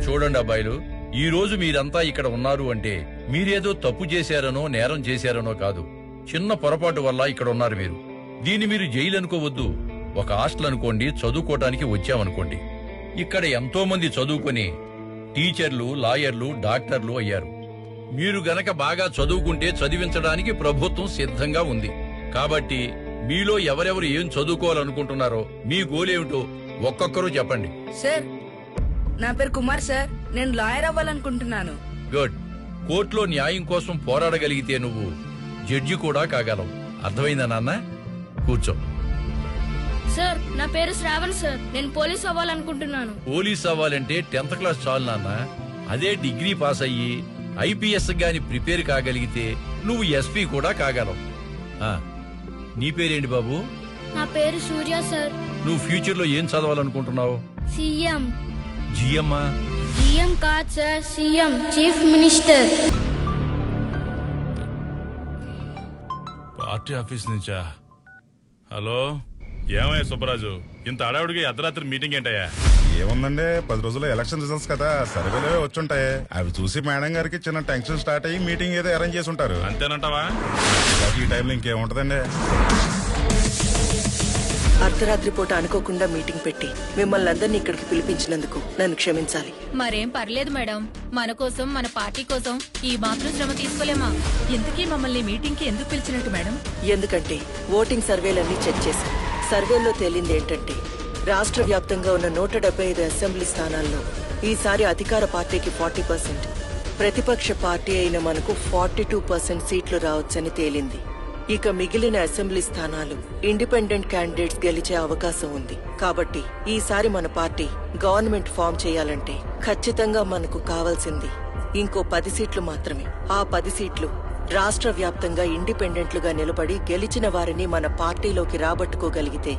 చూడండి అబ్బాయిలు, ఈ రోజు మీరంతా ఇక్కడ ఉన్నారు అంటే మీరేదో తప్పు చేశారనో నేరం చేశారనో కాదు. చిన్న పొరపాటు వల్ల ఇక్కడ ఉన్నారు మీరు. దీన్ని మీరు జైలు అనుకోవద్దు, ఒక హాస్టల్ అనుకోండి, చదువుకోవటానికి వచ్చామనుకోండి. ఇక్కడ ఎంతో మంది చదువుకొని టీచర్లు, లాయర్లు, డాక్టర్లు అయ్యారు. మీరు గనక బాగా చదువుకుంటే చదివించడానికి ప్రభుత్వం సిద్ధంగా ఉంది. కాబట్టి మీలో ఎవరెవరు ఏం చదువుకోవాలనుకుంటున్నారో, మీ గోలేమిటో ఒక్కొక్కరు చెప్పండి. సార్, నా పేరు కుమార్ సార్. నేను లాయర్ అవ్వాలనుకుంటున్నాను. గుడ్. కోర్టులో న్యాయం కోసం పోరాడగలిగితే నువ్వు జడ్జి కూడా కాగలవు. అర్థమైందా నాన్న? కూర్చో. సార్, నా పేరు శ్రావణ్ సార్. నేను పోలీస్ అవ్వాలనుకుంటున్నాను. పోలీస్ అవ్వాలంటే 10th క్లాస్ చాలు నాన్న. అదే డిగ్రీ పాస్ అయ్యి ఐపీఎస్ గాని ప్రిపేర్ కాగలిగితే నువ్వు ఎస్పీ కూడా కాగలవు. నీ పేరేంటి బాబు? నా పేరు సూర్య సార్. నువ్వు ఫ్యూచర్ లో ఏం చదవాలనుకుంటున్నావు? సీఎం. జిఎమ్మా? జిఎం కాదు sir, CM, chief minister. Party office నుంచా? హలో, ఏమయ్యా సుబ్బరాజు, ఇంత అడావుడికి అర్ధరాత్రి మీటింగ్ ఏంటయ్యా? ఏముందండి, 10 రోజుల్లో ఎలక్షన్ రిజల్ట్స్ కదా, సర్వేలే వచ్చుంటాయి. అవి చూసి మేడం గారికి చిన్న టెన్షన్ స్టార్ట్ అయ్యి మీటింగ్ ఏదో అరేంజ్ చేసి ఉంటారు. అంతేనంటావా? ఈ టైంలో ఇంకేముంటదండి. అర్ధరాత్రి పూట అనుకోకుండా మీటింగ్ పెట్టి మిమ్మల్ని అందరినీ ఇక్కడికి పిలిపించినందుకు నన్ను క్షమించాలి. మరేం పర్లేదు మేడం, మన కోసం, మన పార్టీ కోసం ఈ మాత్రం శ్రమ తీసుకోలేమా? ఇంతకీ మమ్మల్ని మీటింగ్ కి ఎందుకు పిలిచినట్టు మేడం? ఎందుకంటే ఓటింగ్ సర్వేలన్నీ చెక్ చేశాం. సర్వేల్లో తేలింది ఏంటంటే రాష్ట్ర వ్యాప్తంగా ఉన్న 175 అసెంబ్లీ స్థానాల్లో ఈసారి అధికార పార్టీకి 40%, ప్రతిపక్ష పార్టీ అయిన మనకు 42% సీట్లు రావచ్చని తేలింది. ఇక మిగిలిన అసెంబ్లీ స్థానాలు ఇండిపెండెంట్ క్యాండిడేట్స్ గెలిచే అవకాశం ఉంది. కాబట్టి ఈసారి మన పార్టీ గవర్నమెంట్ ఫామ్ చేయాలంటే ఖచ్చితంగా మనకు కావాల్సింది ఇంకో 10 సీట్లు మాత్రమే. ఆ 10 సీట్లు రాష్ట్ర వ్యాప్తంగా ఇండిపెండెంట్లుగా నిలబడి గెలిచిన వారిని మన పార్టీలోకి రాబట్టుకోగలిగితే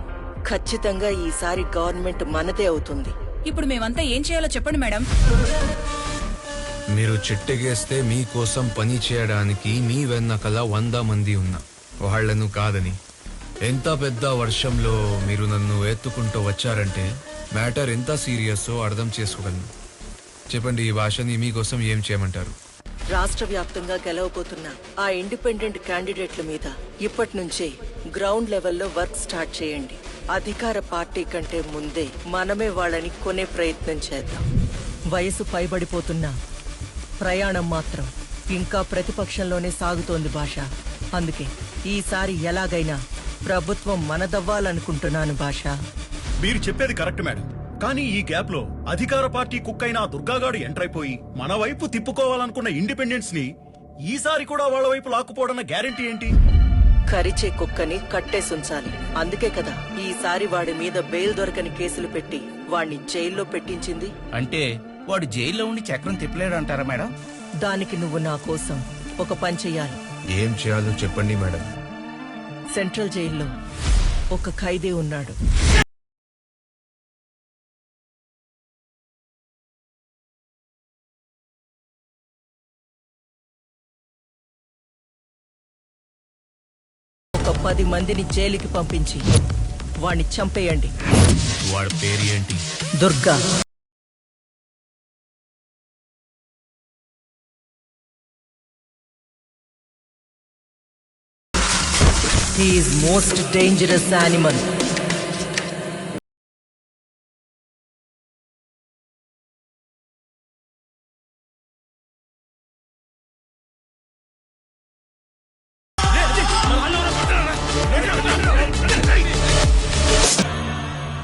ఖచ్చితంగా ఈసారి గవర్నమెంట్ మనదే అవుతుంది. ఇప్పుడు మేమంతా ఏం చేయాలో చెప్పండి మేడం. మీరు చిట్టెగేస్తే మీకోసం పని చేయడానికి మీ వెన్నకల 100 మంది ఉన్నా వాళ్లను కాదని. ఎంత పెద్ద వర్షంలో మీరు నన్ను ఎత్తుకుంటూ వచ్చారంటే మ్యాటర్ ఎంత సీరియస్సో అర్థం చేసుకోగలను. చెప్పండి, ఈ భాషని మీకోసం ఏం చేయమంటారు? రాష్ట్ర వ్యాప్తంగా గెలవబోతున్న ఆ ఇండిపెండెంట్ క్యాండిడేట్ల మీద ఇప్పటి నుంచే గ్రౌండ్ లెవెల్లో వర్క్ స్టార్ట్ చేయండి. అధికార పార్టీ కంటే ముందే మనమే వాళ్ళని కొనే ప్రయత్నం చేద్దాం. వయసు పైబడిపోతున్నా ప్రయాణం మాత్రం ఇంకా ప్రతిపక్షంలోనే సాగుతోంది భాష. అందుకే ఈసారి ఎలాగైనా ప్రభుత్వం మనదవ్వాలనుకుంటున్నాను భాష. మీరు చెప్పేది కరెక్ట్ మేడం, కానీ ఈ గ్యాప్ లో అధికార పార్టీ కుక్కైన దుర్గాగాడు ఎంటర్ అయిపోయి మన వైపు తిప్పుకోవాలనుకున్న ఇండిపెండెన్స్ ని ఈసారి కూడా వాళ్ళ వైపు లాక్కుపోవడన్న గ్యారెంటీ ఏంటి? కరిచే కుక్కని కట్టేసుంచాలి. అందుకే కదా ఈసారి వాడి మీద బెయిల్ దొరకని కేసులు పెట్టి వాణ్ణి జైల్లో పెట్టించింది. అంటే వాడు జైల్లో ఉండి చక్రం తిప్పలేడు అంటారా మేడం? దానికి నువ్వు నా కోసం ఒక పని చెయ్యాలి. ఏం చేయాలో చెప్పండి మేడం. సెంట్రల్ జైల్లో ఒక ఖైదీ ఉన్నాడు. ఒక 10 మందిని జైలుకి పంపించి వాణ్ణి చంపేయండి. వాడి పేరు ఏంటి? Durga. He is most dangerous animal.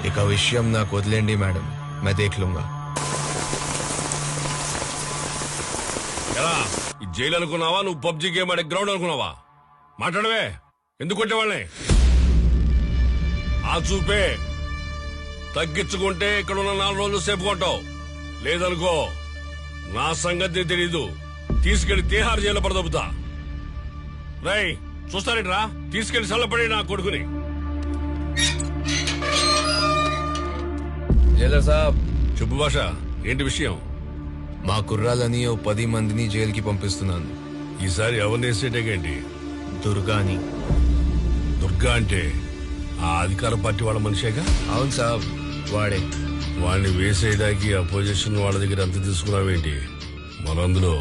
ఇక విషయం నాకు వదిలేండి మేడం, మే దేఖ్ లూంగా. ఎలా ఈ జైలు అనుకున్నావా? నువ్వు పబ్జీ గేమ్ ఆడే గ్రౌండ్ అనుకున్నావా? మాట్లాడవే, ఎందుకు కొట్టేవాళ్ళని? ఆ చూపే తగ్గించుకుంటే ఇక్కడ ఉన్న 4 రోజులు సేపు కొంటావు. లేదనుకో నా సంగతి తెలీదు, తీసుకెళ్లి తీహార్ జైల్లో పడదొబ్బుతా. రై చూస్తారేంట్రా, తీసుకెళ్లి చల్లపడి నా కొడుకుని. జైలర్ సాబ్. చెప్పు భాష, ఏంటి విషయం? మా కుర్రాలని ఓ 10 మందిని జైలుకి పంపిస్తున్నాను. ఈసారి ఎవరిని ఎస్టేట్ ఏంటి? దుర్గాని. దుర్గా అంటే ఆ అధికార పార్టీ వాళ్ళ మనిషేగా? అవును సాబ్, వాడే. వాడిని వేసేయడానికి అపోజిషన్ వాళ్ళ దగ్గర అంత తీసుకున్నావేంటి? మరందులో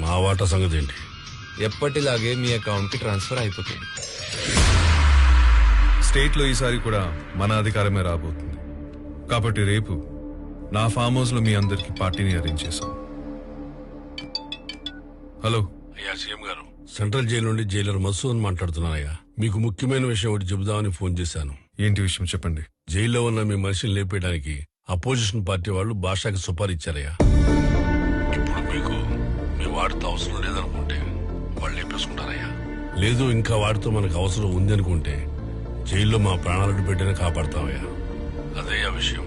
మా వాటా సంగతి ఏంటి? ఎప్పటిలాగే మీ అకౌంట్ కి ట్రాన్స్ఫర్ అయిపోతుంది. స్టేట్ లో ఈసారి కూడా మన అధికారమే రాబోతుంది. కాబట్టి రేపు నా ఫామ్ హౌస్ లో మీ అందరికి పార్టీని అరేంజ్ చేశాం. హలో అయ్యా సీఎం గారు, సెంట్రల్ జైలు నుండి జైలర్ మసూద్ మాట్లాడుతున్నానయ్యా. మీకు ముఖ్యమైన విషయం ఒకటి చెబుదామని ఫోన్ చేశాను. ఏంటి విషయం చెప్పండి. జైల్లో ఉన్న మీ మనిషిని లేపేయడానికి అపోజిషన్ పార్టీ వాళ్ళు భాషకి సుపారీ ఇచ్చారయ్యా. ఇప్పుడు మీకు మీ వాడితో అవసరం లేదనుకుంటే వాళ్ళు లేపేసుకుంటారయ్యా. లేదు ఇంకా వాడితో మనకు అవసరం ఉంది అనుకుంటే జైల్లో మా ప్రాణాలను పెట్టిన కాపాడతామయ్యా. అదే ఆ విషయం.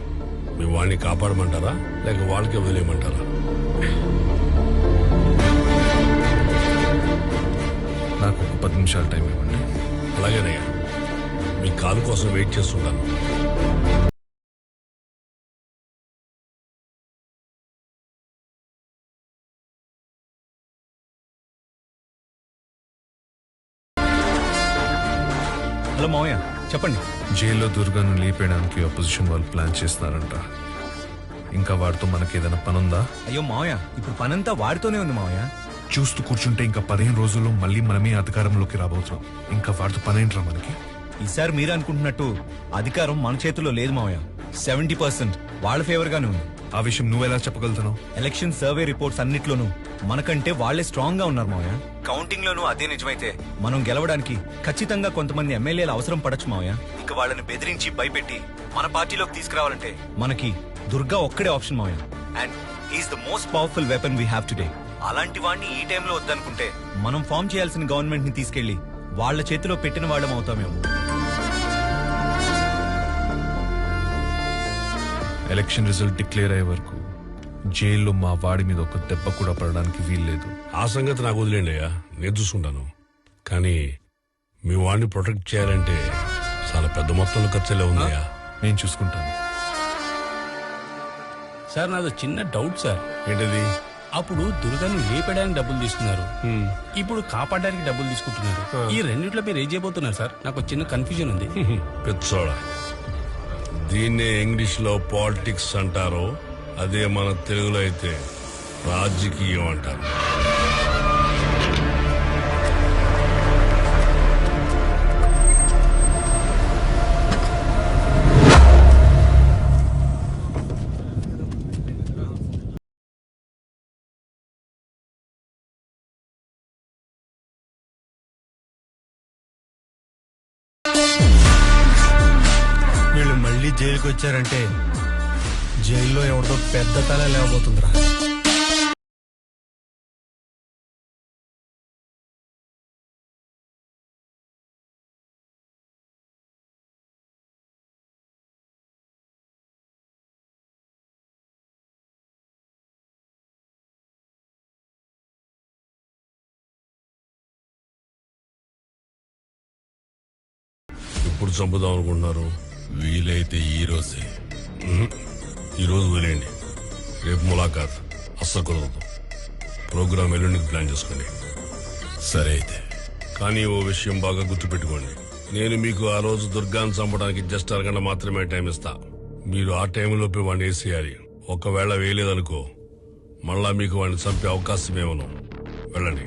మీ వాడిని కాపాడమంటారా లేక వాళ్ళకే వదిలేయమంటారా? నాకు ఒక 10 నిమిషాలు టైం ఇవ్వండి. అలాగేనయ్యా, మీ కాలు కోసం వెయిట్ చేస్తుంటాను. హలో మావయ్య, చెప్పండి. జైల్లో దుర్గాను లేపేయడానికి అపోజిషన్ వాళ్ళు ప్లాన్ చేస్తున్నారంట. ఇంకా వాడితో మనకి ఏదైనా పనుందా? అయ్యో మావయ్య, ఇప్పుడు పనంతా వాడితోనే ఉంది మావయ్య. చూస్తూ కూర్చుంటే ఇంకా 15 రోజుల్లో మళ్ళీ మనమే అధికారంలోకి రాబోతున్నాం. ఇంకా వాడితో పనేంట్రా మనకి? ఈసారి మీరు అనుకుంటున్నట్టు అధికారం మన చేతుల్లో లేదు మావయ్య. 70% వాళ్ళ ఫేవర్ గానే ఉంది. ఆ విషయం నువ్వెలా చెప్పగలుగుతున్నావు? ఎలక్షన్ సర్వే రిపోర్ట్స్ అన్నిట్లోనూ మనకంటే వాళ్లే స్ట్రాంగ్ గా ఉన్నారు మావయ్య. కౌంటింగ్ లోనూ అదే నిజమైతే మనం గెలవడానికి ఖచ్చితంగా కొంతమంది ఎమ్మెల్యేలు అవసరం పడచ్చు మావయ్య. ఇక వాళ్ళని బెదిరించి భయపెట్టి మన పార్టీలోకి తీసుకురావాలంటే మనకి దుర్గా ఒక్కడే ఆప్షన్ మావయ్య. And he is the most powerful weapon we have today. అలాంటి వాడిని ఈ టైంలో వద్దనుకుంటే మనం ఫామ్ చేయాల్సిన గవర్నమెంట్ ని తీసుకెళ్లి వాళ్ళ చేతిలో పెట్టిన వాళ్ళం అవుతామేమో. ఎలక్షన్ రిజల్ట్ డిక్లేర్ అయ్యే వరకు జైల్లో మా వాడి మీద ఒక దెబ్బ కూడా పడడానికి వీల్లేదు. ఆ సంగతి నాకు వదిలేండి అయ్యా, నేను చూసుకుంటాను. కానీ మీ వాడిని ప్రొటెక్ట్ చేయాలంటే చాలా పెద్ద మొత్తంలో ఖర్చులే ఉందయ్యా. నేను చూసుకుంటాను. సార్ నాదో చిన్న డౌట్ సార్. ఏంటది? అప్పుడు దుర్గాన్ని లేపడానికి డబ్బులు తీసుకున్నారు, ఇప్పుడు కాపాడడానికి డబ్బులు తీసుకుంటున్నారు. ఈ రెండిట్లో మీరు ఏం చేయబోతున్నారు సార్? నాకు చిన్న కన్ఫ్యూజన్ ఉంది. పెచ్చోడా, దీన్నే ఇంగ్లీష్ లో పాలిటిక్స్ అంటారో అదే మన తెలుగులో అయితే రాజకీయం అంటారు. వీళ్ళు మళ్ళీ జైలుకి వచ్చారంటే జైల్లో ఎవరితో పెద్ద తల లేవబోతుందిరా. ఎప్పుడు చంపుదాం అనుకుంటున్నారు? వీలైతే ఈ రోజే. ఈ రోజు వదిలేండి, రేపు ములాఖాత్ అస్సలు కుదరదు. ప్రోగ్రామ్ ఎల్లుండికి ప్లాన్ చేసుకోండి. సరే అయితే. కానీ ఓ విషయం బాగా గుర్తుపెట్టుకోండి, నేను మీకు ఆ రోజు దుర్గాన్ని చంపడానికి జస్ట్ అరగంట మాత్రమే టైం ఇస్తా. మీరు ఆ టైంలోపే వాడిని వేసేయాలి. ఒకవేళ వేయలేదనుకో మళ్ళా మీకు వాడిని చంపే అవకాశం ఏమను. వెళ్ళండి.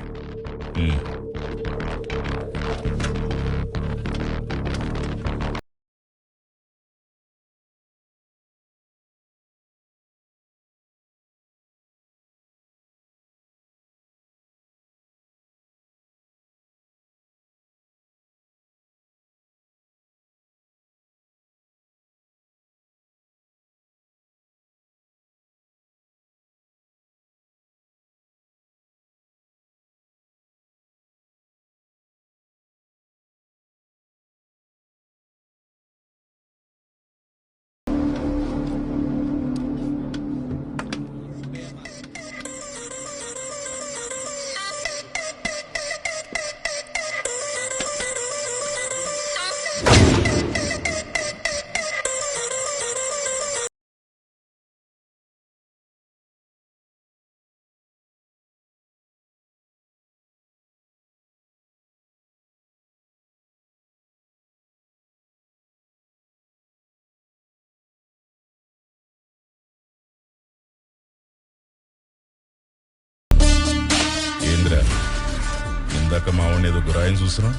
ఇందాక మా వాడిని ఏదో గురాయిని చూస్తున్నా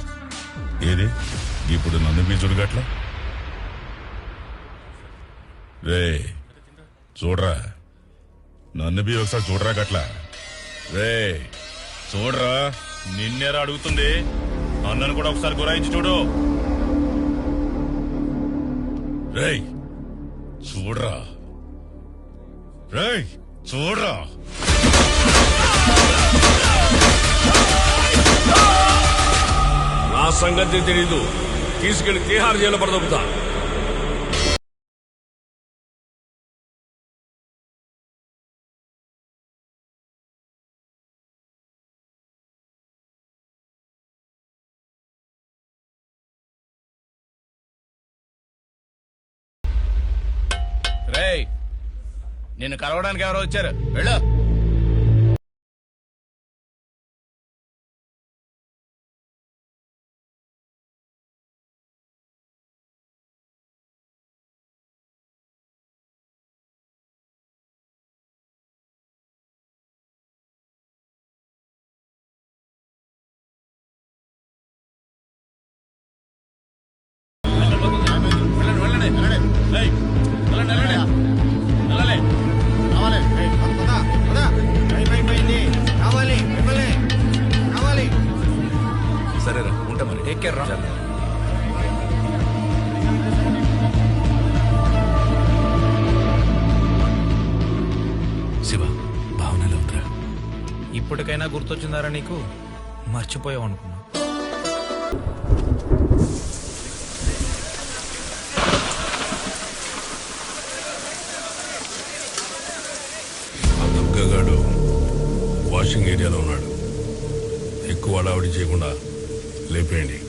ఏది ఇప్పుడు నన్ను బీజుడు గట్ల రే చూడరా నన్ను బీ ఒకసారి చూడరా గట్ల రే చూడరా నిన్నేరా అడుగుతుంది అన్నను కూడా ఒకసారి గురాయించి చూడు రేయ్ చూడరా రేయ్ చూడరా నా సంగతి తెలీదు తీసుకెళ్లి తీహార్ జైలు పడదొబ్బుతా రేయ్ నిన్ను కలవడానికి ఎవరో వచ్చారు వెళ్ళు సరేరా ఉంటా మరి టేక్ కేర్ రా శివ భావనలో ఉందిరా. ఇప్పటికైనా గుర్తొచ్చిందారా నీకు మర్చిపోయావు అనుకున్నా ఆ దుర్గగాడు వాషింగ్ ఏరియాలో ఉన్నాడు ఎక్కువ అడావిడి చేయకుండా లేపేయండి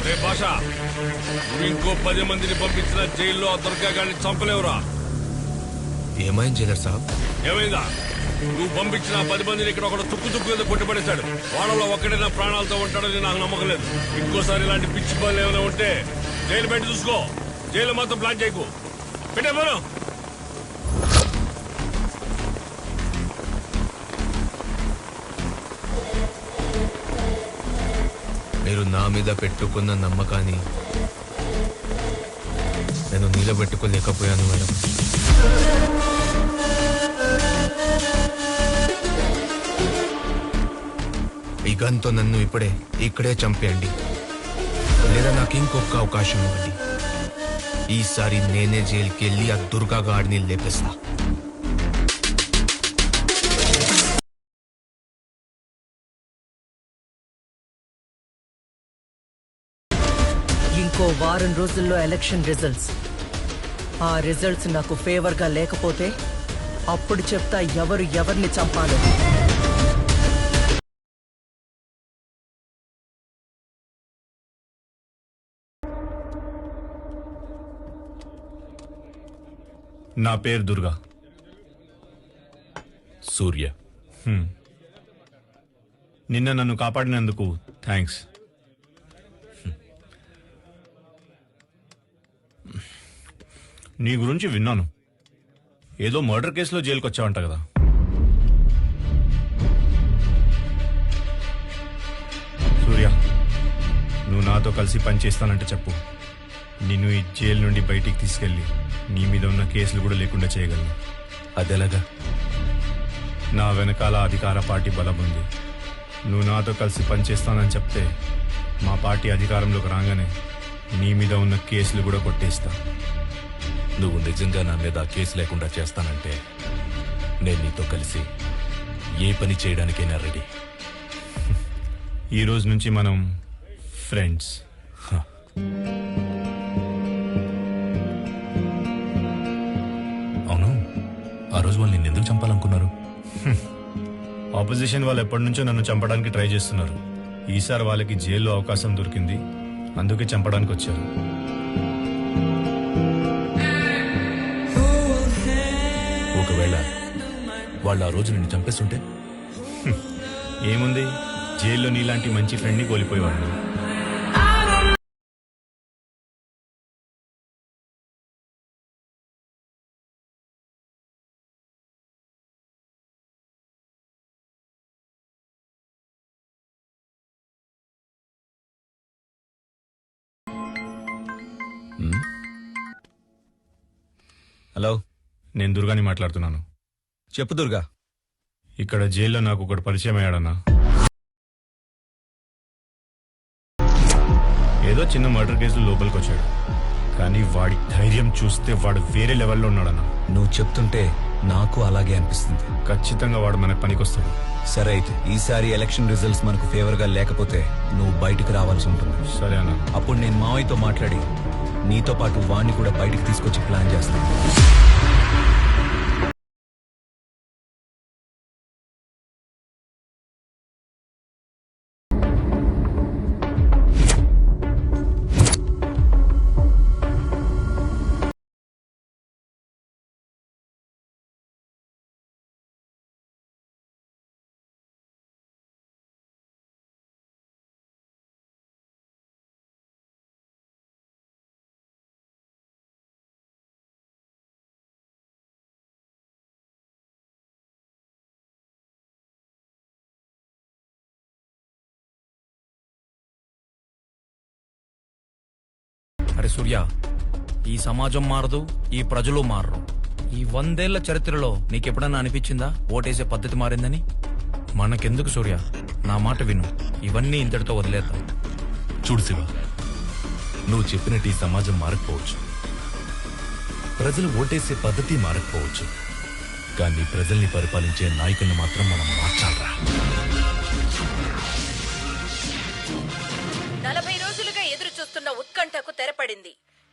రే భాష, నువ్వు ఇంకో 10 మందిని పంపించిన జైల్లో ఆ దుర్గా గారిని చంపలేవురా. ఏమైంది జైలర్ సాబ్? ఏమైందా? నువ్వు పంపించిన 10 మందిని ఇక్కడ ఒకడు తుక్కు మీద కొట్టుపడేశాడు. వాళ్ళలో ఒక్కడైనా ప్రాణాలతో ఉంటాడని నాకు నమ్మకం లేదు. ఇంకోసారి ఇలాంటి పిచ్చి పనులు ఏమైనా ఉంటే జైలు బయట చూసుకో. జైలు మాత్రం ప్లాన్ చేయకు. పెట్టే పను. మీరు నా మీద పెట్టుకున్న నమ్మకాన్ని నేను నిలబెట్టుకోలేకపోయాను మేడం. ఈ గన్తో నన్ను ఇక్కడే చంపేయండి, లేదా నాకు ఇంకొక అవకాశం ఇవ్వండి. ఈసారి నేనే జైలుకి వెళ్ళి ఆ దుర్గా గాడిని లేపేస్తా. ఇంకో వారం రోజుల్లో ఎలక్షన్ రిజల్ట్స్. ఆ రిజల్ట్స్ నాకు ఫేవర్ గా లేకపోతే అప్పుడు చెప్తా ఎవరు ఎవరిని చంపాలో. నా పేరు దుర్గా. సూర్య. నిన్న నన్ను కాపాడినందుకు థ్యాంక్స్. నీ గురించి విన్నాను. ఏదో మర్డర్ కేసులో జైలుకి వచ్చావంట కదా? సూర్య, నువ్వు నాతో కలిసి పనిచేస్తానంటే చెప్పు. నిన్ను ఈ జైలు నుండి బయటికి తీసుకెళ్లి నీ మీద ఉన్న కేసులు కూడా లేకుండా చేయగలను. అదెలాగా? నా వెనకాల అధికార పార్టీ బలం ఉంది. నువ్వు నాతో కలిసి పనిచేస్తానని చెప్తే మా పార్టీ అధికారంలోకి రాగానే నీ మీద ఉన్న కేసులు కూడా కొట్టేస్తా. నువ్వు నిజంగా నా మీద కేసు లేకుండా చేస్తానంటే నేను నీతో కలిసి ఏ పని చేయడానికైనా రెడీ. ఈ రోజు నుంచి మనం ఫ్రెండ్స్. అవును, ఆ రోజు వాళ్ళు నిన్ను ఎందుకు చంపాలనుకున్నారు? ఆపోజిషన్ వాళ్ళు ఎప్పటి నుంచో నన్ను చంపడానికి ట్రై చేస్తున్నారు. ఈసారి వాళ్ళకి జైల్లో అవకాశం దొరికింది, అందుకే చంపడానికి వచ్చారు. ఒకవేళ వాళ్ళు ఆ రోజు నిన్ను చంపేస్తుంటే? ఏముంది, జైల్లో నీలాంటి మంచి ఫ్రెండ్ని కోల్పోయేవాడిని. హలో, నేను దుర్గాని మాట్లాడుతున్నాను. చెప్పు దుర్గా. ఇక్కడ జైల్లో నాకు ఒకటి పరిచయం అయ్యాడన్నా. ఏదో చిన్న మర్డర్ కేసులో లోపలికి వచ్చాడు, కానీ వాడి ధైర్యం చూస్తే వాడు వేరే లెవెల్లో ఉన్నాడన్నా. నువ్వు చెప్తుంటే నాకు అలాగే అనిపిస్తుంది. ఖచ్చితంగా వాడు మనకు పనికొస్తాడు. సరే, అయితే ఈసారి ఎలక్షన్ రిజల్ట్స్ మనకు ఫేవర్ గా లేకపోతే నువ్వు బయటకు రావాల్సి ఉంటుంది. సరే అన్న. అప్పుడు నేను మావయ్యతో మాట్లాడి నీతో పాటు వాణ్ణి కూడా బయటికి తీసుకొచ్చి ప్లాన్ చేస్తాను. అరే సూర్య, ఈ సమాజం మారదు, ఈ ప్రజలు మారరు. ఈ 100 ఏళ్ల చరిత్రలో నీకెప్పుడన్నా అనిపించిందా ఓటేసే పద్ధతి మారిందని? మనకెందుకు సూర్య, నా మాట విను, ఇవన్నీ ఇంతటితో వదిలేద్దాం. చూడు శివ, నువ్వు చెప్పినట్టు ఈ సమాజం మారకపోవచ్చు, ప్రజలు ఓటేసే పద్ధతి మారకపోవచ్చు, కానీ ప్రజల్ని పరిపాలించే నాయకుల్ని మాత్రం మనం మార్చాలరా. 40 రోజులుగా ఎదురు చూస్తున్న ఉత్కంఠకు తెరపడింది.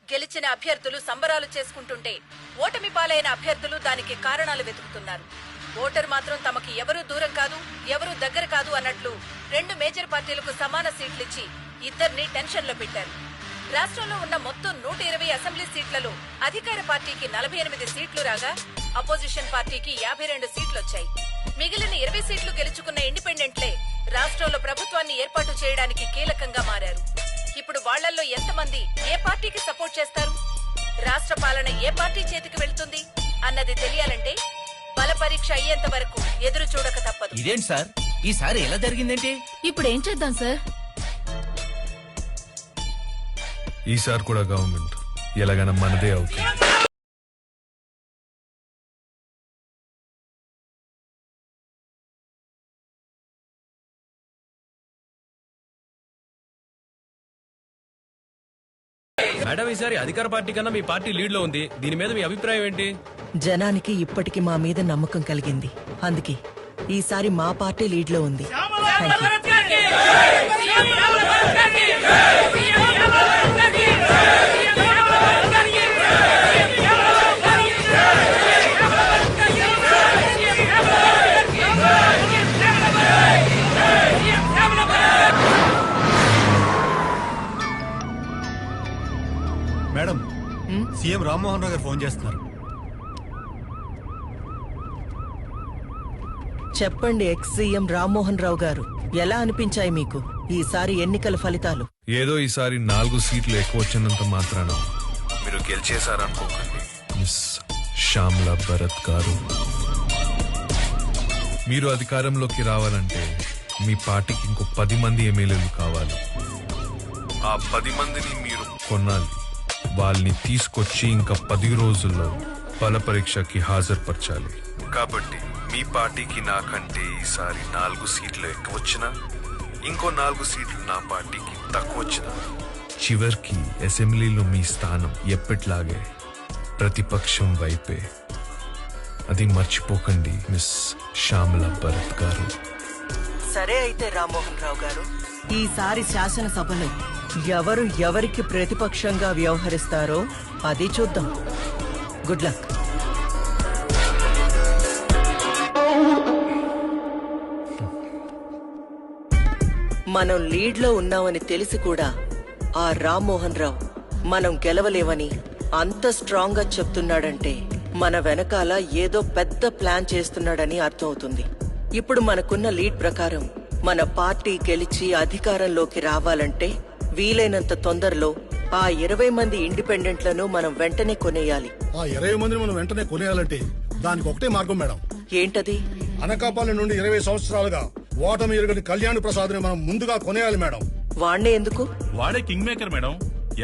గెలిచిన అభ్యర్థులు సంబరాలు చేసుకుంటుంటే ఓటమి పాలైన అభ్యర్థులు దానికి కారణాలు వెతుకుతున్నారు. ఓటర్ మాత్రం తమకి ఎవరూ దూరం కాదు, ఎవరూ దగ్గర కాదు అన్నట్లు 2 మేజర్ పార్టీలకు సమాన సీట్లిచ్చి ఇద్దరిని టెన్షన్లో పెట్టారు. రాష్ట్రంలో ఉన్న మొత్తం 120 అసెంబ్లీ సీట్లలో అధికార పార్టీకి 48 సీట్లు రాగా అపోజిషన్ పార్టీకి 52 సీట్లొచ్చాయి. మిగిలిన 20 సీట్లు గెలుచుకున్న ఇండిపెండెంట్లే రాష్ట్రంలో ప్రభుత్వాన్ని ఏర్పాటు చేయడానికి కీలకంగా మారారు. ఇప్పుడు వాళ్లల్లో ఎంతమంది ఏ పార్టీకి సపోర్ట్ చేస్తారు, రాష్ట్ర పాలన ఏ పార్టీ చేతికి వెళ్తుంది అన్నది తెలియాలంటే బల పరీక్ష అయ్యేంత వరకు ఎదురు చూడక తప్పదు. ఇదేంటి సార్ ఈసారి ఎలా జరిగిందేంటి? ఇప్పుడు ఏం చేద్దాం సార్? ఈసారి కూడా గవర్నమెంట్ ఎలాగైనా మనదే అవుతుంది. మేడం, ఈసారి అధికార పార్టీ కన్నా మీ పార్టీ లీడ్ లో ఉంది. దీని మీద మీ అభిప్రాయం ఏంటి? జనానికి ఇప్పటికి మా మీద నమ్మకం కలిగింది. అందుకే ఈసారి మా పార్టీ లీడ్ లో ఉంది. మేడం, సీఎం రామ్మోహన్ రావు గారు ఫోన్ చేస్తున్నారు. చెప్పండి ఎక్స్ సీఎం రామ్మోహన్ రావు గారు, ఎలా అనిపించాయి మీకు ఈసారి ఎన్నికల ఫలితాలు? ఏదో ఈసారి 4 సీట్లు ఎక్కువ వచ్చినంత మాత్రాన మీరు గెలిచేశారనుకోకండి. మిస్ శ్యామ్లా భరత్ గారు, మీరు అధికారంలోకి రావాలంటే మీ పార్టీకి ఇంకో 10 మంది ఎమ్మెల్యేలు కావాలి. ఆ 10 మందిని మీరు కొనాలి. వాళ్ళని తీసుకొచ్చి ఇంకా 10 రోజుల్లో బల పరీక్షకి హాజరుపరచాలి. కాబట్టి మీ పార్టీకి నాకంటే ఈసారి 4 సీట్లు ఎక్కువ వచ్చినా, ఇంకో 4 సీట్లు నా పార్టీకి తక్కువ వచ్చినా, చివరికి అసెంబ్లీలో మీ స్థానం ఎప్పటిలాగే ప్రతిపక్షం వైపే. అది మర్చిపోకండి మిస్ శ్యామలా భరత్ గారు. సరే అయితే రామ్మోహన్ రావు గారు, ఈసారి శాసనసభలో ఎవరు ఎవరికి ప్రతిపక్షంగా వ్యవహరిస్తారో అది చూద్దాం. Good luck. మనం లీడ్ లో ఉన్నామని తెలిసి కూడా ఆ రామ్మోహన్ రావు మనం గెలవలేవని అంత స్ట్రాంగ్ గా చెప్తున్నాడంటే మన వెనకాల ఏదో పెద్ద ప్లాన్ చేస్తున్నాడని అర్థమవుతుంది. ఇప్పుడు మనకున్న లీడ్ ప్రకారం మన పార్టీ గెలిచి అధికారంలోకి రావాలంటే వీలైనంత తొందరలో ఆ 20 మంది ఇండిపెండెంట్లను మనం వెంటనే కొనేయాలి. ఆ 20 మందిని మనం వెంటనే కొనేయాలంటే దానికి ఒకటే మార్గం మేడం. ఏంటది? అనకాపల్లి నుండి 20 సంవత్సరాలుగా ఓటమి ఎరుగని కళ్యాణ్ ప్రసాద్ ని మనం ముందుగా కొనేయాలి మేడం. వాణ్ణే ఎందుకు? వాడే కింగ్ మేకర్ మేడం.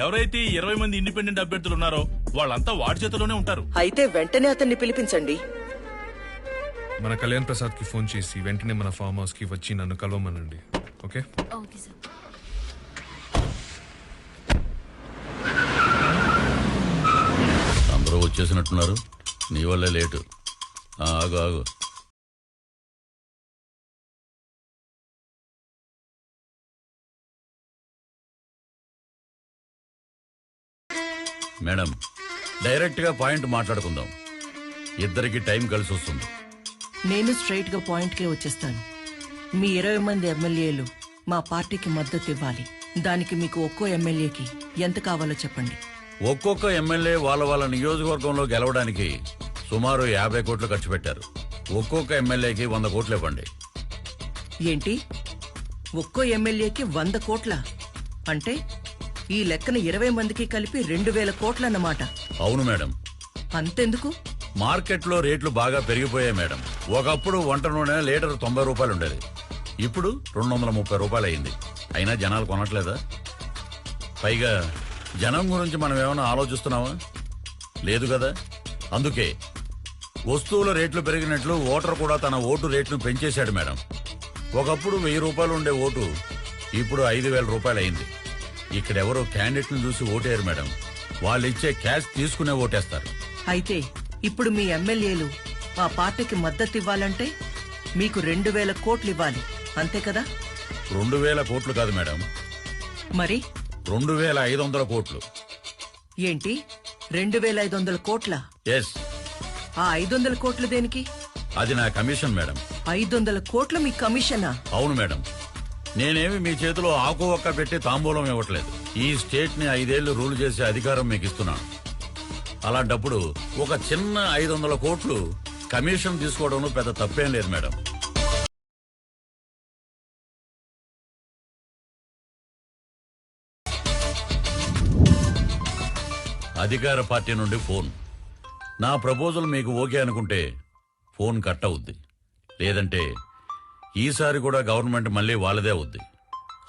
ఎవరైతే 20 మంది ఇండిపెండెంట్ అభ్యర్థులు ఉన్నారో వాళ్ళంతా వాడి చేతిలోనే ఉంటారు. అయితే వెంటనే అతన్ని పిలిపించండి. మన కళ్యాణ్ ప్రసాద్ కి ఫోన్ చేసి వెంటనే మన ఫామ్ హౌస్ కి వచ్చి నన్ను కలవమనండి. ఓకే? Okay sir. అందరూ వచ్చేసినట్టున్నారు. నీ వల్లే లేటు. ఆగు ఆగు. మేడం, డైరెక్ట్ గా పాయింట్ మాట్లాడుకుందాం. ఇద్దరికి టైం కలిసి వస్తుంది. నేను స్ట్రైట్ గా పాయింట్ కే వచ్చేస్తాను. మీ 20 మంది ఎమ్మెల్యేలు మా పార్టీకి మద్దతు ఇవ్వాలి. దానికి మీకు ఒక్కో ఎమ్మెల్యేకి ఎంత కావాలో చెప్పండి. ఒక్కొక్క ఎమ్మెల్యే వాళ్ళ వాళ్ళ నియోజకవర్గంలో గెలవడానికి సుమారు 50 కోట్లు ఖర్చు పెట్టారు. ఒక్కొక్క ఎమ్మెల్యేకి 100 కోట్లు ఇవ్వండి. ఏంటి? ఒక్కో ఎమ్మెల్యేకి 100 కోట్ల? అంటే ఈ లెక్కన 20 మందికి కలిపి 2000 కోట్లన్నమాట. అవును మేడం. అంతెందుకు? మార్కెట్లో రేట్లు బాగా పెరిగిపోయాయి మేడం. ఒకప్పుడు వంట నూనె లీటర్ 90 రూపాయలు ఉండేది. ఇప్పుడు 230 రూపాయలు అయింది. అయినా జనాలు కొనట్లేదా? పైగా జనం గురించి మనం ఏమైనా ఆలోచిస్తున్నావా? లేదు కదా. అందుకే వస్తువుల రేట్లు పెరిగినట్లు ఓటర్ కూడా తన ఓటు రేట్ను పెంచేశాడు మేడం. ఒకప్పుడు 1000 రూపాయలు ఉండే ఓటు ఇప్పుడు 5000 రూపాయలు అయింది. ఇక్కడెవరో క్యాండిడేట్ను చూసి ఓటేయరు మేడం. వాళ్ళు ఇచ్చే క్యాష్ తీసుకునే ఓటేస్తారు. అయితే ఇప్పుడు మీ ఎమ్మెల్యేలు మా పార్టీకి మద్దతు ఇవ్వాలంటే మీకు 2000 కోట్లు ఇవ్వాలి, అంతే కదా? 2000 కోట్లు కాదు మేడం, మరి 2500 కోట్లు. ఏంటి? 2500 కోట్ల? ఎస్. ఆ 500 కోట్లు దేనికి? అది నా కమిషన్ మేడం. 500 కోట్లు మీ కమిషనా? అవును మేడం. నేనేమి మీ చేతిలో ఆకు ఒక్క పెట్టి తాంబూలం ఇవ్వట్లేదు. ఈ స్టేట్ ని 5 ఏళ్లు రూల్ చేసే అధికారం మీకు ఇస్తున్నాను. అలాంటప్పుడు ఒక చిన్న 500 కోట్లు కమిషన్ తీసుకోవడంలో పెద్ద తప్పేం లేదు మేడం. అధికార పార్టీ నుండి ఫోన్. నా ప్రపోజల్ మీకు ఓకే అనుకుంటే ఫోన్ కట్ అవుద్ది. లేదంటే ఈసారి కూడా గవర్నమెంట్ మళ్ళీ వాళ్ళదే అవుద్ది.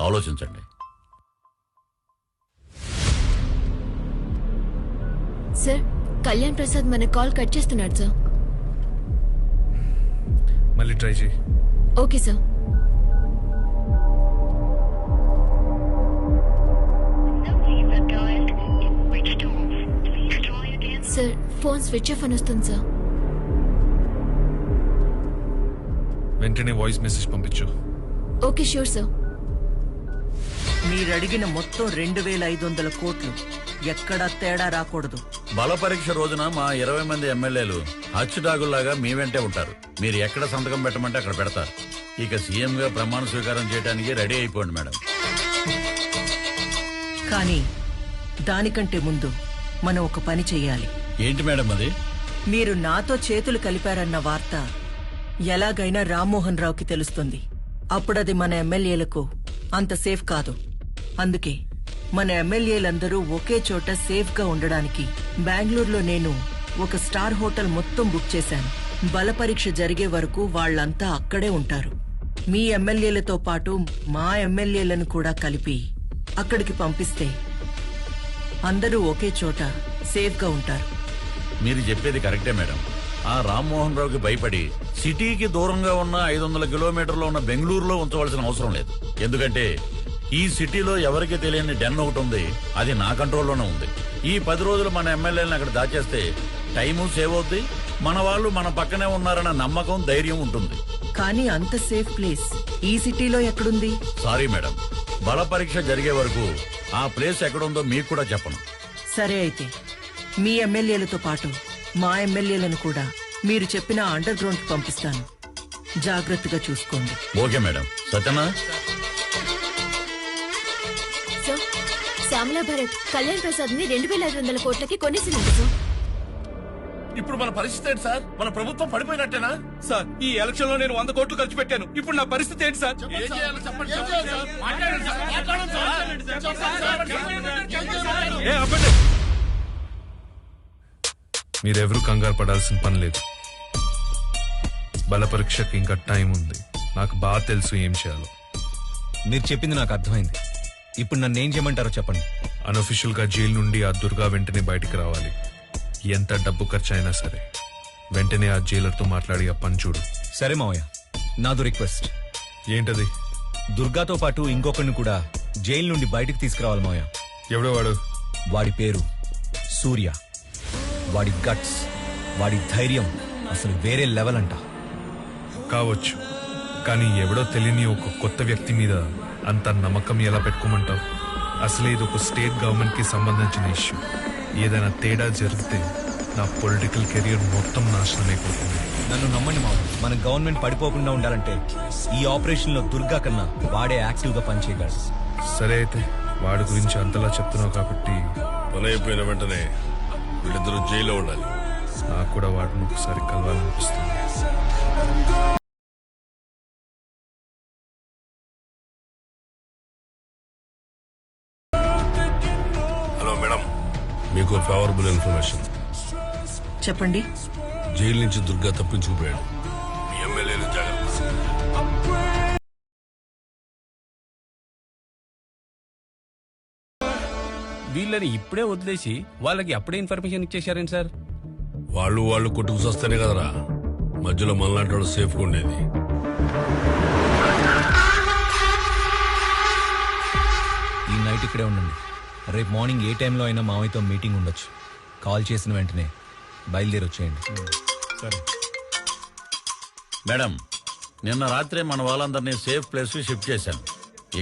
ఆలోచించండి. సార్, కళ్యాణ్ ప్రసాద్ మన కాల్ కట్ చేస్తున్నాడు సార్. మళ్ళీ ట్రై చేయి. Okay sir. Sir, phone switch off అని వస్తుంది సార్. వెంటనే వాయిస్ మెసేజ్ పంపించు. Okay, sure sir. మీరడిగిన మొత్తం 2500 కోట్లు. ఎక్కడా తేడా రాకూడదు. బల పరీక్ష రోజున మా 20 మంది ఎమ్మెల్యేలు హచ్చుడాగుల్లాగా మీ వెంటే ఉంటారు. మీరు ఎక్కడ సంతకం పెట్టమంటే అక్కడ పెడతారు. ఇక సీఎం గా ప్రమాణ స్వీకారం చేయడానికి రెడీ అయిపోండి మేడం. కానీ దానికంటే ముందు మనం ఒక పని చెయ్యాలి. ఏంటి మేడం అది? మీరు నాతో చేతులు కలిపారన్న వార్త ఎలాగైనా రామ్మోహన్ రావుకి తెలుస్తుంది. అప్పుడది మన ఎమ్మెల్యేలకు అంత సేఫ్ కాదు. అందుకే మన ఎమ్మెల్యేలందరూ ఒకే చోట సేఫ్ గా ఉండడానికి బెంగళూరులో నేను ఒక స్టార్ హోటల్ మొత్తం బుక్ చేశాను. బల పరీక్ష జరిగే వరకు వాళ్ళంతా అక్కడే ఉంటారు. మీ ఎమ్మెల్యేలతో పాటు మా ఎమ్మెల్యేలను కూడా కలిపి అక్కడికి పంపిస్తే అందరూ ఒకే చోట సేఫ్ గా ఉంటారు. మీరు చెప్పేది కరెక్టే మేడం. ఆ రామ్మోహన్ రావుకి భయపడి సిటీకి దూరంగా ఉన్న 500 కిలోమీటర్లో ఉన్న బెంగళూరులో ఉంచవలసిన అవసరం లేదు. ఎందుకంటే ఈ సిటీలో ఎవరికి తెలియని డెన్ ఒకటి ఉంది. అది నా కంట్రోల్లోనే ఉంది. ఈ 10 రోజులు మన ఎమ్మెల్యేలను అక్కడ దాచేస్తే టైము సేవ్ అవుద్ది. మన వాళ్ళు మన పక్కనే ఉన్నారన్న నమ్మకం, ధైర్యం ఉంటుంది. కానీ అంత సేఫ్ ప్లేస్ ఈ సిటీలో ఎక్కడుంది? సారీ మేడం, బల పరీక్ష జరిగే వరకు ఆ ప్లేస్ ఎక్కడుందో మీకు కూడా చెప్పను. సరే, అయితే మీ ఎమ్మెల్యేలతో పాటు మా ఎమ్మెల్యేలను కూడా మీరు చెప్పిన అండర్ గ్రౌండ్ కి పంపిస్తాను. జాగ్రత్తగా చూసుకోండి. Okay madam. సత్యనా? సార్, శ్యామలా భరత్ కళ్యాణ్ ప్రసాద్ ని 2500 కోట్లకి కొనేసినాడు సార్. ఇప్పుడు మన పరిస్థితి ఏంటి సార్? మన ప్రభుత్వం పడిపోయినట్టేనా సార్? ఈ ఎలక్షన్ లో నేను 100 కోట్లు ఖర్చు పెట్టాను. ఇప్పుడు నా పరిస్థితి ఏంటి సార్? ఏం చేయాలో చెప్పండి. మీరెవరూ కంగారు పడాల్సిన పని లేదు. బల పరీక్షకి ఇంకా టైం ఉంది. నాకు బాగా తెలుసు ఏం చేయాలో. మీరు చెప్పింది నాకు అర్థమైంది. ఇప్పుడు నన్ను ఏం చేయమంటారో చెప్పండి. అన్అఫీషియల్ గా జైలు నుండి ఆ దుర్గా వెంటనే బయటికి రావాలి. ఎంత డబ్బు ఖర్చు అయినా సరే వెంటనే ఆ జైలర్తో మాట్లాడి ఆ పని చూడు. సరే మావయ్య, నాదో రిక్వెస్ట్. ఏంటది? దుర్గాతో పాటు ఇంకొకరిని కూడా జైలు నుండి బయటికి తీసుకురావాలి మావయ్య. ఎవడో వాడు? వాడి పేరు సూర్య. వాడి గట్స్, వాడి ధైర్యం అసలు వేరే లెవెల్ అంట. కావచ్చు, కానీ ఎవడో తెలియని ఒక కొత్త వ్యక్తి మీద అంత నమ్మకం ఎలా పెట్టుకోమంటావు? అసలే ఇది ఒక స్టేట్ గవర్నమెంట్ కి సంబంధించిన ఇష్యూ. ఏదైనా తేడా జరిగితే నా పొలిటికల్ కెరియర్ మొత్తం నాశనం అయిపోతుంది. నన్ను నమ్మండి మామ, మన గవర్నమెంట్ పడిపోకుండా ఉండాలంటే ఈ ఆపరేషన్ లో దుర్గా కన్నా వాడే యాక్టివ్ గా పనిచేయగలడు. సరే, అయితే వాడి గురించి అంతలా చెప్తున్నావు కాబట్టి పని అయిపోయిన వెంటనే వీళ్ళిద్దరూ జైల్లో ఉండాలి. నాకు కూడా వాడిని ఒకసారి కలవాలనిపిస్తుంది. హలో మేడం, మీకు ఫేవరబుల్ ఇన్ఫర్మేషన్. చెప్పండి. జైలు నుంచి దుర్గా తప్పించుకుపోయాడు. మీ ఎమ్మెల్యేలు జాగ్రత్త. వీళ్ళని ఇప్పుడే వదిలేసి వాళ్ళకి అప్పుడే ఇన్ఫర్మేషన్ ఇచ్చేశారేంటి సార్? వాళ్ళు కొట్టుకు వస్తేనే కదరా మధ్యలో మనలాంటి వాళ్ళు సేఫ్గా ఉండేది. ఈ నైట్ ఇక్కడే ఉండండి. రేపు మార్నింగ్ ఏ టైంలో అయినా మావయ్యతో మీటింగ్ ఉండొచ్చు. కాల్ చేసిన వెంటనే బయలుదేరి వచ్చేయండి. సరే మేడం, నిన్న రాత్రే మన వాళ్ళందరినీ సేఫ్ ప్లేస్ కి షిఫ్ట్ చేశాను.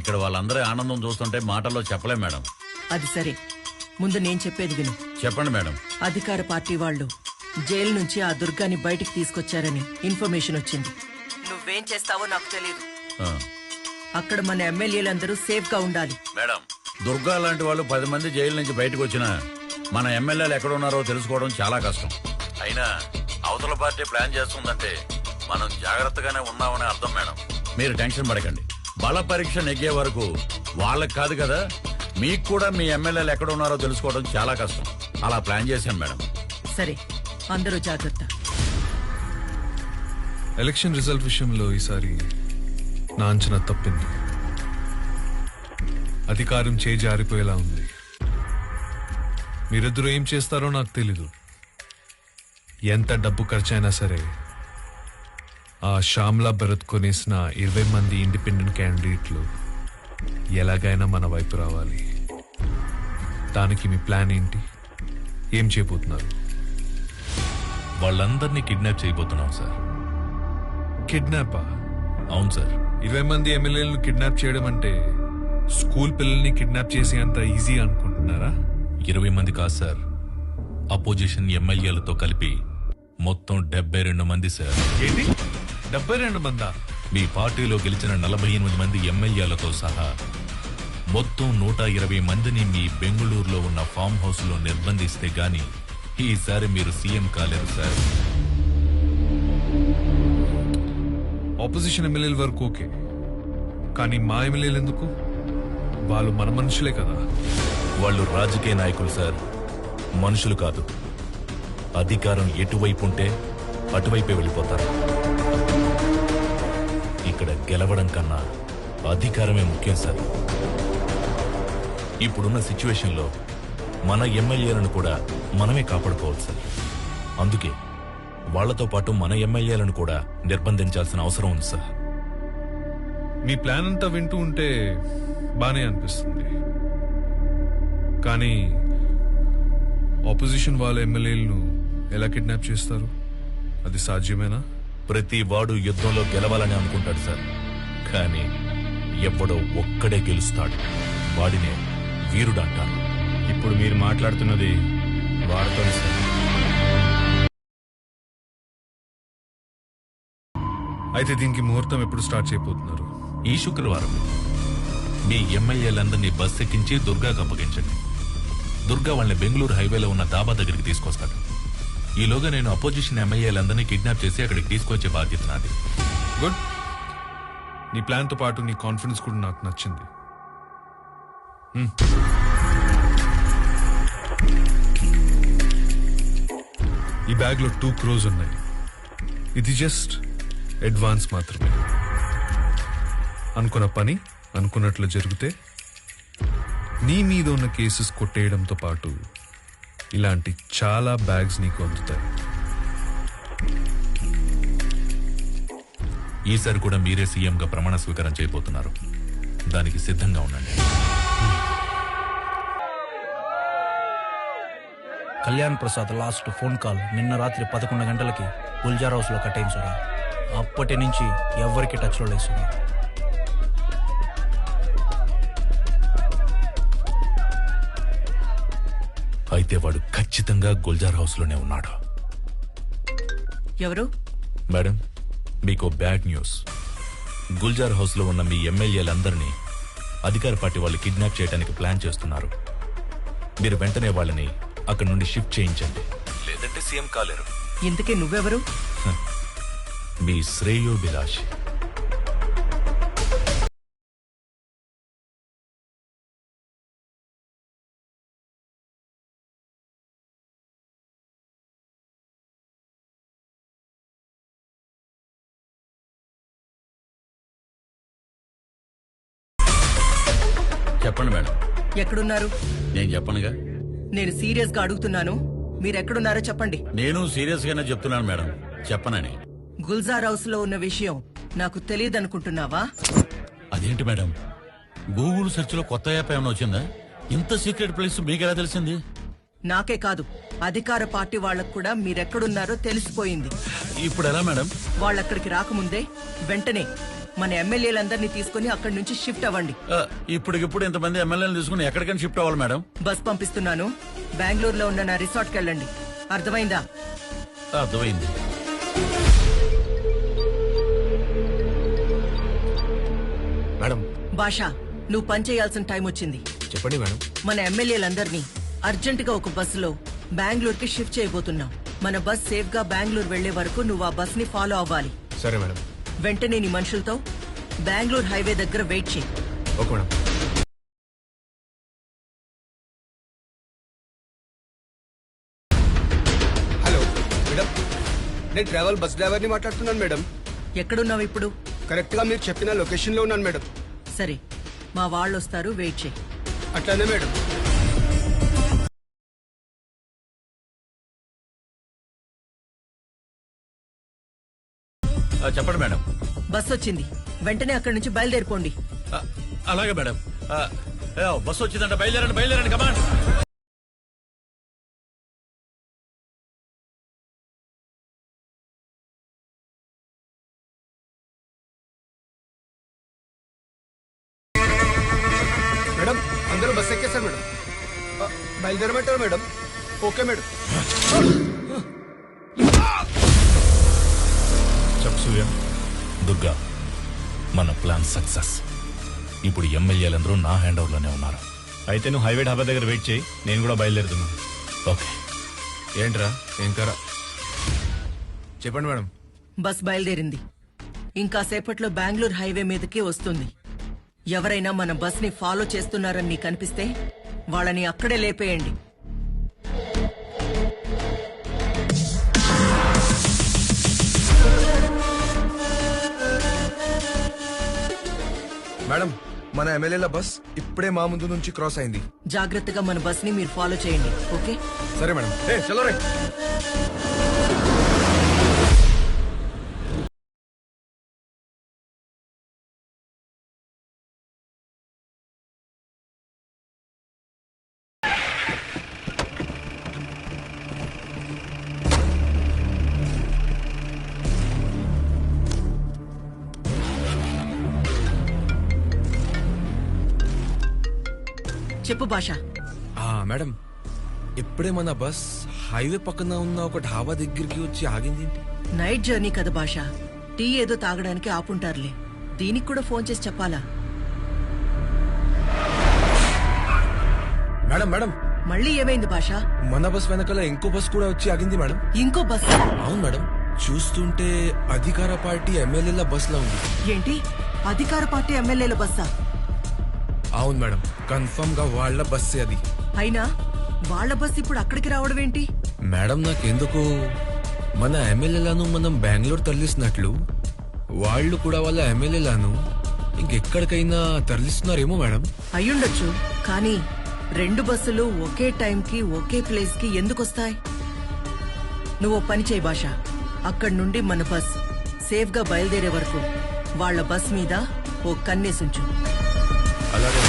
ఇక్కడ వాళ్ళందరి ఆనందం చూస్తుంటే మాటల్లో చెప్పలేం మేడం. అది సరే, ముందు నేను చెప్పేది విను. చెప్పండి మేడం. అధికార పార్టీ వాళ్ళు జైలు నుంచి ఆ దుర్గాని బయటికి తీసుకొచ్చారని ఇన్ఫర్మేషన్ వచ్చింది. నువ్వేం చేస్తావో నాకు తెలియదు. అక్కడ మన ఎమ్మెల్యేలందరూ సేఫ్ గా ఉండాలి. మేడం, దుర్గా లాంటి వాళ్ళు 10 మంది జైలు నుంచి బయటకు వచ్చినా మన ఎమ్మెల్యేలు ఎక్కడ ఉన్నారో తెలుసుకోవడం చాలా కష్టం. అయినా అవతల పార్టీ ప్లాన్ చేస్తుందంటే మనం జాగ్రత్తగానే ఉన్నామని అర్థం. మేడం, మీరు టెన్షన్ పడకండి. బల పరీక్ష నెగ్గే వరకు వాళ్ళకి కాదు కదా, మీకు కూడా మీ ఎమ్మెల్యేలు ఎక్కడ ఉన్నారో తెలుసుకోవడం చాలా కష్టం. అలా ప్లాన్ చేశాను మేడం. సరే, అందరూ జాగ్రత్త. ఎలక్షన్ రిజల్ట్ విషయంలో ఈసారి నా అంచనా తప్పింది. అధికారం చేజారిపోయేలా ఉంది. మీరిద్దరూ ఏం చేస్తారో నాకు తెలీదు. ఎంత డబ్బు ఖర్చైనా సరే ఆ శ్యామ్లా భరత్ కొనేసిన 20 మంది ఇండిపెండెంట్ క్యాండిడేట్లు ఎలాగైనా మన వైపు రావాలి. దానికి మీ ప్లాన్ ఏంటి? ఏం చేయబోతున్నారు? వాళ్ళందరినీ కిడ్నాప్ చేయబోతున్నాం సార్. కిడ్నాపా? అవును సార్. 20 మంది ఎమ్మెల్యేలను కిడ్నాప్ చేయడం అంటే స్కూల్ పిల్లల్ని కిడ్నాప్ చేసి అంత ఈజీ అనుకుంటున్నారా? 20 మంది కాదు సార్, అపోజిషన్ ఎమ్మెల్యేలతో కలిపి మొత్తం 72 మంది సార్. ఏంటి, 72 మందా? మీ పార్టీలో గెలిచిన 48 మంది ఎమ్మెల్యేలతో సహా మొత్తం 120 మందిని మీ బెంగళూరులో ఉన్న ఫామ్ హౌస్ లో నిర్బంధిస్తే గాని ఈసారి మీరు సీఎం కాలేరు సార్. ఆపోజిషన్ ఎమ్మెల్యేల వరకు ఓకే, కానీ మా ఎమ్మెల్యేలు ఎందుకు? వాళ్ళు మన మనుషులే కదా. వాళ్ళు రాజకీయ నాయకులు సార్, మనుషులు కాదు. అధికారం ఎటువైపు ఉంటే అటువైపే వెళ్ళిపోతారు. ఇక్కడ గెలవడం కన్నా అధికారమే ముఖ్యం సార్. ఇప్పుడున్న సిచ్యువేషన్లో మన ఎమ్మెల్యేలను కూడా మనమే కాపాడుకోవాలి సార్. అందుకే వాళ్లతో పాటు మన ఎమ్మెల్యేలను కూడా నిర్బంధించాల్సిన అవసరం ఉంది సార్. మీ ప్లాన్ అంతా వింటూ ఉంటే బానే అనిపిస్తుంది, కానీ ఆపోజిషన్ వాళ్ళ ఎమ్మెల్యేలను ఎలా కిడ్నాప్ చేస్తారు? అది సాధ్యమేనా? ప్రతి వాడు యుద్ధంలో గెలవాలని అనుకుంటాడు సార్, కానీ ఎవడో ఒక్కడే గెలుస్తాడు. వాడినే వీరుడు అంటారు. ఇప్పుడు మీరు మాట్లాడుతున్నది వాడితో సార్. అయితే దీనికి ముహూర్తం ఎప్పుడు స్టార్ట్ చేయబోతున్నారు? ఈ శుక్రవారం మీ ఎమ్మెల్యేలందరినీ బస్ ఎక్కించి దుర్గాకు అప్పగించండి. దుర్గా వాళ్ళని బెంగళూరు హైవేలో ఉన్న దాబా దగ్గరికి తీసుకొస్తాడు. ఈలోగా నేను అపోజిషన్ ఎమ్మెల్యేలందరినీ కిడ్నాప్ చేసి అక్కడికి తీసుకొచ్చే బాధ్యత నాది. గుడ్. నీ ప్లాన్ తో పాటు నీ కాన్ఫిడెన్స్ కూడా నాకు నచ్చింది. ఈ బ్యాగ్ లో 2 crores ఉన్నాయి. ఇది జస్ట్ అడ్వాన్స్ మాత్రమే. అనుకున్న పని అనుకున్నట్లు జరిగితే నీ మీద ఉన్న కేసెస్ కొట్టేయడంతో పాటు ఇలాంటి చాలా బ్యాగ్స్ నీకు అందుతాయి. ఈసారి కూడా మీరే సీఎంగా ప్రమాణ స్వీకారం చేయబోతున్నారు. దానికి సిద్ధంగా ఉండండి. Kalyan Prasad last phone call నిన్న రాత్రి 11 గంటలకి గుల్జార్ హౌస్ లో కట్టయింది సూర్య. అప్పటి నుంచి ఎవరికి టచ్ లో లేదు సూర్య. అయితే వాడు ఖచ్చితంగా గుల్జార్ హౌస్ లోనే ఉన్నాడు. ఎవరు? మేడం, మీకు బ్యాడ్ న్యూస్. గుల్జార్ హౌస్ లో ఉన్న మీ ఎమ్మెల్యేలందరినీ అధికార పార్టీ వాళ్ళు కిడ్నాప్ చేయడానికి ప్లాన్ చేస్తున్నారు. మీరు వెంటనే వాళ్ళని అక్కడి నుండి షిఫ్ట్ చేయించండి, లేదంటే సీఎం కాలేరు. ఇంతకీ నువ్వెవరు? మీ శ్రేయోభిలాషి. చెప్పండి మేడం. ఎక్కడున్నారు? నేను చెప్పనుగా. నేను సీరియస్ గా అడుగుతున్నాను, మీరెక్కడున్నారో చెప్పండి. నేను సీరియస్ గానే చెప్తున్నాను మేడం, చెప్పనని. గుల్జార్ హౌస్ లో ఉన్న విషయం నాకు తెలియదనుకుంటున్నావా? అదేంటి మేడం, గూగుల్ సెర్చ్ లో కొత్త యాప్ ఏమైనా వచ్చిందా? ఇంత సీక్రెట్ ప్లేస్ మీకెలా తెలిసింది? నాకే కాదు, అధికార పార్టీ వాళ్ళకు కూడా మీరెక్కడున్నారో తెలిసిపోయింది. ఇప్పుడు ఎలా మేడం? వాళ్ళక్కడికి రాకముందే వెంటనే మన ఎమ్మెల్యేలందరినీ తీసుకుని అక్కడి నుంచి షిఫ్ట్ అవ్వండి. ఇప్పటికిప్పుడు ఇంతమంది ఎమ్మెల్యేలు తీసుకుని ఎక్కడికైనా షిఫ్ట్ అవ్వాలి మేడం? బస్ పంపిస్తున్నాను, బెంగళూరులో ఉన్న నా రిసార్ట్కి వెళ్ళండి. అర్థమైందా? అర్థమైంది. మేడం భాషా, నువ్వు పని చేయాల్సిన టైం వచ్చింది. చెప్పండి మేడం. మన ఎమ్మెల్యేలందరినీ అర్జెంటుగా ఒక బస్సులో బెంగళూరుకి షిఫ్ట్ చేయబోతున్నాం. మన బస్ సేఫ్ గా బెంగళూరు వెళ్లే వరకు నువ్వు ఆ బస్ ని ఫాలో అవ్వాలి. సరే మేడం. వెంటనే నీ మనుషులతో బెంగళూరు హైవే దగ్గర వెయిట్ చేయి. Okay madam. హలో మేడం, నేను ట్రావెల్ బస్ డ్రైవర్ని మాట్లాడుతున్నాను మేడం. ఎక్కడున్నావు ఇప్పుడు? కరెక్ట్ గా మీరు చెప్పిన లొకేషన్ లో ఉన్నాను మేడం. సరే, మా వాళ్ళు వస్తారు, వెయిట్ చేయి. అట్లానే మేడం. చెప్పండి మేడం. బస్ వచ్చింది, వెంటనే అక్కడి నుంచి బయలుదేరిపోండి. అలాగే మేడం. బస్సు వచ్చిందంట, బయలుదేరండి బయలుదేరండి, కమాండ్. మేడం, అందరూ బస్ ఎక్కేశారు మేడం. బయలుదేరమంటారు మేడం. Okay madam. చెప్పు సూర్య. దుర్గా, మన ప్లాన్ సక్సెస్. ఇప్పుడు ఎమ్మెల్యేలందరూ నా హ్యాండ్ ఓవర్ లోనే ఉన్నారు. అయితే నువ్వు హైవే ఢాబా దగ్గర వెయిట్ చేయి, నేను కూడా బయలుదేరుతున్నా. ఓకే. ఏంట్రా ఇంకా చెప్పండి మేడం. బస్ బయలుదేరింది, ఇంకా సేపట్లో బెంగళూరు హైవే మీదకి వస్తుంది. ఎవరైనా మన బస్ ని ఫాలో చేస్తున్నారని నీకు అనిపిస్తే వాళ్ళని అక్కడే లేపేయండి. మేడం, మన ఎమ్మెల్యేల బస్ ఇప్పుడే మా ముందు నుంచి క్రాస్ అయింది. జాగ్రత్తగా మన బస్ ని మీరు ఫాలో చేయండి. ఓకే? సరే మేడం. చలో రే. చెప్పు భాష. మేడం, ఇప్పుడే మన బస్ హైవే పక్కన ఉన్న ఒక ఢాబా దగ్గరికి వచ్చి ఆగింది. నైట్ జర్నీ కదా భాష, టీ ఏదో తాగడానికి ఆపుంటారులే. దీనికి కూడా ఫోన్ చేసి చెప్పాలా? మేడం మేడం, మళ్ళీ ఏమైంది భాష? మన బస్ వెనకాల ఇంకో బస్ కూడా వచ్చి ఆగింది మేడం. ఇంకో బస్? అవును మేడం, చూస్తుంటే అధికార పార్టీ ఎమ్మెల్యేల బస్ లా ఉంది. ఏంటి, అధికార పార్టీ ఎమ్మెల్యేల బస్సా? అవును మేడం, కన్ఫర్మ్ గా వాళ్ళ బస్సే అది. అయినా వాళ్ళ బస్ ఇప్పుడు అక్కడికి రావడం ఏంటి? మేడం, నాకెందుకు మన ఎమ్మెల్యేలను మనం బెంగళూరు తరలిస్తున్నట్లు వాళ్ళు కూడా వాళ్ళ ఎమ్మెల్యేలను ఇంకెక్కడికైనా తరలిస్తున్నారేమో మేడం. అయ్యుండొచ్చు, కానీ రెండు బస్సులు ఒకే టైంకి ఒకే ప్లేస్ కి ఎందుకు వస్తాయి? నువ్వు పని చేయి భాష, అక్కడి నుండి మన బస్ సేఫ్ గా బయలుదేరే వరకు వాళ్ళ బస్ మీద ఓ కన్నేసుంచు. అలాగే.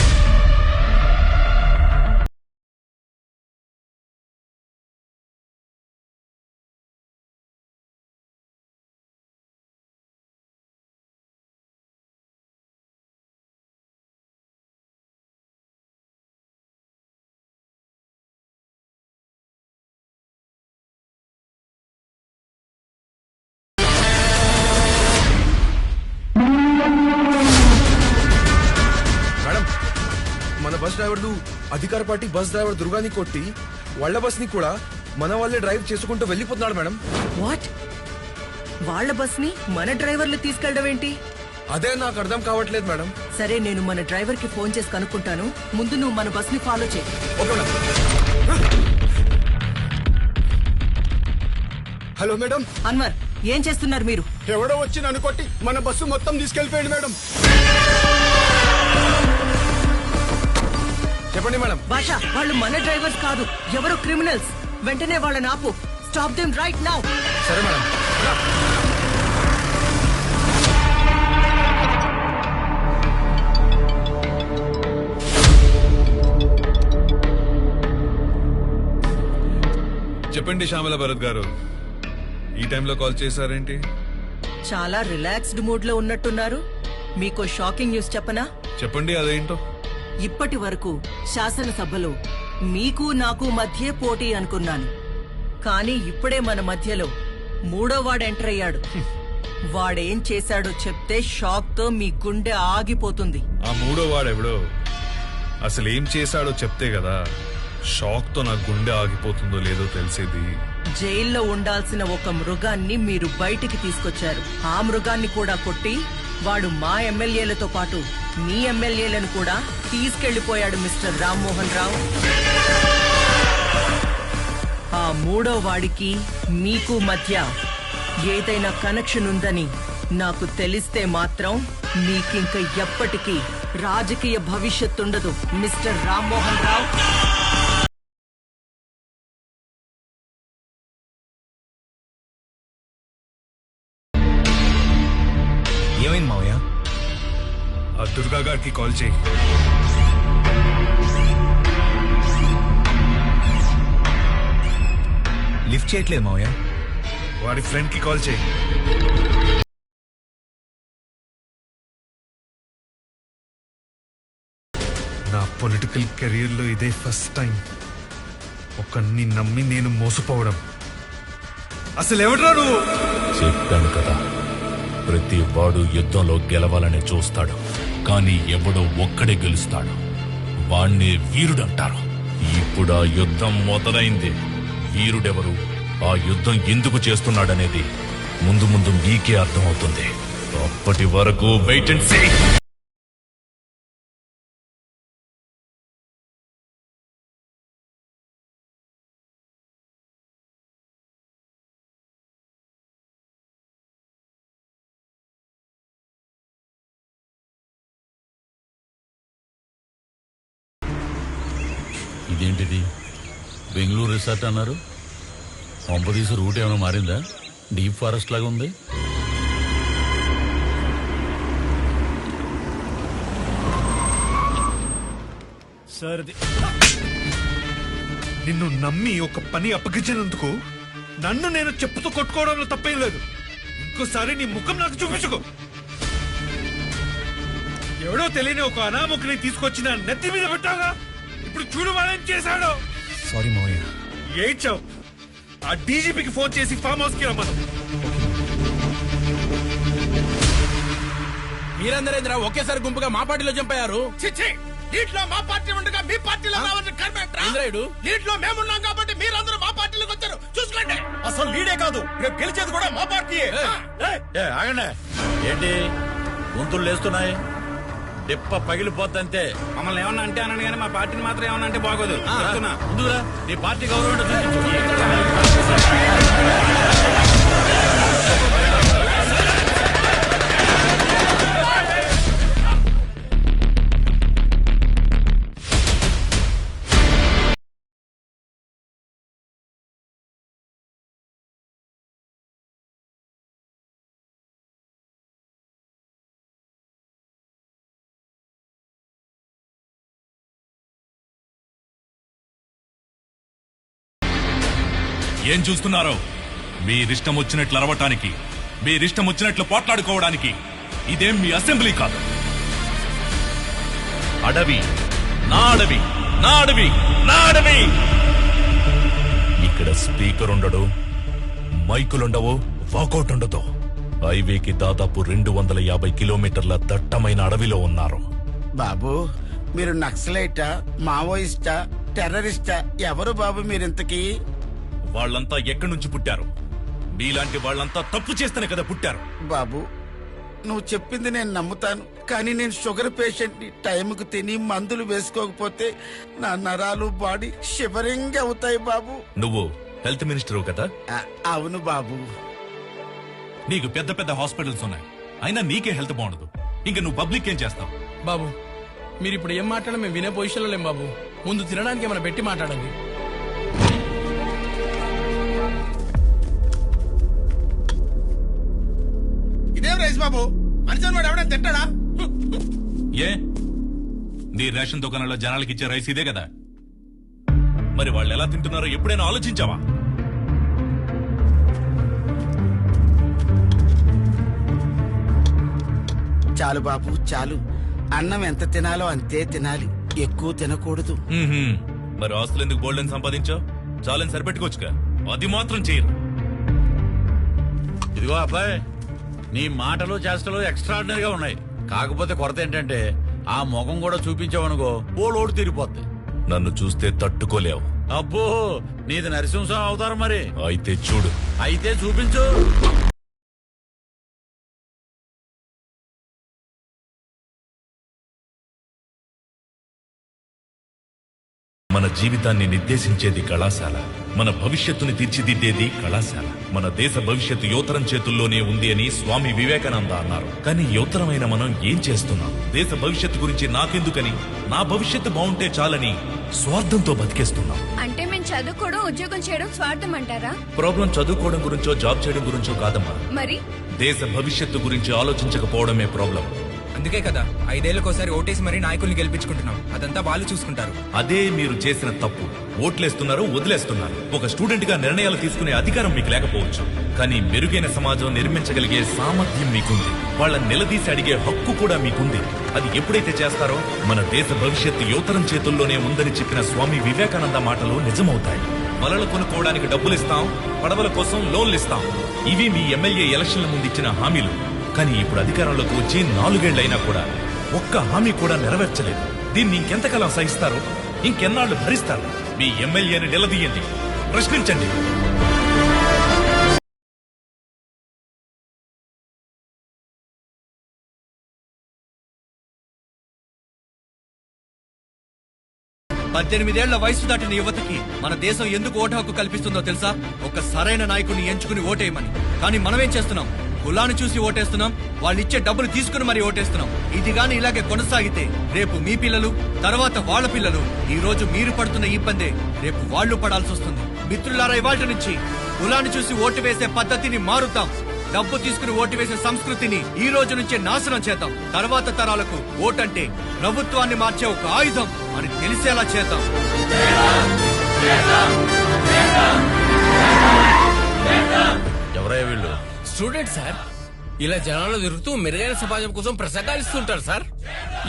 మన బస్ డ్రైవర్ అధికార పార్టీ బస్ డ్రైవర్ దుర్గాని కొట్టి వాళ్ళ బస్ ని కూడా మన వాళ్ళే డ్రైవ్ చేసుకుంటూ వెళ్ళిపోతున్నాడు మేడం. వాట్? వాళ్ళ బస్ ని మన డ్రైవర్లు తీసుకెళ్ళడం ఏంటి? అదే నాకు అర్థం కావట్లేదు మేడం. సరే, నేను మన డ్రైవర్ కి ఫోన్ చేసి కనుక్కుంటాను. ముందు నువ్వు మన బస్ ని ఫాలో చేయి. Hello madam. అన్వర్, ఏం చేస్తున్నారు మీరు? ఎవడో వచ్చి నన్ను కొట్టి మన బస్సు మొత్తం తీసుకెళ్లిపోయాడు మేడం. చెప్పండి మేడం. భాష, వాళ్ళు మన డ్రైవర్స్ కాదు, ఎవరో క్రిమినల్స్. వెంటనే వాళ్ళని ఆపు. Stop them right now. సరే మేడం. చెప్పండి శ్యామల భరత్ గారు, ఈ టైంలో కాల్ చేశారేంటి? చాలా రిలాక్స్డ్ మూడ్ లో ఉన్నట్టున్నారు. మీకు షాకింగ్ న్యూస్ చెప్పనా? చెప్పండి, అదేంటో. ఇప్పటి వరకు శాసనసభలో మీకు నాకు మధ్య పోటీ అనుకున్నాను, కానీ ఇప్పుడే మన మధ్యలో మూడో వాడు ఎంటర్ అయ్యాడు. వాడేం చేశాడో చెప్తే షాక్ తో మీ గుండె ఆగిపోతుంది. ఆ మూడో వాడెవడో అసలు ఏం చేశాడో చెప్తే కదా షాక్ తో నా గుండె ఆగిపోతుందో లేదో తెలిసేది. జైల్లో ఉండాల్సిన ఒక మృగాన్ని మీరు బయటికి తీసుకొచ్చారు. ఆ మృగాన్ని కూడా కొట్టి వాడు మా ఎమ్మెల్యేలతో పాటు మీ ఎమ్మెల్యేలను కూడా తీసుకెళ్లిపోయాడు మిస్టర్ రామ్మోహన్ రావు. ఆ మూడో వాడికి మీకు మధ్య ఏదైనా కనెక్షన్ ఉందని నాకు తెలిస్తే మాత్రం మీకింక ఎప్పటికీ రాజకీయ భవిష్యత్తు ఉండదు మిస్టర్ రామ్మోహన్ రావు. ఏమైంది మావయ్య? ఆ దుర్గా గారికి కాల్ చేయి. లిఫ్ట్ చేయట్లేదు మావయ్య. వాడి ఫ్రెండ్ కి కాల్ చేయి. నా పొలిటికల్ కెరీర్ లో ఇదే ఫస్ట్ టైం ఒకరిని నమ్మి నేను మోసపోవడం. అసలు ఎవడ్రా నువ్వు? చెప్పాను కదా, ప్రతి వాడు యుద్ధంలో గెలవాలని చూస్తాడు, కానీ ఎవడో ఒక్కడే గెలుస్తాడు. వాణ్ణి వీరుడంటారు. ఇప్పుడు ఆ యుద్ధం మొదలైంది. వీరుడెవరు, ఆ యుద్ధం ఎందుకు చేస్తున్నాడనేది ముందు ముందు మీకే అర్థమవుతుంది. అప్పటి వరకు వెయిట్ అండ్ సీ. ఇదేంటిది? బెంగళూరు రిసార్ట్ అన్నారు. కొంపదీసి రూట్ ఏమైనా మారిందా? డీప్ ఫారెస్ట్ లాగా ఉంది. సార్, నిన్ను నమ్మి ఒక పని అప్పగించినందుకు నన్ను నేను చెప్పుతూ కొట్టుకోవడంలో తప్పేం లేదు. ఇంకోసారి నీ ముఖం నాకు చూపించుకో. ఎవడో తెలియని ఒక అనామకుని తీసుకొచ్చిన నెత్తి మీద పెట్టాగా. ఇప్పుడు చూడు వాడేం చేశాడో. సారీ మావయ్య. ఏడ్చావు. ఆ డీజీపీకి ఫోన్ చేసి ఫామ్ హౌస్ కి రమ్మను. మీరందరేంద్రా ఒకేసారి గుంపుగా మా పార్టీలో చంపారు. నీటిలో మా పార్టీ ఉండగా మీ పార్టీలో రావాలని కర్మేంట్రా? నీటిలో మేమున్నాం కాబట్టి మీరందరూ మా పార్టీలోకి వచ్చారు. చూసుకోండి. అసలు లీడే కాదు, రేపు గెలిచేది కూడా మా పార్టీయే. ఆగండి. ఏంటి గొంతులు లేస్తున్నాయి? దెప్ప పగిలిపోద్దంతే. మమ్మల్ని ఏమన్నా అంటే అనండి, కానీ మా పార్టీని మాత్రం ఏమన్నా అంటే బాగోదు. ముందుగా నీ పార్టీ గౌరవం ఏం చూస్తున్నారో? మీరిష్టం వచ్చినట్లు అరవటానికి, మీరిష్టం వచ్చినట్లు పోట్లాడుకోవడానికి ఇదేం మీ అసెంబ్లీ కాదు. అడవి, నా అడవి, నా అడవి, నా అడవి. ఇక్కడ స్పీకర్ ఉండడు, మైకులుండవు, వాకౌట్ ఉండదు. హైవేకి దాదాపు 250 కిలోమీటర్ల దట్టమైన అడవిలో ఉన్నారు. బాబు, మీరు నక్సలైటా, మావోయిస్టా, టెర్రరిస్టా? ఎవరు బాబు మీరింతకీ? వాళ్ళంతా ఎక్కడి నుంచి పుట్టారు? మీలాంటి వాళ్ళంతా తప్పు చేస్తేనే కదా పుట్టారు. బాబు, నువ్వు చెప్పింది నేను నమ్ముతాను, కానీ నేను షుగర్ పేషెంట్ ని. టైంకు తిని మందులు వేసుకోకపోతే నా నరాలు బాడీ షివరింగ్ అవుతాయి బాబు. నువ్వు హెల్త్ మినిస్టర్ కదా? అవును బాబు. నీకు పెద్ద పెద్ద హాస్పిటల్స్ ఉన్నాయి, అయినా నీకే హెల్త్ బాగుండదు. ఇంకా నువ్వు పబ్లిక్ ఏం చేస్తావు? బాబు, మీరు ఇప్పుడు ఏం మాట్లాడడం మేము వినే పొజిషన్లో లేం బాబు. ముందు తినడానికి ఏమైనా పెట్టి మాట్లాడండి. ఇదేం రైస్ బాబు? మనిషి వాడు ఎవడైనా తింటాడా? ఏ నీ రేషన్ దుకాణంలో జనాలకి ఇచ్చే రైస్ ఇదే కదా? మరి వాళ్ళు ఎలా తింటున్నారో ఎప్పుడైనా ఆలోచించావా? చాలు బాబు, చాలు. అన్నం ఎంత తినాలో అంతే తినాలి, ఎక్కువ తినకూడదు. మరి ఆస్తులు ఎందుకు బోల్డెన్ సంపాదించావు? చాలని సరిపెట్టుకోవచ్చుగా. అది మాత్రం చేయరు. ఇదిగో అబ్బాయి, నీ మాటలు చేష్టలు ఎక్స్ట్రాడినరీగా ఉన్నాయి. కాకపోతే కొరత ఏంటంటే ఆ ముఖం కూడా చూపించావనుకో ఓలోడు తీరిపోద్ది. నన్ను చూస్తే తట్టుకోలేవు. అబ్బో, నీది నరసింహం అవుతారు మరి. అయితే చూడు. అయితే చూపించు. మన జీవితాన్ని నిర్దేశించేది కళాశాల, మన భవిష్యత్తుని తీర్చిదిద్దేది కళాశాల. మన దేశ భవిష్యత్తు యువతరం చేతుల్లోనే ఉంది అని స్వామి వివేకానంద అన్నారు. కానీ యువతరమైన మనం ఏం చేస్తున్నాం? దేశ భవిష్యత్తు గురించి నాకెందుకని, నా భవిష్యత్తు బాగుంటే చాలని స్వార్థంతో బతికేస్తున్నాం. అంటే మేము చదువుకోవడం ఉద్యోగం చేయడం స్వార్థం అంటారా? ప్రాబ్లం చదువుకోవడం గురించో జాబ్ చేయడం గురించో కాదమ్మా, మరి దేశ భవిష్యత్తు గురించి ఆలోచించకపోవడమే ప్రాబ్లం. అందుకే కదా 5 ఏళ్లకోసారి ఓటేసి మరీ నాయకుల్ని గెలిపించుకుంటున్నాం. అదంతా వాళ్ళు చూసుకుంటారు. అదే మీరు చేసిన తప్పు. ఓట్లేస్తున్నారు, వదిలేస్తున్నారు. ఒక స్టూడెంట్ గా నిర్ణయాలు తీసుకునే అధికారం మీకు లేకపోవచ్చు, కానీ మెరుగైన సమాజం నిర్మించగలిగే సామర్థ్యం మీకుంది. వాళ్ళని నిలదీసి అడిగే హక్కు కూడా మీకుంది. అది ఎప్పుడైతే చేస్తారో మన దేశ భవిష్యత్తు యువతరం చేతుల్లోనే ఉందని చెప్పిన స్వామి వివేకానంద మాటలు నిజమవుతాయి. వలలు కొనుక్కోవడానికి డబ్బులిస్తాం, పడవల కోసం లోన్లు ఇస్తాం. ఇవి మీ ఎమ్మెల్యే ఎలక్షన్ల ముందు ఇచ్చిన హామీలు. కానీ ఇప్పుడు అధికారంలోకి వచ్చి 4 ఏళ్లైనా కూడా ఒక్క హామీ కూడా నెరవేర్చలేదు. దీన్ని ఇంకెంతకాలం సహిస్తారు? ఇంకెన్నాళ్లు భరిస్తారు? మీ ఎమ్మెల్యేని నిలదీయండి, ప్రశ్నించండి. పద్దెనిమిదేళ్ల వయసు దాటిన యువతకి మన దేశం ఎందుకు ఓటు హక్కు కల్పిస్తుందో తెలుసా? ఒక సరైన నాయకుడిని ఎంచుకుని ఓటేయమని. కానీ మనమేం చేస్తున్నాం? కులాన్ని చూసి ఓటేస్తున్నాం, వాళ్ళు ఇచ్చే డబ్బులు తీసుకుని మరి ఓటేస్తున్నాం. ఇది గాని ఇలాగే కొనసాగితే రేపు మీ పిల్లలు, తర్వాత వాళ్ళ పిల్లలు, ఈ రోజు మీరు పడుతున్న ఇబ్బందే రేపు వాళ్ళు పడాల్సి వస్తుంది. మిత్రులారా, ఇవాళ్టి నుంచి కులాన్ని చూసి ఓటు వేసే పద్ధతిని మారుతాం. డబ్బు తీసుకుని ఓటు వేసే సంస్కృతిని ఈ రోజు నుంచే నాశనం చేద్దాం. తర్వాత తరాలకు ఓటంటే ప్రభుత్వాన్ని మార్చే ఒక ఆయుధం అని తెలిసేలా చేద్దాం. ఎవరయ్యా వీళ్ళు? Student sir. ఇలా జనాలు తిరుగుతూ మెరుగైన సమాజం కోసం ప్రసంగాలు ఇస్తుంటారు సార్.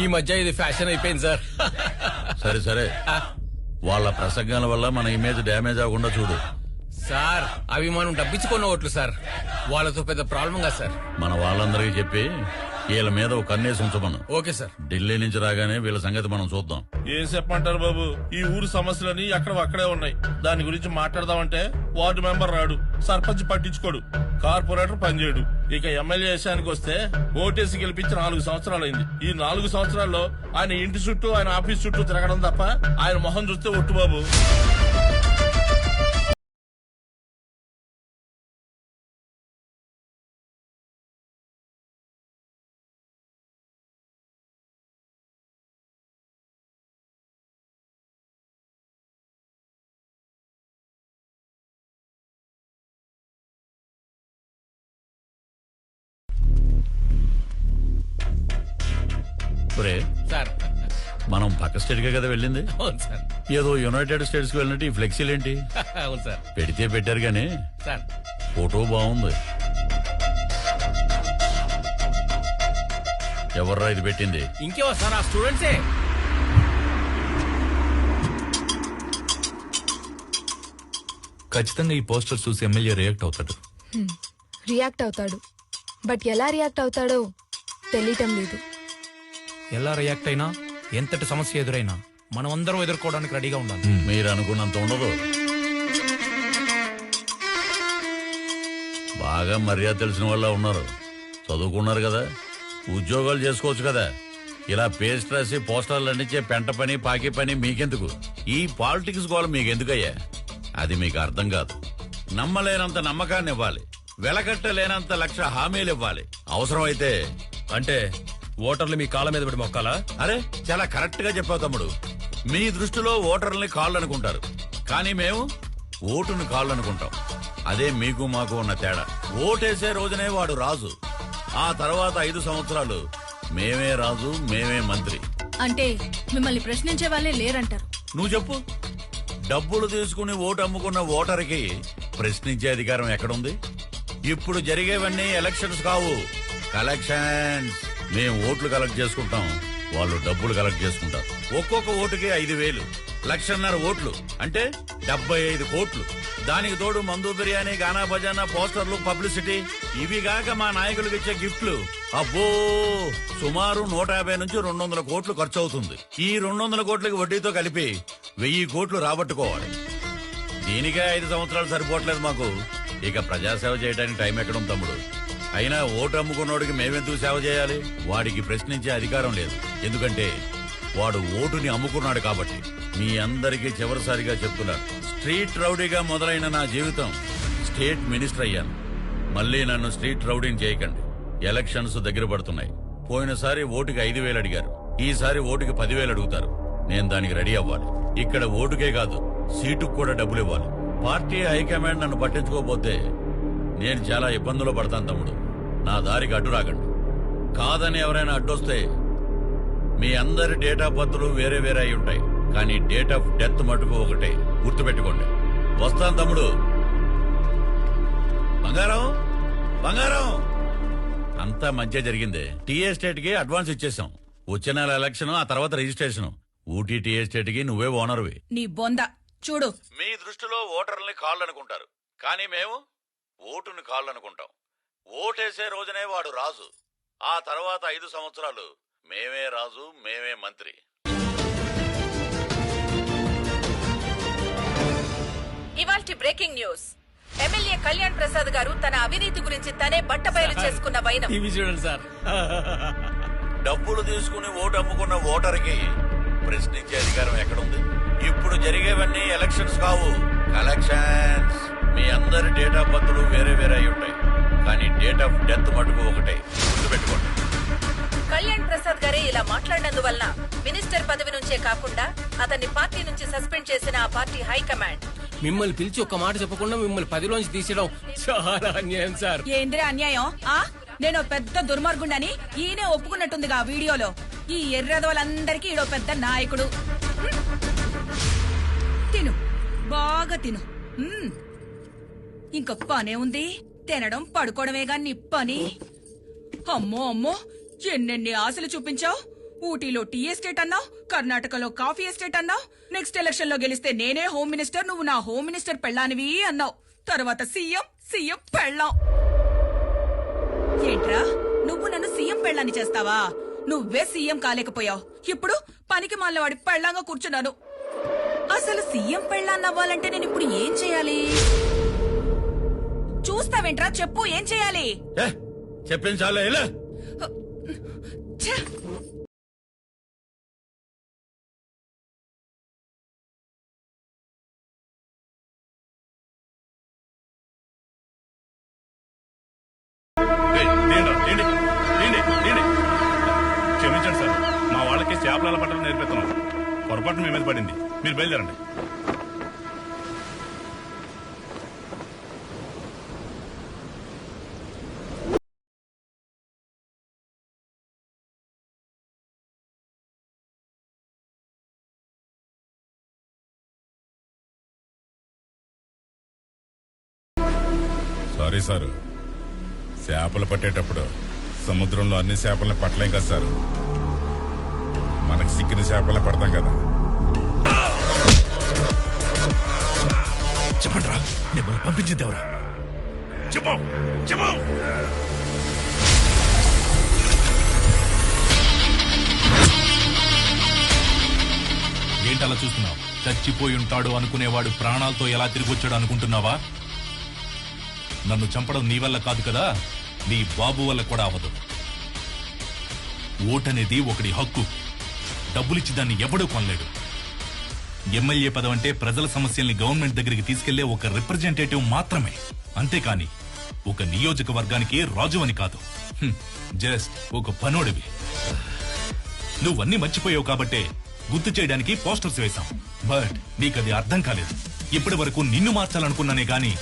ఈ మధ్య ఇది ఫ్యాషన్ అయిపోయింది సార్. సరే సరే, వాళ్ళ ప్రసంగాల వల్ల మన ఇమేజ్ డ్యామేజ్ అవ్వకుండా చూడు. సార్, అవి మనం డబ్బించుకున్న ఓట్లు సార్. వాళ్ళతో పెద్ద ప్రాబ్లం కదా సార్. మన వాళ్ళందరికీ చెప్పి వీళ్ళ మీద ఒక కన్నేసి ఉంచమను. Okay sir. ఢిల్లీ నుంచి రాగానే వీళ్ళ సంగతి మనం చూద్దాం. ఏం చెప్పమంటారు బాబు, ఈ ఊరు సమస్యలని అక్కడే ఉన్నాయి. దాని గురించి మాట్లాడదామంటే వార్డు మెంబర్ రాడు, సర్పంచ్ పట్టించుకోడు, కార్పొరేటర్ పనిచేయడు. ఇక ఎమ్మెల్యే విషయానికి వస్తే ఓటేసి గెలిపించి 4 సంవత్సరాలైంది. ఈ 4 సంవత్సరాల్లో ఆయన ఇంటి చుట్టూ, ఆయన ఆఫీస్ చుట్టూ తిరగడం తప్ప ఆయన మొహం చూస్తే ఒట్టు బాబు. సార్, మనం పక్క స్టేట్ కే కదా వెళ్ళింది. అవును సార్. ఏదో యునైటెడ్ స్టేట్స్ కి వెళ్ళినట్టు ఈ ఫ్లెక్సీలు ఏంటి? అవును సార్. పెడితే పెట్టారు గానీ సార్, ఫోటో బాగుంది. ఎవర్రా ఇది పెట్టింది? ఇంకెవరు సార్? ఆ స్టూడెంట్సే. ఖచ్చితంగా ఈ పోస్టర్ చూసి ఎమ్మెల్యే రియాక్ట్ అవుతాడు. రియాక్ట్ అవుతాడు, బట్ ఎలా రియాక్ట్ అవుతాడో తెలియటం లేదు. ఎలా రియాక్ట్ అయినా, ఎంతటి సమస్య ఎదురైనా మనం అందరం ఎదుర్కోవడానికి రెడీగా ఉండాలి. మీరు అనుకున్నంత ఉండదు. బాగా మర్యాద తెలిసిన వాళ్ళ ఉన్నారు, చదువుకున్నారు కదా, ఉద్యోగాలు చేసుకోవచ్చు కదా. ఇలా పేస్ట్ రాసి పోస్టర్లు అందించే పెంట పని, పాకి పని మీకెందుకు? ఈ పాలిటిక్స్ గోళ మీకెందుకయ్యా? అది మీకు అర్థం కాదు. నమ్మలేనంత నమ్మకాన్ని ఇవ్వాలి, వెలకట్టలేనంత 1,00,000 హామీలు ఇవ్వాలి. అవసరమైతే అంటే ఓటర్లు మీ కాళ్ళ మీద పడి మొక్కాలా? అరే, చాలా కరెక్ట్ గా చెప్పావు తమ్ముడు. మీ దృష్టిలో ఓటర్లని కాళ్ళు అనుకుంటారు, కానీ మేము ఓటును కాళ్ళు అనుకుంటాం. అదే మీకు మాకు ఉన్న తేడా. ఓటేసే రోజునే వాడు రాజు, ఆ తర్వాత 5 సంవత్సరాలు మేమే రాజు, మేమే మంత్రి. అంటే మిమ్మల్ని ప్రశ్నించే వాళ్ళే లేరంటారు. నువ్వు చెప్పు. డబ్బులు తీసుకుని ఓటు అమ్ముకున్న ఓటర్కి ప్రశ్నించే అధికారం ఎక్కడుంది? ఇప్పుడు జరిగేవన్నీ ఎలక్షన్స్ కావు, కలెక్షన్స్. మేము ఓట్లు కలెక్ట్ చేసుకుంటాం, వాళ్ళు డబ్బులు కలెక్ట్ చేసుకుంటారు. ఒక్కొక్క ఓటుకి 5,000, 1,50,000 ఓట్లు అంటే 75 కోట్లు. దానికి తోడు మందు బిర్యానీ, గానా భజానా, పోస్టర్లు, పబ్లిసిటీ, ఇవి గాక మా నాయకులకు ఇచ్చే గిఫ్ట్లు. అబ్బో, సుమారు 150 నుంచి 200 కోట్లు ఖర్చు అవుతుంది. ఈ 200 కోట్లకి వడ్డీతో కలిపి 1000 కోట్లు రాబట్టుకోవాలి. దీనికే 5 సంవత్సరాలు సరిపోవట్లేదు మాకు. ఇక ప్రజాసేవ చేయడానికి టైం ఎక్కడుంది తమ్ముడు? అయినా ఓటు అమ్ముకున్నోడికి మేమెందుకు సేవ చేయాలి? వాడికి ప్రశ్నించే అధికారం లేదు. ఎందుకంటే వాడు ఓటుని అమ్ముకున్నాడు కాబట్టి. మీ అందరికీ చివరిసారిగా చెప్తున్నాను, స్ట్రీట్ రౌడీగా మొదలైన నా జీవితం స్టేట్ మినిస్టర్ అయ్యాను. మళ్ళీ నన్ను స్ట్రీట్ రౌడీని చేయకండి. ఎలక్షన్స్ దగ్గర పడుతున్నాయి. పోయినసారి ఓటుకి 5,000 అడిగారు, ఈసారి ఓటుకి 10,000 అడుగుతారు. నేను దానికి రెడీ అవ్వాలి. ఇక్కడ ఓటుకే కాదు, సీటుకు కూడా డబ్బులు ఇవ్వాలి. పార్టీ హైకమాండ్ నన్ను పట్టించుకోకపోతే నేను చాలా ఇబ్బందులు పడతాను తమ్ముడు. నా దారికి అడ్డు రాకండి. కాదని ఎవరైనా అడ్డొస్తే మీ అందరి డేట్ ఆఫ్ బర్త్లు వేరే వేరే అయి ఉంటాయి, కానీ డేట్ ఆఫ్ డెత్ మటుకు ఒకటే. గుర్తుపెట్టుకోండి. వస్తాను తమ్ముడు. బంగారం బంగారం అంతా మంచిగా జరిగిందే. టీ ఎస్టేట్ కి అడ్వాన్స్ ఇచ్చేసాం. వచ్చే నెల ఎలక్షన్, ఆ తర్వాత రిజిస్ట్రేషన్. ఊటీ టీ ఎస్టేట్ కి నువ్వే ఓనర్వి. నీ బొంద చూడు. మీ దృష్టిలో ఓటర్లని కాళ్ళు అనుకుంటారు, కానీ మేము ఓటుని కాళ్ళు అనుకుంటాం. ఓటేసే రోజునే వాడు రాజు. ఆ తర్వాత 5 సంవత్సరాలు మేమే రాజు, మేమే మంత్రి. ఇవాల్టి breaking news. MLA Kalyan Prasad గారు తన అవినీతి గురించి తనే బట్టబయలు చేసుకున్న వైనం. చూడండి సార్. డబ్బులు తీసుకుని ఓటు అమ్ముకున్న ఓటర్కి ప్రశ్నించే అధికారం ఎక్కడుంది? ఇప్పుడు జరిగేవన్నీ ఎలక్షన్స్ కావు, కలెక్షన్స్. మీ అందరి డేట్ ఆఫ్ బర్త్లు వేరే వేరే అయి ఉంటాయి, కానీ డేట్ ఆఫ్ డెత్ మటుకు ఒకటే. గుర్తుపెట్టుకోండి. కళ్యాణ్ ప్రసాద్ గారే ఇలా మాట్లాడినందువలన మినిస్టర్ పదవి నుంచే కాకుండా అతన్ని పార్టీ నుంచి సస్పెండ్ చేసిన ఆ పార్టీ హైకమాండ్ మిమ్మల్ని పిలిచి ఒక్క మాట చెప్పకుండా మిమ్మల్ని 10లోంచి తీసేయడం చాలా అన్యాయం సార్. ఏంద్రే అన్యాయం? నేను పెద్ద దుర్మార్గుండని ఈయనే ఒప్పుకున్నట్టుందిగా వీడియోలో. ఈ ఎర్రదోళ్ళందరికీ ఈడో పెద్ద నాయకుడు. తిను, బాగా తిను. ఇంక పనే ఉంది, తినడం పడుకోవడమేగా నీ పని. అమ్మో అమ్మో, ఎన్నెన్ని ఆశలు చూపించావు. ఊటీలో టీ ఎస్టేట్ అన్నావు, కర్ణాటకలో కాఫీ ఎస్టేట్ అన్నావు. నెక్స్ట్ ఎలక్షన్ లో గెలిస్తే నేనే హోమ్ మినిస్టర్, నువ్వు నా హోమ్ మినిస్టర్ పెళ్ళానివి అన్నావు. తర్వాత సీఎం పెళ్ళాం. ఏంట్రా, నువ్వు నన్ను సీఎం పెళ్ళాన్ని చేస్తావా? నువ్వే సీఎం కాలేకపోయావు. ఇప్పుడు పనికి మాలవాడి పెళ్ళంగా కూర్చున్నాను. అసలు సీఎం పెళ్ళాన్ని అవ్వాలంటే నేను ఇప్పుడు ఏం చేయాలి? చూస్తావేంట్రా, చెప్పు, ఏం చేయాలి? చెప్పింది చాలే. క్షమించండి సార్, మా వాళ్ళకి చేపల పట్టడం నేర్పిస్తున్నాం. పొరపాటు మీ మీద పడింది. మీరు బయలుదేరండి. సారీ సార్, చేపలు పట్టేటప్పుడు సముద్రంలో అన్ని చేపల్ని పట్టలేం కదా సార్. మనకు సిక్కిన చేపల్ని పడతాం కదా. చెప్పండి రా, మిమ్మల్ని పంపించింది ఎవరా? చెప్పు చెప్పు. ఏంటలా చూస్తున్నావు? చచ్చిపోయి ఉంటాడు అనుకునేవాడు ప్రాణాలతో ఎలా తిరిగి వచ్చాడు అనుకుంటున్నావా? నన్ను చంపడం నీ వల్ల కాదు కదా, నీ బాబు వల్ల కూడా అవదు. ఓటనేది ఒకటి హక్కు. డబ్బులిచ్చి దాన్ని ఎవడూ కొనలేడు. ఎమ్మెల్యే పదవి అంటే ప్రజల సమస్యల్ని గవర్నమెంట్ దగ్గరికి తీసుకెళ్లే ఒక రిప్రజెంటేటివ్ మాత్రమే, అంతేకాని ఒక నియోజకవర్గానికి రాజు అని కాదు. జస్ట్ ఒక పనోడివి. నువ్వన్నీ మర్చిపోయావు కాబట్టే గుర్తు చేయడానికి పోస్టర్స్ వేశాం. బట్ నీకది అర్థం కాలేదు. ఇప్పటి వరకు నిన్ను మార్చాలనుకున్నానే గాని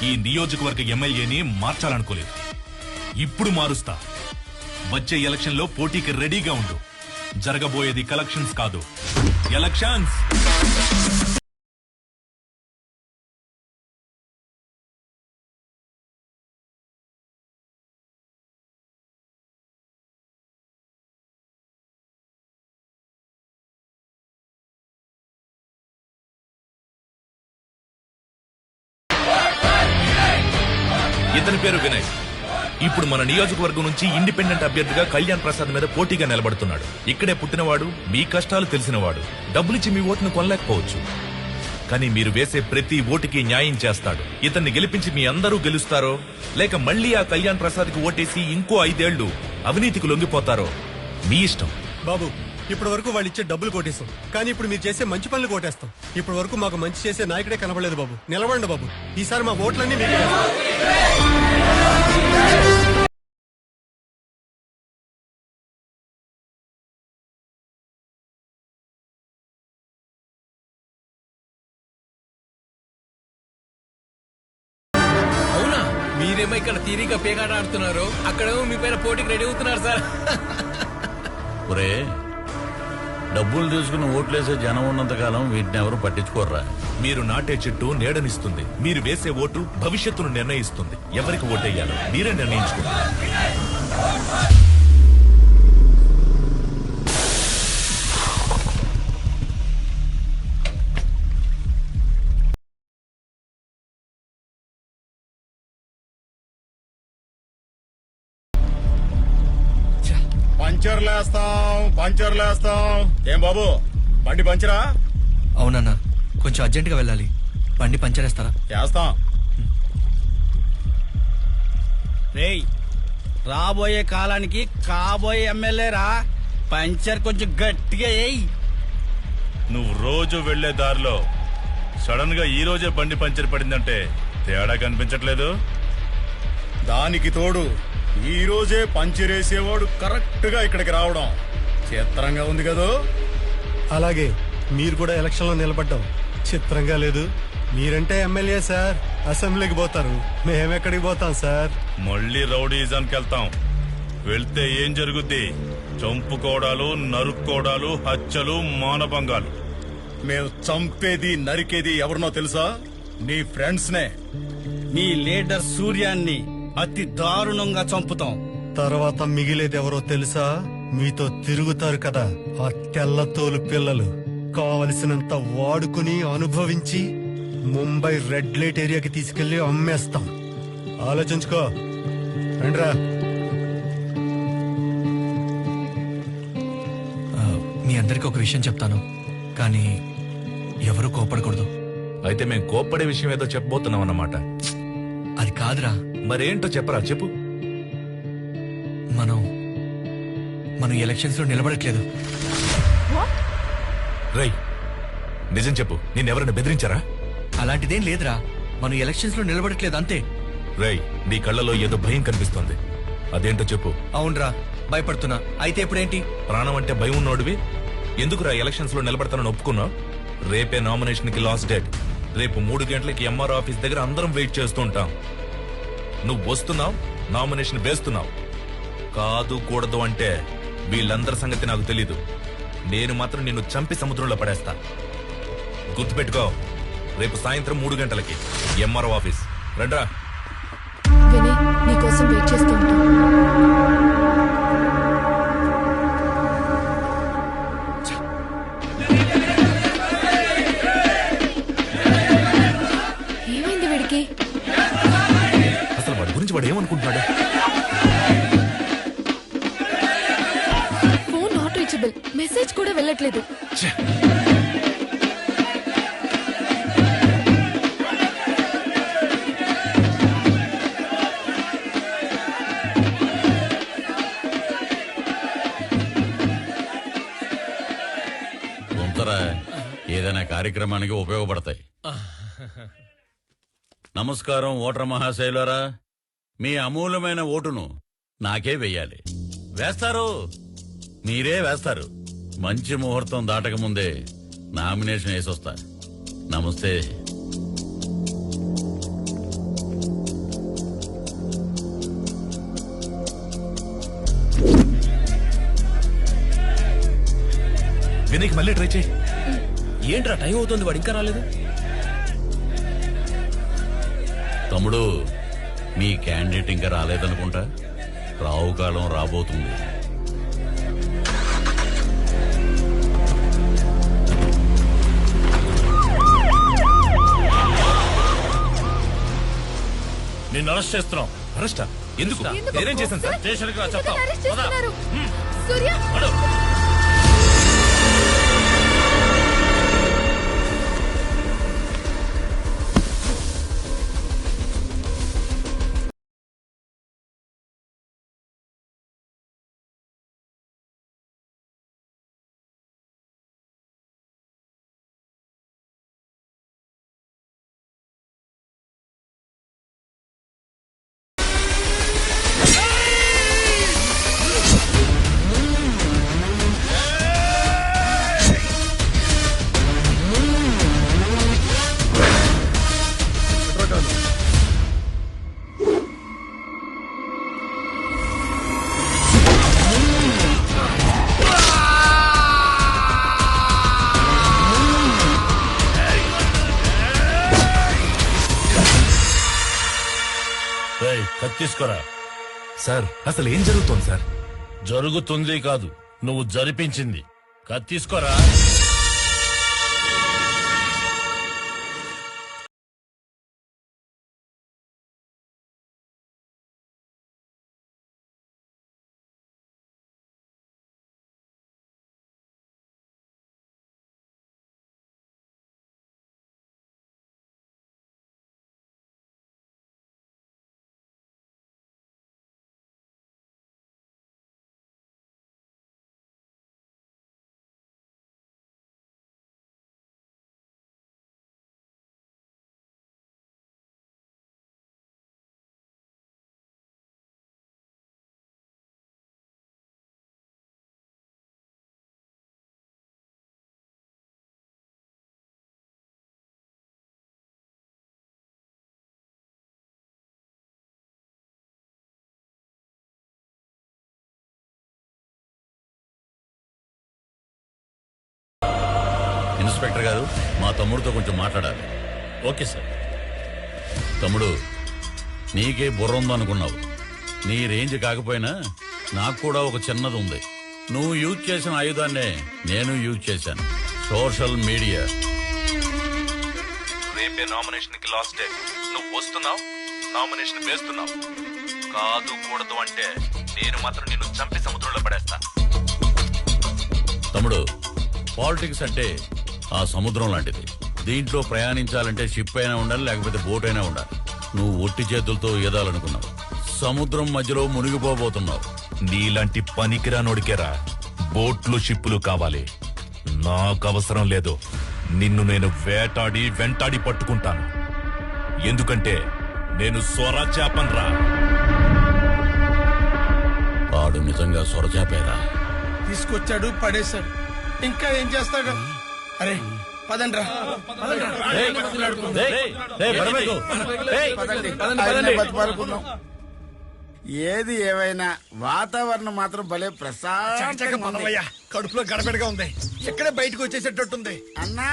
ఈ నియోజకవర్గ ఎమ్మెల్యేని మార్చాలనుకోలేదు. ఇప్పుడు మారుస్తా. వచ్చే ఎలక్షన్ లో పోటీకి రెడీగా ఉండు. జరగబోయేది కలెక్షన్స్ కాదు, ఎలక్షన్స్. ఇతని పేరు వినయ్. ఇప్పుడు మన నియోజకవర్గం నుంచి ఇండిపెండెంట్ అభ్యర్థిగా కళ్యాణ్ ప్రసాద్ మీద పోటీగా నిలబడుతున్నాడు. ఇక్కడే పుట్టినవాడు, మీ కష్టాలు తెలిసినవాడు. డబ్బులిచ్చి మీ ఓటును కొనలేకపోవచ్చు, కానీ మీరు వేసే ప్రతి ఓటుకి న్యాయం చేస్తాడు. ఇతన్ని గెలిపించి మీ అందరూ గెలుస్తారో, లేక మళ్లీ ఆ కళ్యాణ్ ప్రసాద్ కి ఓటేసి ఇంకో 5 ఏళ్లు అవినీతికి లొంగిపోతారో మీ ఇష్టం. బాబు, ఇప్పటి వరకు వాళ్ళు ఇచ్చే డబ్బులు కొట్టేస్తాం, కానీ ఇప్పుడు మీరు చేసే మంచి పనులు కొట్టేస్తాం. ఇప్పటి వరకు మాకు మంచి చేసే నాయకుడే కనబడలేదు బాబు. నిలవండి బాబు, ఈసారి మా ఓట్లన్నీ మీకే వేస్తాం. అవునా? మీరేమో ఇక్కడ తీరిగా పేకాట ఆడుతున్నారు, అక్కడేమో మీ పైన పోటీకి రెడీ అవుతున్నారు సార్. ఒరే, డబ్బులు తీసుకుని ఓట్లేసే జనం ఉన్నంత కాలం వీటిని ఎవరు పట్టించుకోర్రా. మీరు నాటే చెట్టు నీడనిస్తుంది, మీరు వేసే ఓటు భవిష్యత్తును నిర్ణయిస్తుంది. ఎవరికి ఓటేయాలో మీరే నిర్ణయించుకోండి. పంచర్లేస్తాం. ఏం బాబు, బండి పంచరా? అవునన్నా, కొంచెం అర్జెంట్ గా వెళ్ళాలి. బండి పంచరేస్తారా? చేస్తాం. రేయ్, రాబోయే కాలానికి కాబోయే ఎమ్మెల్యేరా, పంచర్ కొంచెం గట్టిగా ఏయ్. నువ్వు రోజు వెళ్లే దారిలో సడన్ గా ఈ రోజే బండి పంచర్ పడిందంటే తేడా కనిపించట్లేదు. దానికి తోడు ఈ రోజే పంచరేసేవాడు కరెక్ట్ గా ఇక్కడికి రావడం చిత్రంగా ఉంది కదా. అలాగే మీరు కూడా ఎలక్షన్ లో నిలబడ్డాం, చిత్రంగా లేదు? మీరంటే ఎమ్మెల్యే సార్, అసెంబ్లీకి పోతారు, మేమెక్కడికి పోతాం సార్? మళ్ళీ రౌడీజానికి వెళ్తాం. వెళ్తే ఏం జరుగుద్ది? చంపుకోవడాలు, నరుక్కోవడాలు, హత్యలు, మానభంగాలు. మేము చంపేది నరికేది ఎవరినో తెలుసా? నీ ఫ్రెండ్స్ నే. మీ లీడర్ సూర్యాన్ని అతి దారుణంగా చంపుతాం. తర్వాత మిగిలేది ఎవరో తెలుసా? మీతో తిరుగుతారు కదా ఆ తెల్లతోలు పిల్లలు. కావలసినంత వాడుకుని అనుభవించి ముంబై రెడ్ లైట్ ఏరియాకి తీసుకెళ్లి అమ్మేస్తాం. ఆలోచించుకో. రండ్రా. మీ అందరికి ఒక విషయం చెప్తాను, కానీ ఎవరు కోపడకూడదు. అయితే మేం కోప్పడే విషయం ఏదో చెప్పబోతున్నాం అన్నమాట. అది కాదురా. మరేంటో చెప్పరా, చెప్పు. మనం ఎలక్షన్స్ లో నిలబడట్లేదు. రై, నిజం చెప్పు, నిన్నెవరైనా బెదిరించారా? అలాంటిదేం లేదురా, మనం ఎలక్షన్స్ లో నిలబడట్లేదు అంతే. రై, నీ కళ్ళలో ఏదో భయం కనిపిస్తోంది, అదేంటో చెప్పు. అవునరా, భయపడుతున్నా. అయితే ఇప్పుడేంటి? ప్రాణం అంటే భయం ఉన్నోడివి ఎందుకురా ఎలక్షన్స్ లో నిలబడతానని ఒప్పుకున్నావు? రేపే నామినేషన్ కి లాస్ట్ డేట్. రేపు 3 గంటలకి ఎంఆర్ ఆఫీస్ దగ్గర అందరం వెయిట్ చేస్తూ ఉంటాం. నువ్వు వస్తున్నావు, నామినేషన్ వేస్తున్నావు. కాదు కూడదు అంటే వీళ్ళందరి సంగతి నాకు తెలీదు. నేను మాత్రం నిన్ను చంపి సముద్రంలో పడేస్తా. గుర్తుపెట్టుకో, రేపు సాయంత్రం 3 గంటలకి ఎంఆర్ఓ ఆఫీస్. రండ్రా. వినయ్, నీకోసం వెయిట్ చేస్తూ ఉంటాం. ఏమైంది వీడికి? అసలు వాడి గురించి వాడు ఏమనుకుంటున్నాడు? ఫోన్ నాట్ రీచబుల్, మెసేజ్ కూడా వెళ్ళట్లేదు. ఏదైనా కార్యక్రమానికి ఉపయోగపడతాయి. నమస్కారం ఓటర్ మహాశైలారా, మీ అమూల్యమైన ఓటును నాకే వెయ్యాలి. వేస్తారు, మీరే వేస్తారు. మంచి ముహూర్తం దాటక ముందే నామినేషన్ వేసొస్తా. నమస్తే. వినయ్కి మళ్ళీ ట్రై చేయి. ఏంట్రా టైం అవుతుంది, వాడు ఇంకా రాలేదు. తమ్ముడు, మీ క్యాండిడేట్ ఇంకా రాలేదనుకుంటా. రావుకాలం రాబోతుంది. నిన్ను నిన్ను అరెస్ట్ చేస్తున్నాం. అరెస్టా? ఎందుకు? నేనేం చేశాను సార్? స్టేషన్కి రా చెప్తాం. సూర్య తీసుకురా. సార్ అసలు ఏం జరుగుతోంది సార్? జరుగుతుంది కాదు, నువ్వు జరిపించింది. కత్తిసుకోరా. ఇన్స్పెక్టర్ గారు, మా తమ్ముడితో కొంచెం మాట్లాడాలి. Okay sir. తమ్ముడు, నీకే బుర్ర ఉందనుకున్నావు. నీ రేంజ్ కాకపోయినా నాకు కూడా ఒక చిన్నది ఉంది. నువ్వు యూజ్ చేసిన ఆయుధాన్నే నేను యూజ్ చేశాను, సోషల్ మీడియా. రేపే నామినేషన్ కి లాస్ట్ డే. నువ్వు వస్తున్నావు, నామినేషన్ వేస్తున్నావు. కాదు కూడదు అంటే నేను మాత్రం నిన్ను చంపి సముద్రంలో పడేస్తా. తమ్ముడు, పాలిటిక్స్ అంటే ఆ సముద్రం లాంటిది. దీంట్లో ప్రయాణించాలంటే షిప్ అయినా ఉండాలి, లేకపోతే బోట్ అయినా ఉండాలి. నువ్వు ఒట్టి చేతులతో ఈదాలనుకున్నావు, సముద్రం మధ్యలో మునిగిపోబోతున్నావు. నీలాంటి పనికిరానోడికేరా బోట్లు షిప్పులు కావాలి. నాకు అవసరం లేదు. నిన్ను నేను వేటాడి వెంటాడి పట్టుకుంటాను. ఎందుకంటే నేను సొరచాపన్రా. వాడు నిజంగా సొరచాపేరా. తీసుకొచ్చాడు, పడేశాడు, ఇంకా ఏం చేస్తాడు? అరే పదండ్రా. ఏది ఏమైనా వాతావరణం మాత్రం భలే ప్రశాంతంగా, కడుపులో గడబడిగా ఉంది. ఎక్కడే బయటకు వచ్చేసేటట్టుంది. అన్నా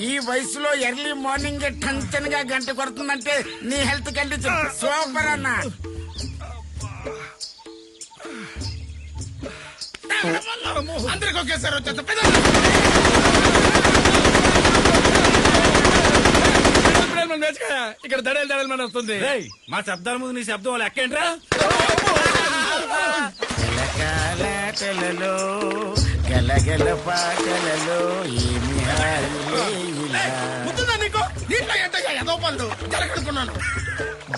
ఈ వయసులో ఎర్లీ మార్నింగ్ టెన్షన్ గా గంట కొడుతుందంటే నీ హెల్త్ కండిషన్ సూపర్ అన్నా. అందరికి ఒకేసారి వచ్చేస్తా. ఇక్కడ దడలు దడలు మన వస్తుంది. మా శబ్దాల ముందు నీ శబ్దం వాళ్ళు ఎక్కేంట్రా? గలగల పాటలలో ఏమి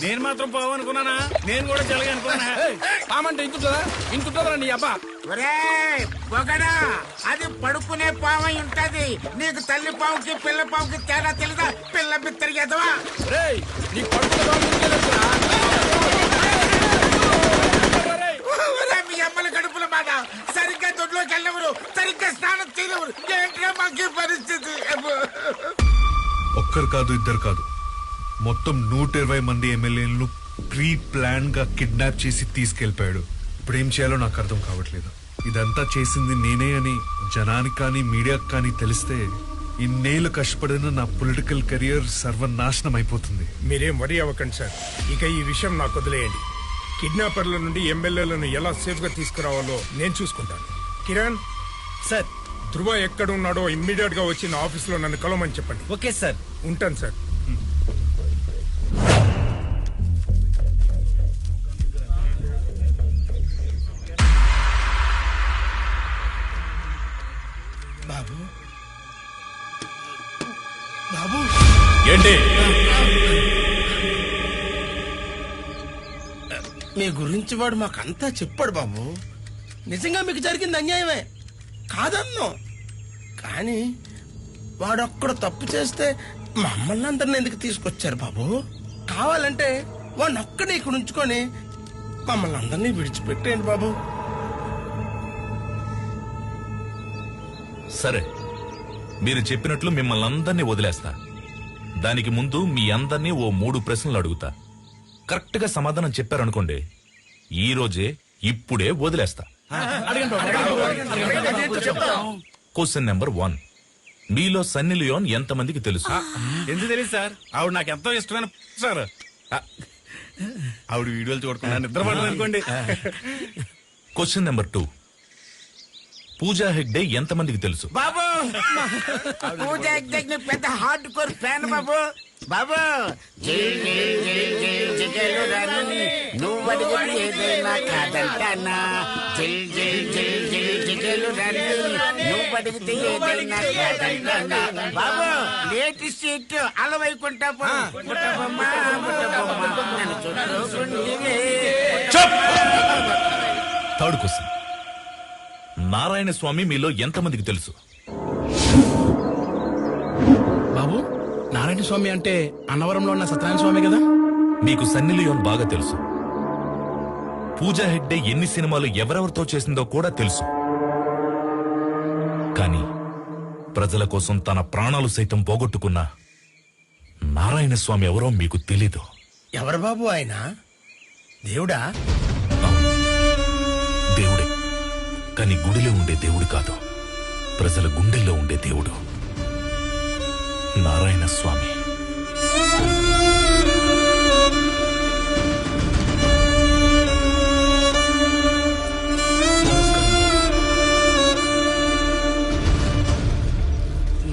నేను మాత్రం పోవనుకున్నానా? నేను కూడా జలగా అనుకున్నానా? పామంటే ఇంతుంటదా? ఇంతుంటదా నీ అబ్బా? ఒకడా అది పడుకునే పాము ఉంటది. నీకు తల్లి పావుకి పిల్ల పావుకి తేడా తెలుదా? పిల్ల బిత్తరికి ఎదవా నీ పడుకునే మీ అమ్మల కడుపుల మాట. సరిగ్గా దొడ్లోకి వెళ్ళవరు, సరిగ్గా స్నానం చేయవరు. ఏంటో మాకు పరిస్థితి. ఒక్కరు కాదు, ఇద్దరు కాదు, మొత్తం 120 మంది ఎమ్మెల్యేలను ప్రీ ప్లాన్ గా కిడ్నాప్ చేసి తీసుకెళ్లిపోయాడు. ఇప్పుడు ఏం చేయాలో నాకు అర్థం కావట్లేదు. ఇదంతా చేసింది నేనే అని జనానికి కానీ మీడియాకి కానీ తెలిస్తే ఇన్నేళ్లు కష్టపడిన నా పొలిటికల్ కెరియర్ సర్వనాశనం అయిపోతుంది. మీరేం వరి అవ్వకండి సార్. ఇక ఈ విషయం నాకు వదిలేయండి. కిడ్నాపర్ల నుండి ఎమ్మెల్యేలను ఎలా సేఫ్ గా తీసుకురావాలో నేను చూసుకుంటాను. కిరణ్ సార్, ధ్రువ ఎక్కడున్నాడో ఇమ్మీడియట్ గా వచ్చి నా ఆఫీస్ లో నన్ను కలవమని చెప్పండి. Okay sir. ఉంటాను సార్. బాబు ఏంటి మీ గురించి వాడు మాకంతా చెప్పాడు బాబు. నిజంగా మీకు జరిగింది అన్యాయమే కాదన్నాం, కానీ వాడొక్కడ తప్పు చేస్తే మమ్మల్ని అందరిని ఎందుకు తీసుకొచ్చారు బాబు? కావాలంటే వాడిని ఒక్కడే ఇక్కడ ఉంచుకొని మమ్మల్ని అందరినీ విడిచిపెట్టేయండి బాబు. సరే, మీరు చెప్పినట్లు మిమ్మల్ని అందరినీ వదిలేస్తా. దానికి ముందు మీ అందరినీ ఓ 3 ప్రశ్నలు అడుగుతా. కరెక్ట్ గా సమాధానం చెప్పారనుకోండి, ఈ రోజే ఇప్పుడే వదిలేస్తా. Question number 1. మీలో సన్నీ లియోన్ ఎంతమందికి తెలుసు? ఎందుకు తెలియదు సార్, ఆవిడ నాకు ఎంతో ఇష్టమైన సార్. ఆవిడ వీడియోలు చూడకుండా నిద్రపడదు అనుకోండి. Question number 2. పూజా హెగ్డే ఎంతమందికి తెలుసు? బాబు పూజ ఎగ్జాక్ట్ పెద్ద హార్డ్ కోర్ ఫ్యాన్ బాబు. బాబు నువ్వు అడిగితే ఏదైనా కాదంటానా? నువ్వు అడిగితే ఏదైనా కాదంటానా? బాబు లేటెస్ట్ హిట్ అలవైకుంటా పుట్టబొమ్మ నన్ను చుట్టుకుంటే. Third question. నారాయణ స్వామి మీలో ఎంతమందికి తెలుసు? బాబు నారాయణ స్వామి అంటే అన్నవరంలో ఉన్న సత్యనారాయణ స్వామి కదా? మీకు సన్నీ లియోన్ బాగా తెలుసు. పూజా హెగ్డే ఎన్ని సినిమాలు ఎవరెవరితో చేసిందో కూడా తెలుసు. కానీ ప్రజల కోసం తన ప్రాణాలు సైతం పోగొట్టుకున్న నారాయణ స్వామి ఎవరో మీకు తెలీదు. ఎవరు బాబు ఆయన? దేవుడా? దేవుడే, కానీ గుడిలో ఉండే దేవుడు కాదు, ప్రజల గుండెల్లో ఉండే దేవుడు నారాయణ స్వామి.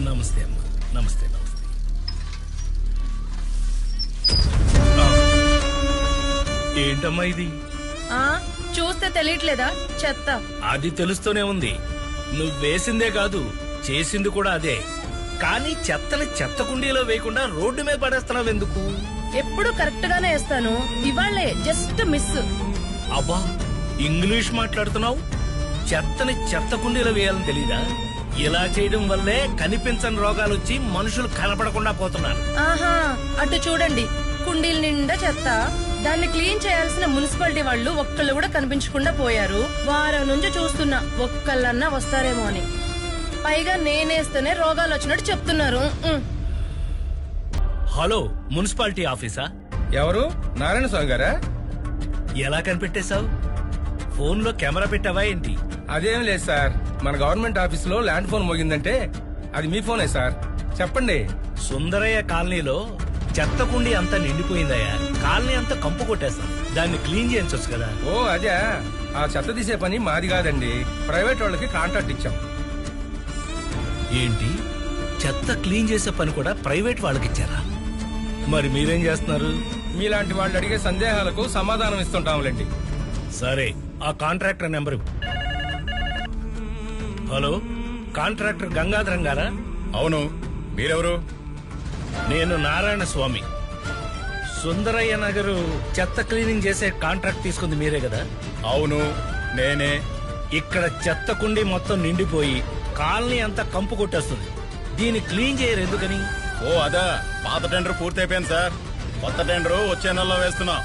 నమస్తే అమ్మా. నమస్తే నమస్తే. ఏంటమ్మా ఇది? చూస్తే తెలియట్లేదా? చెత్త. అది తెలుస్తూనే ఉంది. నువ్వు వేసిందే కాదు, చేసింది కూడా అదే. కానీ చెత్తని చెత్త కుండీలో వేయకుండా రోడ్డు మీద పడేస్తున్నావు ఎందుకు? ఎప్పుడు కరెక్ట్ గానే వేస్తాను, ఇవాళ్లే జస్ట్ మిస్. అబ్బా, ఇంగ్లీష్ మాట్లాడుతున్నావు. చెత్తని చెత్త కుండీలో వేయాలని తెలీదా? ఇలా చేయడం వల్లే కనిపించని రోగాలు వచ్చి మనుషులు కనపడకుండా పోతున్నారు. ఆహా, అటు చూడండి, కుండీల నిండా చెత్త. దాన్ని క్లీన్ చేయాల్సిన మున్సిపాలిటీ వాళ్ళు ఒక్కళ్ళు కూడా కనిపించకుండా పోయారు. వారం నుంచి చూస్తున్నా ఒక్కళ్ళన్నా వస్తారేమో అని. పైగా నేనేస్తేనే రోగాలు వచ్చినట్టు చెప్తున్నారు. హలో, మున్సిపాలిటీ ఆఫీసా? ఎవరు? నారాయణ స్వామి గారా? ఎలా కనిపెట్టేశావు? ఫోన్ లో కెమెరా పెట్టావా ఏంటి? అదేం లేదు సార్, మన గవర్నమెంట్ ఆఫీస్ లో ల్యాండ్ ఫోన్ మోగిందంటే అది మీ ఫోనే సార్. చెప్పండి. సుందరయ్య కాలనీలో చెత్త కుండీ అంతా నిండిపోయిందయ్యా. కాలనీ అంతా కంపు కొట్టేస్తాం, దాన్ని క్లీన్ చేయించొచ్చు కదా. ఓ అదే, ఆ చెత్త తీసే పని మాది కాదండి, ప్రైవేట్ వాళ్ళకి కాంట్రాక్ట్ ఇచ్చాం. ఏంటి, చెత్త క్లీన్ చేసే పని కూడా ప్రైవేట్ వాళ్ళకి ఇచ్చారా? మరి మీరేం చేస్తున్నారు? మీలాంటి వాళ్ళు అడిగే సందేహాలకు సమాధానం ఇస్తుంటాంలేండి. సరే, ఆ contractor number. Hello, contractor Gangadharam గారా? అవును, మీరెవరు? నేను నారాయణ స్వామి. సుందరయ్య నగరు చెత్త క్లీనింగ్ చేసే కాంట్రాక్ట్ తీసుకుంది మీరే కదా? అవును, నేనే. ఇక్కడ చెత్త కుండీ మొత్తం నిండిపోయి కాలనీ అంతా కంపు కొట్టేస్తుంది. దీన్ని క్లీన్ చేయరు ఎందుకని? ఓ అదా, పాత టెండర్ పూర్తి అయిపోయింది సార్. కొత్త టెండర్ వచ్చే నెలలో వేస్తున్నాం.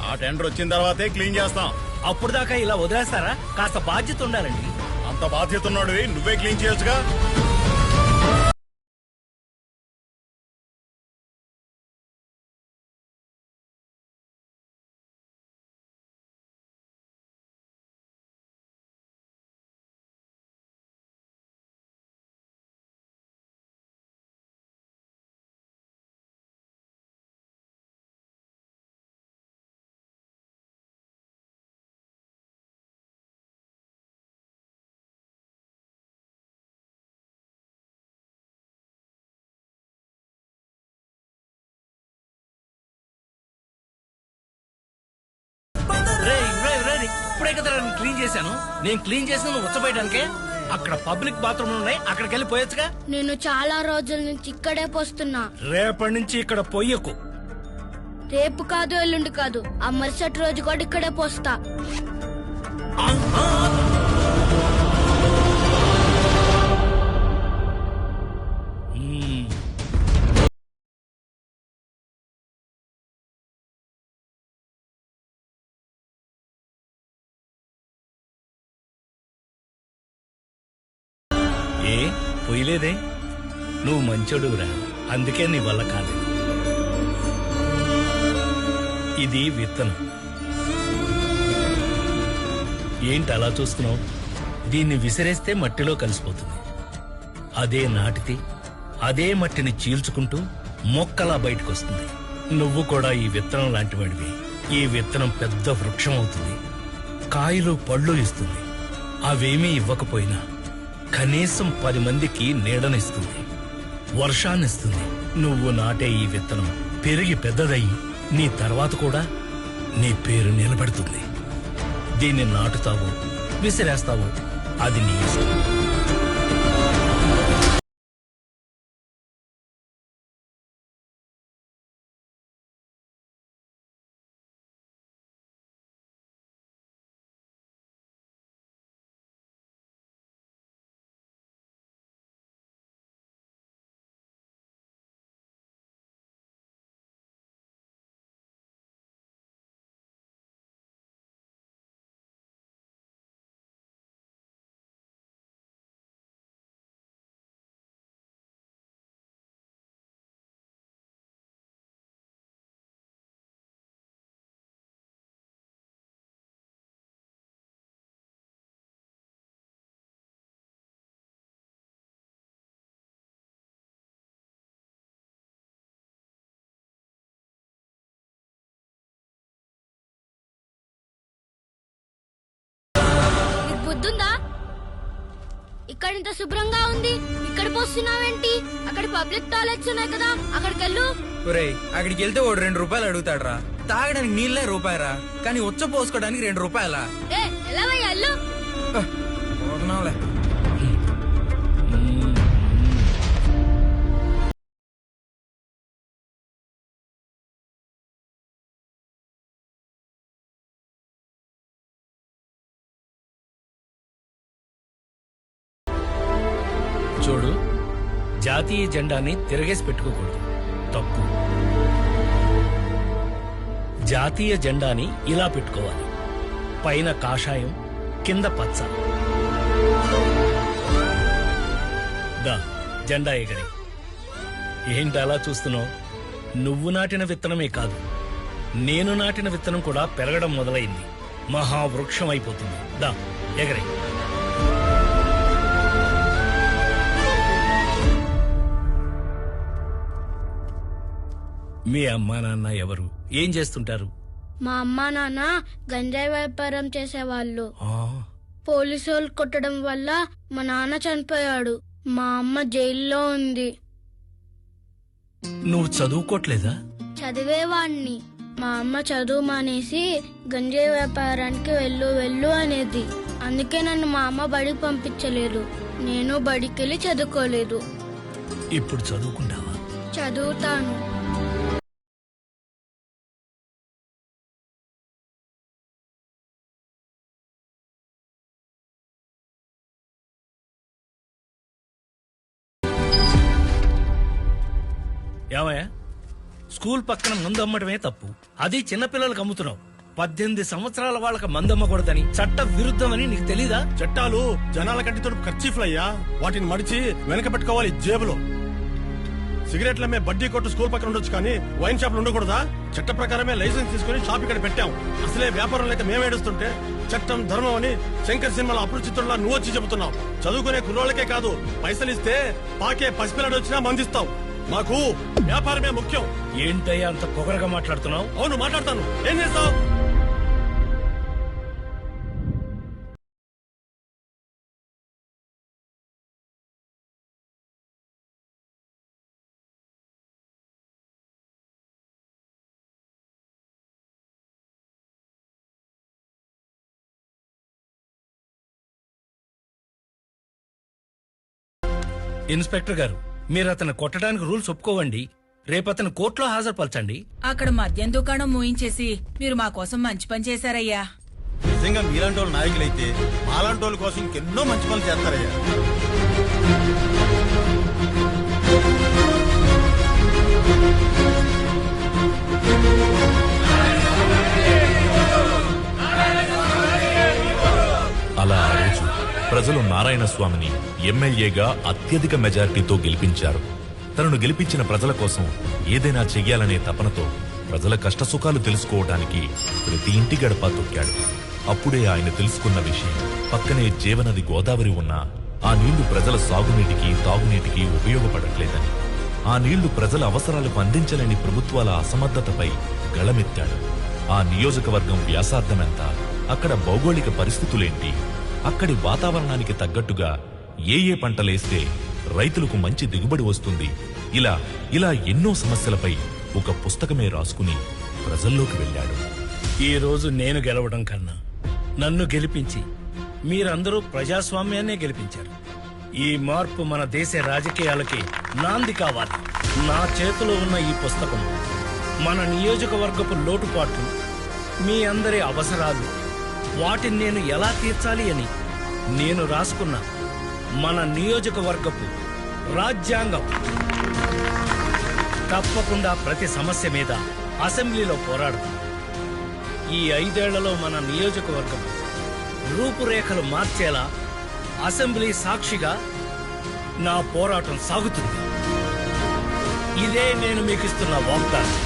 ఆ టెండర్ వచ్చిన తర్వాతే క్లీన్ చేస్తాం. అప్పుడు దాకా ఇలా వదిలేస్తారా? కాస్త బాధ్యత ఉండాలండి. అంత బాధ్యత ఉన్నాడు, నువ్వే క్లీన్ చేయొచ్చుగా. ఇప్పుడే కదా క్లీన్ చేశాను. నేను క్లీన్ చేసిన నువ్వు వచ్చబోయడానికే. అక్కడ పబ్లిక్ బాత్రూమ్ ఉన్నాయి, అక్కడికి వెళ్ళి పోయొచ్చుగా. నేను చాలా రోజుల నుంచి ఇక్కడే పోస్తున్నా. రేపటి నుంచి ఇక్కడ పొయ్యకు. రేపు కాదు, ఎల్లుండి కాదు, ఆ మరుసటి రోజు కూడా ఇక్కడే పోస్తా. ఏ పొయ్యలేదే? నువ్వు మంచోడురా, అందుకే నీ వల్ల కాలేదు. ఇది విత్తనం. ఏంటి అలా చూస్తున్నావు? దీన్ని విసిరేస్తే మట్టిలో కలిసిపోతుంది. అదే నాటితే అదే మట్టిని చీల్చుకుంటూ మొక్కలా బయటకొస్తుంది. నువ్వు కూడా ఈ విత్తనం లాంటివాడివి. ఈ విత్తనం పెద్ద వృక్షం అవుతుంది, కాయలు పళ్ళు ఇస్తుంది. అవేమీ ఇవ్వకపోయినా కనీసం 10 మందికి నీడనిస్తుంది, వర్షాన్నిస్తుంది. నువ్వు నాటే ఈ విత్తనం పెరిగి పెద్దదయ్యి నీ తర్వాత కూడా నీ పేరు నిలబడుతుంది. దీన్ని నాటుతావో విసిరేస్తావో అది నీ ఇష్టం. బుద్ధుందా? ఇక్కడ ఇంత శుభ్రంగా ఉంది, ఇక్కడ పోస్తున్నావేంటి? అక్కడ పబ్లిక్ టాయిలెట్స్ ఉన్నాయి కదా, అక్కడికి వెళ్ళు. అక్కడికి వెళ్తే వాడు 2 రూపాయలు అడుగుతాడ్రా. తాగడానికి నీళ్ళే రూపాయరా, కానీ ఉచ్చ పోసుకోవడానికి 2 రూపాయలా? ఎలా వెళ్ళు. చూడు, జాతీయ జెండాని తిరగేసి పెట్టుకోకూడదు, తప్పు. జాతీయ జెండాని ఇలా పెట్టుకోవాలి, పైన కాషాయం, కింద పచ్చ. దా జెండా ఎగరి. ఏంటి అలా చూస్తున్నావు? నువ్వు నాటిన విత్తనమే కాదు, నేను నాటిన విత్తనం కూడా పెరగడం మొదలైంది, మహావృక్షం అయిపోతుంది. దా ఎగరి. మీ అమ్మా నాన్న ఎవరు, ఏం చేస్తుంటారు? మా అమ్మా నాన్న గంజాయి వ్యాపారం చేసేవాళ్ళు. పోలీసు వాళ్ళు కొట్టడం వల్ల మా నాన్న చనిపోయాడు. మా అమ్మ జైల్లో ఉంది. నువ్వు చదువుకోట్లేదా? చదివేవాణ్ణి. మా అమ్మ చదువు మానేసి గంజాయి వ్యాపారానికి వెళ్ళు వెళ్ళు అనేది. అందుకే నన్ను మా అమ్మ బడికి పంపించలేదు. నేను బడికెళ్ళి చదువుకోలేదు. ఇప్పుడు చదువుకుంటావా? చదువుతాను. ఏమయ్యా, స్కూల్ పక్కన మందు అమ్మటమే తప్పు, అది చిన్నపిల్లలకు అమ్ముతున్నావు. 18 సంవత్సరాల వాళ్ళకి మందు అమ్మకూడదని చట్ట విరుద్ధమని నీకు తెలీదా? చట్టాలు జనాల కంటితో ఖర్చీఫ్లయ్యా, వాటిని మడిచి వెనక పెట్టుకోవాలి జేబులో. సిగరెట్ల మే బడ్డీ కొట్టు స్కూల్ పక్కన ఉండొచ్చు, కానీ వైన్ షాప్లు ఉండకూడదా? చట్ట ప్రకారమే లైసెన్స్ తీసుకుని షాప్ ఇక్కడ పెట్టాం. అసలే వ్యాపారం లేక మేము ఏడుస్తుంటే చట్టం ధర్మం అని శంకర్ సినిమాలో అపరిచితుల్లా నువ్వు వచ్చి చెబుతున్నావు. చదువుకునే కుర్రోళ్ళకే కాదు, పైసలు ఇస్తే పాకే పసిపిల్లడు వచ్చినా మందిస్తావు. మాకు వ్యాపారమే ముఖ్యం. ఏంటయ్యా అంత పొగరగా మాట్లాడుతున్నావు? అవును మాట్లాడతాను, ఏం చేస్తావు? ఇన్స్పెక్టర్ గారు, మీరు అతను కొట్టడానికి రూల్స్ ఒప్పుకోవండి. రేపు అతను కోర్టులో హాజరుపరచండి. అక్కడ మద్యం దుకాణం మూయించేసి మీరు మా కోసం మంచి పని చేశారయ్యా. నిజంగా మీలాంటి వాళ్ళు నాయకులైతే మాలాంటి వాళ్ళ కోసం ఇంకెన్నో మంచి పనులు చేస్తారయ్యా. అలా ఆ రోజు ప్రజలు నారాయణ స్వామిని ఎమ్మెల్యేగా అత్యధిక మెజారిటీతో గెలిపించారు. తనను గెలిపించిన ప్రజల కోసం ఏదైనా చెయ్యాలనే తపనతో ప్రజల కష్టసుఖాలు తెలుసుకోవడానికి ప్రతి ఇంటి గడప తొక్కాడు. అప్పుడే ఆయన తెలుసుకున్న విషయం, పక్కనే జీవనది గోదావరి ఉన్నా ఆ నీళ్లు ప్రజల సాగునీటికి తాగునీటికి ఉపయోగపడట్లేదని, ఆ నీళ్లు ప్రజల అవసరాలకు అందించలేని ప్రభుత్వాల అసమర్థతపై గళమెత్తాడు. ఆ నియోజకవర్గం వ్యాసార్థమెంత, అక్కడ భౌగోళిక పరిస్థితులేంటి, అక్కడి వాతావరణానికి తగ్గట్టుగా ఏ పంటలేస్తే రైతులకు మంచి దిగుబడి వస్తుంది, ఇలా ఎన్నో సమస్యలపై ఒక పుస్తకమే రాసుకుని ప్రజల్లోకి వెళ్ళాడు. ఈ రోజు నేను గెలవడం కన్నా నన్ను గెలిపించి మీరందరూ ప్రజాస్వామ్యాన్నే గెలిపించారు. ఈ మార్పు మన దేశ రాజకీయాలకి నాంది కావాలి. నా చేతిలో ఉన్న ఈ పుస్తకం మన నియోజకవర్గపు లోటుపాట్లు, మీ అందరి అవసరాలు, వాటిని నేను ఎలా తీర్చాలి అని నేను రాసుకున్న మన నియోజకవర్గపు రాజ్యాంగం. తప్పకుండా ప్రతి సమస్య మీద అసెంబ్లీలో పోరాడతాం. ఈ 5 ఏళ్లలో మన నియోజకవర్గం రూపురేఖలు మార్చేలా అసెంబ్లీ సాక్షిగా నా పోరాటం సాగుతుంది. ఇదే నేను మీకు ఇస్తున్న వాగ్దానం.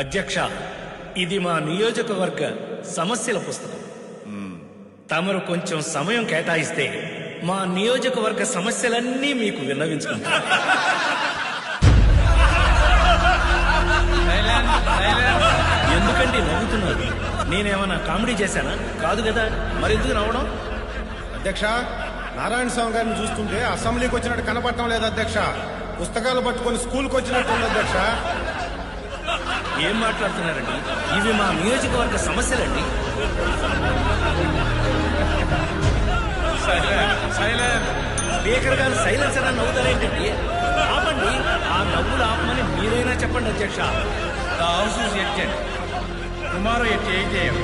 అధ్యక్ష, ఇది మా నియోజకవర్గ సమస్యల పుస్తకం. తమరు కొంచెం సమయం కేటాయిస్తే మా నియోజకవర్గ సమస్యలన్నీ మీకు విన్నవించుకుంటారు. ఎందుకండి నవ్వుతున్నారు? నేనేమన్నా కామెడీ చేశానా? కాదు కదా, మరెందుకు నవ్వడం? అధ్యక్ష, నారాయణ స్వామి గారిని చూస్తుంటే అసెంబ్లీకి వచ్చినట్టు కనపడటం లేదు అధ్యక్ష. పుస్తకాలు పట్టుకొని స్కూల్కి వచ్చినట్టు ఉంది అధ్యక్ష. ఏం మాట్లాడుతున్నారండి? ఇవి మా నియోజకవర్గ సమస్యలండి. స్పీకర్ గారు సైలెన్సర్ అని నవ్వుతారేంటండి? ఆపండి, ఆ నవ్వులు ఆపమని మీరైనా చెప్పండి అధ్యక్ష. Tomorrow at 8 AM.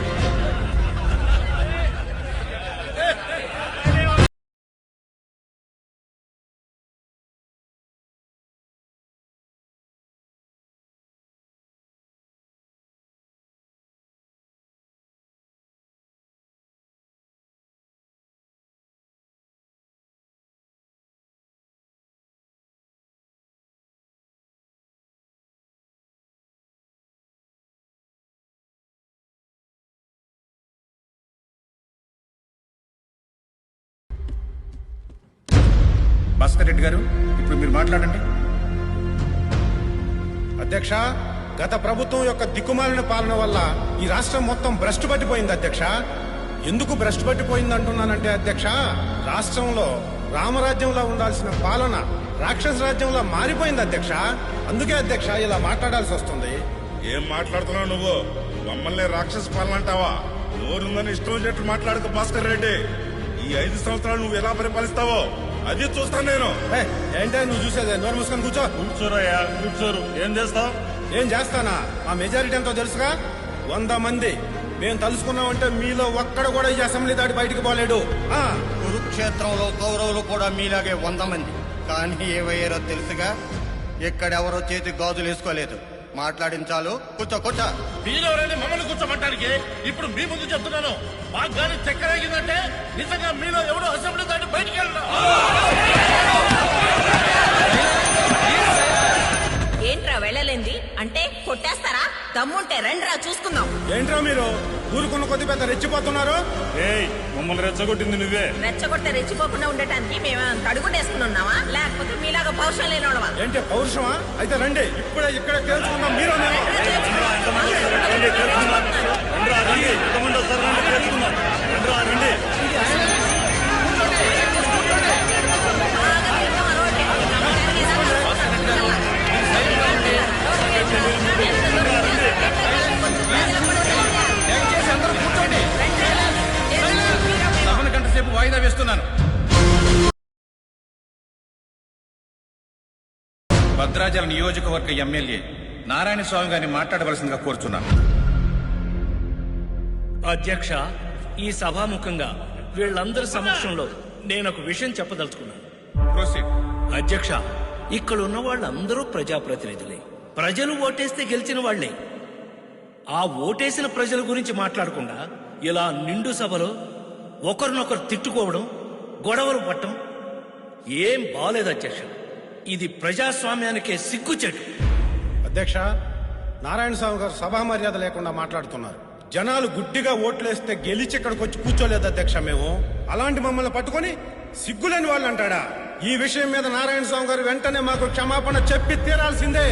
Bhaskar Reddy గారు, ఇప్పుడు మీరు మాట్లాడండి. అధ్యక్ష, గత ప్రభుత్వం యొక్క దిక్కుమాలిన పాలన వల్ల ఈ రాష్ట్రం మొత్తం భ్రష్టు పట్టిపోయింది అధ్యక్ష. ఎందుకు భ్రష్టు పట్టిపోయింది అంటున్నానంటే అధ్యక్ష, రాష్ట్రంలో రామరాజ్యంలో ఉండాల్సిన పాలన రాక్షస రాజ్యంలో మారిపోయింది అధ్యక్ష. అందుకే అధ్యక్ష ఇలా మాట్లాడాల్సి వస్తుంది. ఏం మాట్లాడుతున్నావు నువ్వు? మమ్మల్ని రాక్షస పాలన అంటావా? నోరుందని ఇష్టం వచ్చినట్లు మాట్లాడుకో భాస్కర్ రెడ్డి. ఈ 5 సంవత్సరాలు నువ్వు ఎలా పరిపాలిస్తావో అది చూస్తాను నేను. ఏంటే నువ్వు చూసేది? నోరు మూసుకొని కూర్చో. కూర్చోరయ్యా, కూర్చోరు. ఏం చేస్తావు? ఏం చేస్తానా? మా మెజారిటీ ఎంతో తెలుసుగా, 100 మంది. మేము తలుసుకున్నామంటే మీలో ఒక్కడ కూడా ఈ అసెంబ్లీ దాటి బయటికి పోలేడు. కురుక్షేత్రంలో కౌరవులు కూడా మీలాగే 100 మంది. కానీ ఏమయ్యారో తెలుసుగా, ఎక్కడెవరో చేతి గాజులు వేసుకోలేదు. మాట్లాడించాలు. కూర్చో. మీరెవరైనా మమ్మల్ని కూర్చోమంటానికి? ఇప్పుడు మీ ముందు చెప్తున్నాను, మాకు కానీ చక్కరేగిందంటే నిజంగా మీలో ఎవడో అసెంబ్లీ దాటి బయటికి వెళ్ళడం. ఏంట్రా వెళ్ళలేంది అంటే కొట్టేస్తారా? దమ్ముంటే రండిరా చూసుకుందాం. ఏంట్రా మీరు ఊరుకున్న కొద్ది పెద్ద రెచ్చిపోతున్నారు? మమ్మల్ని రెచ్చగొట్టింది నువ్వే. రెచ్చగొడితే రెచ్చిపోకుండా ఉండటానికి మేమేమైనా తడుగుండేసుకుని ఉన్నావా, లేకపోతే మీలాగా పౌరుషం లేనివాడవా? ఏంటి పౌరుషమా? అయితే రండి ఇప్పుడే ఇక్కడ తేల్చుకుందాం. మీరు సభను గంట సేపు వాయిదా వేస్తున్నాను. భద్రాచల నియోజకవర్గ ఎమ్మెల్యే నారాయణ స్వామి గారిని మాట్లాడవలసిందిగా కోరుచున్నాను. అధ్యక్ష, ఈ సభాముఖంగా వీళ్ళందరి సమక్షంలో నేను ఒక విషయం చెప్పదలుచుకున్నాను. అధ్యక్ష, ఇక్కడ ఉన్న వాళ్ళందరూ ప్రజాప్రతినిధులే. ప్రజలు ఓటేస్తే గెలిచిన వాళ్లే. ఆ ఓటేసిన ప్రజల గురించి మాట్లాడకుండా ఇలా నిండు సభలో ఒకరినొకరు తిట్టుకోవడం, గొడవలు పట్టడం ఏం బాలేదు అధ్యక్ష. ఇది ప్రజాస్వామ్యానికే సిగ్గుచెట్టు. అధ్యక్ష, నారాయణ స్వామి గారు సభా మర్యాద లేకుండా మాట్లాడుతున్నారు. జనాలు గుడ్డిగా ఓట్లేస్తే గెలిచి ఇక్కడికి వచ్చి కూర్చోలేదు అధ్యక్ష. మేము అలాంటి మమ్మల్ని పట్టుకొని సిగ్గులేని వాళ్ళు అంటాడా? ఈ విషయం మీద నారాయణ స్వామి గారు వెంటనే మాకు క్షమాపణ చెప్పి తీరాల్సిందే.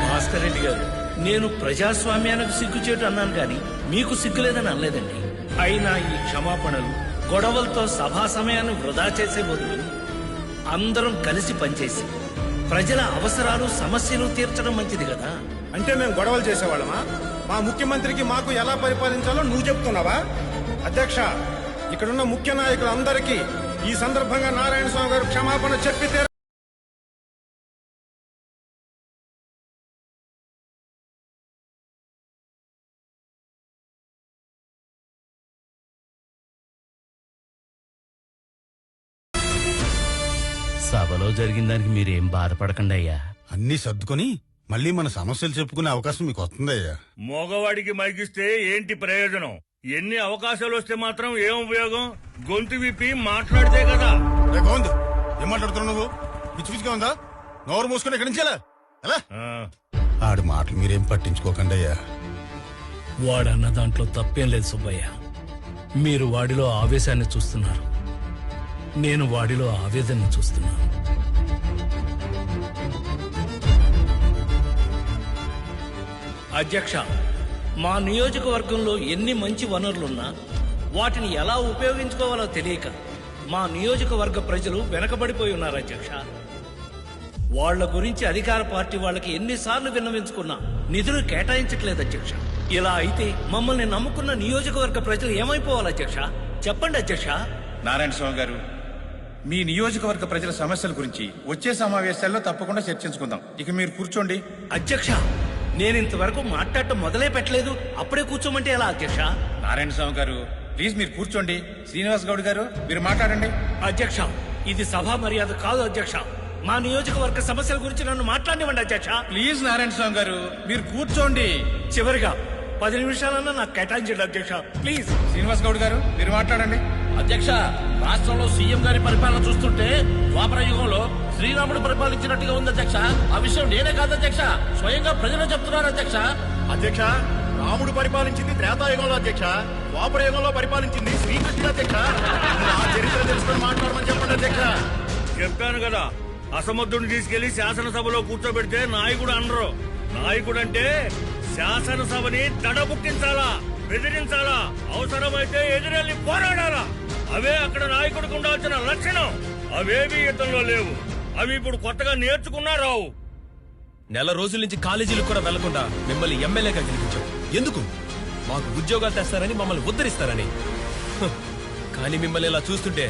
భాస్కర్ రెడ్డి గారు, నేను ప్రజాస్వామ్యానికి సిగ్గుచేటు అన్నాను కానీ మీకు సిగ్గులేదని అనలేదండి. అయినా ఈ క్షమాపణలు గొడవలతో సభా సమయాన్ని వృధా చేసే బదులు అందరం కలిసి పనిచేసి ప్రజల అవసరాలు సమస్యలు తీర్చడం మంచిది కదా. అంటే మేము గొడవలు చేసేవాళ్ళమా? మా ముఖ్యమంత్రికి మాకు ఎలా పరిపాలించాలో నువ్వు చెప్తున్నావా? అధ్యక్ష, ఇక్కడున్న ముఖ్య నాయకులందరికీ ఈ సందర్భంగా నారాయణ స్వామి గారు క్షమాపణ చెప్పి సభలో జరిగిన దానికి మీరేం బాధపడకండి అయ్యా. అన్ని సర్దుకొని మళ్ళీ మన సమస్యలు చెప్పుకునే అవకాశం మీకు వస్తుందయ్యా. మగవాడికి మైకిస్తే ఏంటి ప్రయోజనం? ఎన్ని అవకాశాలు వస్తే మాత్రం ఏం ఉపయోగం? గొంతు విప్పి మాట్లాడితే కదా. గోవింద్, ఏం మాట్లాడుతున్నావు నువ్వు? పిచ్చి పిచ్చిగా ఉందా? నోరు మూసుకొని ఎక్కడి నుంచి ఎలా? ఆడి మాటలు మీరేం పట్టించుకోకండి అయ్యా. వాడన్న దాంట్లో తప్పేం లేదు సుబ్బయ్య. మీరు వాడిలో ఆవేశాన్ని చూస్తున్నారు, నేను వాడిలో ఆవేదన చూస్తున్నాను. అధ్యక్ష, మా నియోజకవర్గంలో ఎన్ని మంచి వనరులున్నా వాటిని ఎలా ఉపయోగించుకోవాలో తెలియక మా నియోజకవర్గ ప్రజలు వెనకబడిపోయి ఉన్నారు అధ్యక్ష. వాళ్ల గురించి అధికార పార్టీ వాళ్ళకి ఎన్నిసార్లు విన్నవించుకున్నా నిధులు కేటాయించట్లేదు అధ్యక్ష. ఇలా అయితే మమ్మల్ని నమ్ముకున్న నియోజకవర్గ ప్రజలు ఏమైపోవాలి అధ్యక్ష? చెప్పండి అధ్యక్ష. నారాయణ స్వామి గారు, మీ నియోజకవర్గ ప్రజల సమస్యల గురించి వచ్చే సమావేశాల్లో తప్పకుండా చర్చించుకుందాం. ఇక మీరు కూర్చోండి. అధ్యక్ష, నేను ఇంతవరకు మాట్లాడటం మొదలే పెట్టలేదు, అప్పుడే కూర్చోమంటే ఎలా అధ్యక్ష? నారాయణ స్వామి గారు, ప్లీజ్ మీరు కూర్చోండి. శ్రీనివాస్ గౌడ్ గారు, మీరు మాట్లాడండి. అధ్యక్ష, ఇది సభా మర్యాద కాదు అధ్యక్ష. మా నియోజకవర్గ సమస్యల గురించి నన్ను మాట్లాడివ్వండి అధ్యక్ష. ప్లీజ్ నారాయణ స్వామి గారు, మీరు కూర్చోండి. చివరిగా 10 నిమిషాలన్నా నాకు కేటాయించండి అధ్యక్ష, ప్లీజ్. శ్రీనివాస్ గౌడ్ గారు, మీరు మాట్లాడండి. అధ్యక్ష, రాష్ట్రంలో సీఎం గారి పరిపాలన చూస్తుంటే ద్వాపర యుగంలో శ్రీరాముడు పరిపాలించినట్టుగా ఉంది అధ్యక్ష. ఆ విషయం నేనే కాదు అధ్యక్ష, స్వయంగా ప్రజలు చెప్తున్నారు అధ్యక్ష. అధ్యక్ష, రాముడు పరిపాలించింది త్రేతాయుగంలో అధ్యక్ష. ద్వాపర యుగంలో పరిపాలించింది శ్రీకృష్ణుడు అధ్యక్ష. ఆ చరిత్ర తెలుసుకొని మాట్లాడమని చెప్పండి అధ్యక్ష. చెప్పాను కదా, అసమర్థుడిని తీసుకెళ్లి శాసనసభలో కూర్చోబెడితే నాయకుడు అనరు. నాయకుడు అంటే శాసనసభని దడబుట్టించాలా, బెదిరించాలా, అవసరమైతే ఎదురెళ్లి పోరాడాలా. అవే అక్కడ నాయకుడికి ఉండాల్సిన లక్షణం. అవేవి యుద్ధంలో లేవు. అవి ఇప్పుడు కొత్తగా నేర్చుకున్నారావు. నెల రోజుల నుంచి కాలేజీలకు కూడా వెళ్లకుండా మిమ్మల్ని ఎమ్మెల్యేగా గెలిపించాం. ఎందుకు? మాకు ఉద్యోగాలు తెస్తారని, మమ్మల్ని ఉద్ధరిస్తారని. కానీ మిమ్మల్ని ఇలా చూస్తుంటే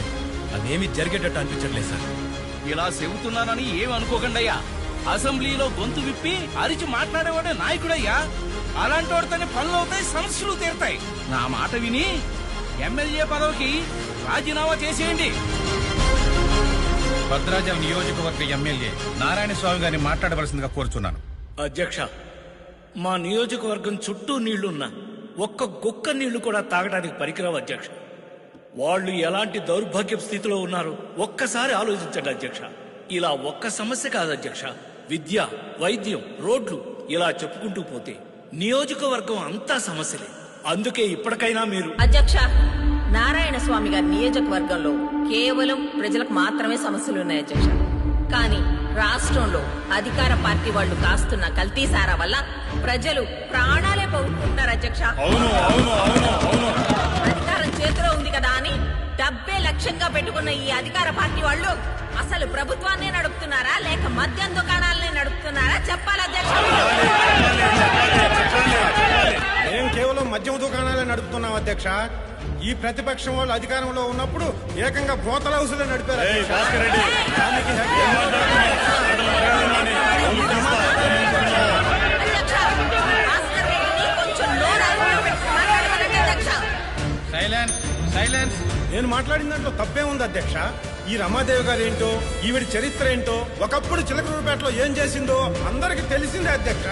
అదేమీ జరిగేటట్టు అనిపించట్లేదు సార్. ఇలా చెబుతున్నానని ఏమి అనుకోకండి అయ్యా. అసెంబ్లీలో గొంతు విప్పి అరిచి మాట్లాడేవాడే నాయకుడయ్యా. అలాంటి వాడితోనే పనులు అవుతాయి, సమస్యలు తీరుతాయి. నా మాట విని ఎమ్మెల్యే పదవికి రాజీనామా చేసేయండి. భద్రాచలం నియోజకవర్గ ఎమ్మెల్యే నారాయణ స్వామి గారిని మాట్లాడవలసిందిగా కోరుచున్నాను. అధ్యక్ష, మా నియోజకవర్గం చుట్టూ నీళ్లున్నా ఒక్క గుక్క నీళ్లు కూడా తాగడానికి పనికిరావు అధ్యక్ష. వాళ్ళు ఎలాంటి దౌర్భాగ్య స్థితిలో ఉన్నారు ఒక్కసారి ఆలోచించండి అధ్యక్ష. ఇలా ఒక్క సమస్య కాదు అధ్యక్ష, విద్య, వైద్యం, రోడ్లు ఇలా చెప్పుకుంటూ పోతే నియోజకవర్గం అంతా సమస్యలే. అందుకే ఇప్పటికైనా మీరు అధ్యక్ష, నారాయణ స్వామి గారి నియోజకవర్గంలో కేవలం ప్రజలకు మాత్రమే సమస్యలు ఉన్నాయి అధ్యక్ష. కానీ రాష్ట్రంలో అధికార పార్టీ వాళ్ళు కాస్తున్న కల్తీ సారా వల్ల ప్రజలు ప్రాణాలే పోగొట్టుకుంటున్నారు అధ్యక్ష. అధికారం చేతిలో ఉంది కదా అని డబ్బే లక్ష్యంగా పెట్టుకున్న ఈ అధికార పార్టీ వాళ్ళు అసలు ప్రభుత్వాన్నే నడుపుతున్నారా లేక మద్యం దుకాణాలనే నడుపుతున్నారా చెప్పాలి అధ్యక్ష. మేము కేవలం మద్యం దుకాణాలే నడుపుతున్నాం అధ్యక్ష. ఈ ప్రతిపక్షం వాళ్ళు అధికారంలో ఉన్నప్పుడు ఏకంగా బ్రోతల హౌసులే నడిపారు అధ్యక్ష. నేను మాట్లాడిన దాంట్లో తప్పే ఉంది అధ్యక్ష. ఈ రమాదేవి గారు ఏంటో, ఈవిడ చరిత్ర ఏంటో, ఒకప్పుడు చిలకలూరుపేటలో ఏం చేసిందో అందరికి తెలిసిందే అధ్యక్ష.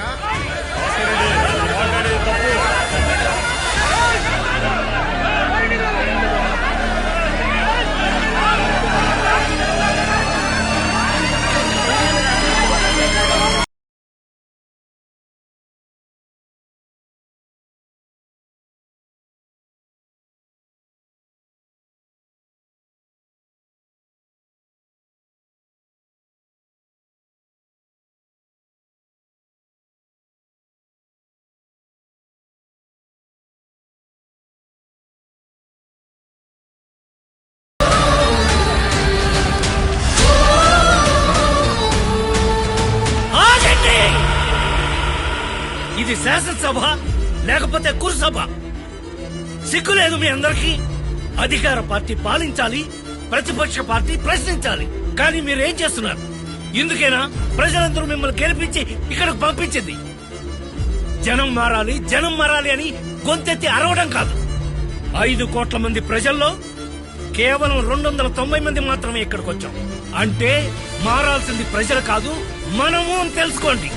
ఇది శాసనసభ లేకపోతే కురుసభ? సిగ్గులేదు మీ అందరికీ? అధికార పార్టీ పాలించాలి, ప్రతిపక్ష పార్టీ ప్రశ్నించాలి. కానీ మీరేం చేస్తున్నారు? ఇందుకేనా ప్రజలందరూ మిమ్మల్ని గెలిపించి ఇక్కడికి పంపించింది? జనం మారాలి, జనం మారాలి అని గొంతెత్తి అరవడం కాదు. 5 కోట్ల మంది ప్రజల్లో కేవలం 290 మంది మాత్రమే ఇక్కడికి వచ్చాం. అంటే మారాల్సింది ప్రజలు కాదు, మనము అని తెలుసుకోండి.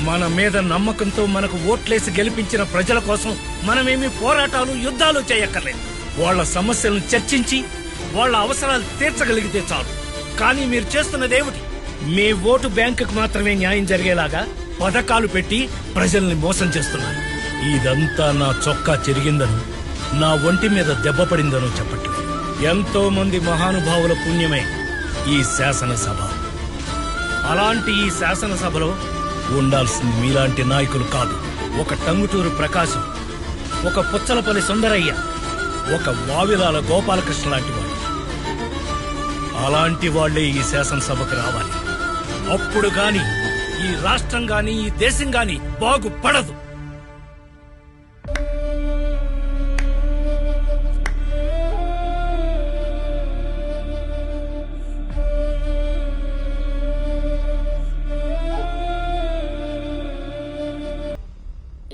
మన మీద నమ్మకంతో మనకు ఓట్లేసి గెలిపించిన ప్రజల కోసం మనమేమి పోరాటాలు, యుద్ధాలు చేయక్కర్లేదు. వాళ్ళ సమస్యలను చర్చించి వాళ్ళ అవసరాలు తీర్చగలిగితే చాలు. కానీ మీరు చేస్తున్నదేమిటి? మీ ఓటు బ్యాంకుకు మాత్రమే న్యాయం జరిగేలాగా పథకాలు పెట్టి ప్రజల్ని మోసం చేస్తున్నారు. ఇదంతా నా చొక్కా చెరిగిందను, నా ఒంటి మీద దెబ్బ పడిందనో చెప్పట్లేదు. ఎంతో మంది మహానుభావుల పుణ్యమే ఈ శాసనసభ. అలాంటి ఈ శాసనసభలో ఉండాల్సింది మీలాంటి నాయకులు కాదు. ఒక టంగుటూరు ప్రకాశం, ఒక పుచ్చలపల్లి సుందరయ్య, ఒక వావిలాల గోపాలకృష్ణ లాంటి వాళ్ళు. అలాంటి వాళ్లే ఈ శాసనసభకు రావాలి. అప్పుడు గాని ఈ రాష్ట్రం గాని ఈ దేశం గాని బాగుపడదు.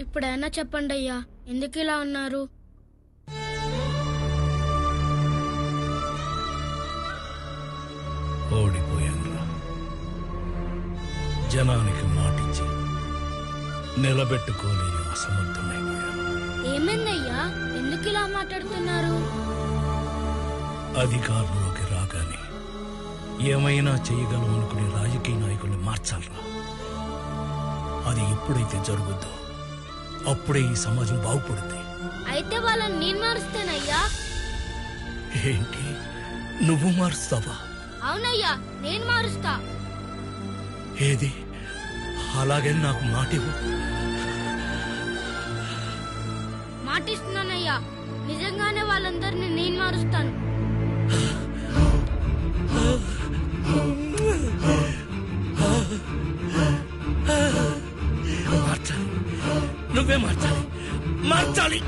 ఇప్పుడైనా చెప్పండి అయ్యా, ఎందుకు ఇలా ఉన్నారు? ఓడిపోయానురా. జనానికి మాటిచ్చి నిలబెట్టుకోలేని అసమర్థునైపోయాను. ఏమైందయ్యా, ఎందుకు ఇలా మాట్లాడుతున్నారు? అధికారంలోకి రాగానే ఏమైనా చేయగలం అనుకునే రాజకీయ నాయకుల్ని మార్చాలరా. అది ఎప్పుడైతే జరుగుద్దో అప్పుడే ఈ సమాజం బాగుపడుతుంది. అయితే వాళ్ళని నేను మారుస్తానయ్యా. ఏంటి, నువ్వు మారుస్తావా? అవునయ్యా, నేను మారుస్తా. ఏది, అలాగే నాకు మాటివ్వు. మాటిస్తున్నానయ్యా, నిజంగానే వాళ్ళందరినీ నేను మారుస్తాను. మార్చాలి, నువ్వే మార్చాలి, మార్చాలి.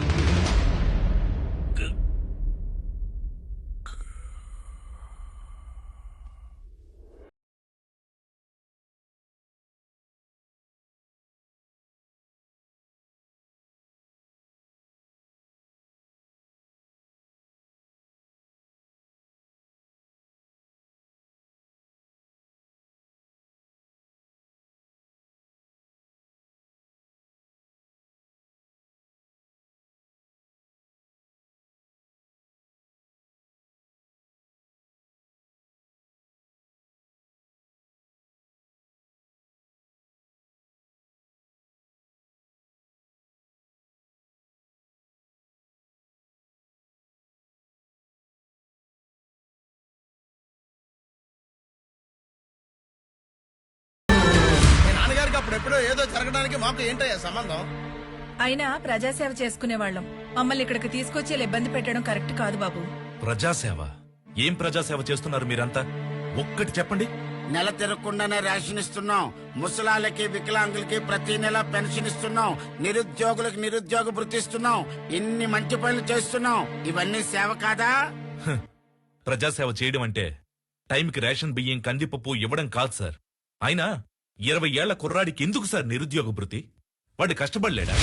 అప్పుడెప్పుడో ఏదో జరగడానికి మాకు ఏంటయ్యా సంబంధం? అయినా ప్రజాసేవ చేసుకునేవాళ్ళం. మమ్మల్ని ఇక్కడికి తీసుకొచ్చి ఇలా ఇబ్బంది పెట్టడం కరెక్ట్ కాదు బాబు. ప్రజాసేవ? ఏం ప్రజాసేవ చేస్తున్నారు మీరంతా? ఒక్కటి చెప్పండి. నెల తిరగకుండానే రేషన్ ఇస్తున్నాం, ముసలాళ్ళకి వికలాంగులకి ప్రతి నెల పెన్షన్ ఇస్తున్నాం, నిరుద్యోగులకు నిరుద్యోగ భృతి ఇస్తున్నాం, ఇన్ని మంచి పనులు చేస్తున్నాం. ఇవన్నీ సేవ కాదా? ప్రజాసేవ చేయడం అంటే టైంకి రేషన్ బియ్యం కందిపప్పు ఇవ్వడం కాదు సార్. అయినా 20 ఏళ్ల కుర్రాడికి ఎందుకు సార్ నిరుద్యోగ భృతి? వాడు కష్టపడలేడా?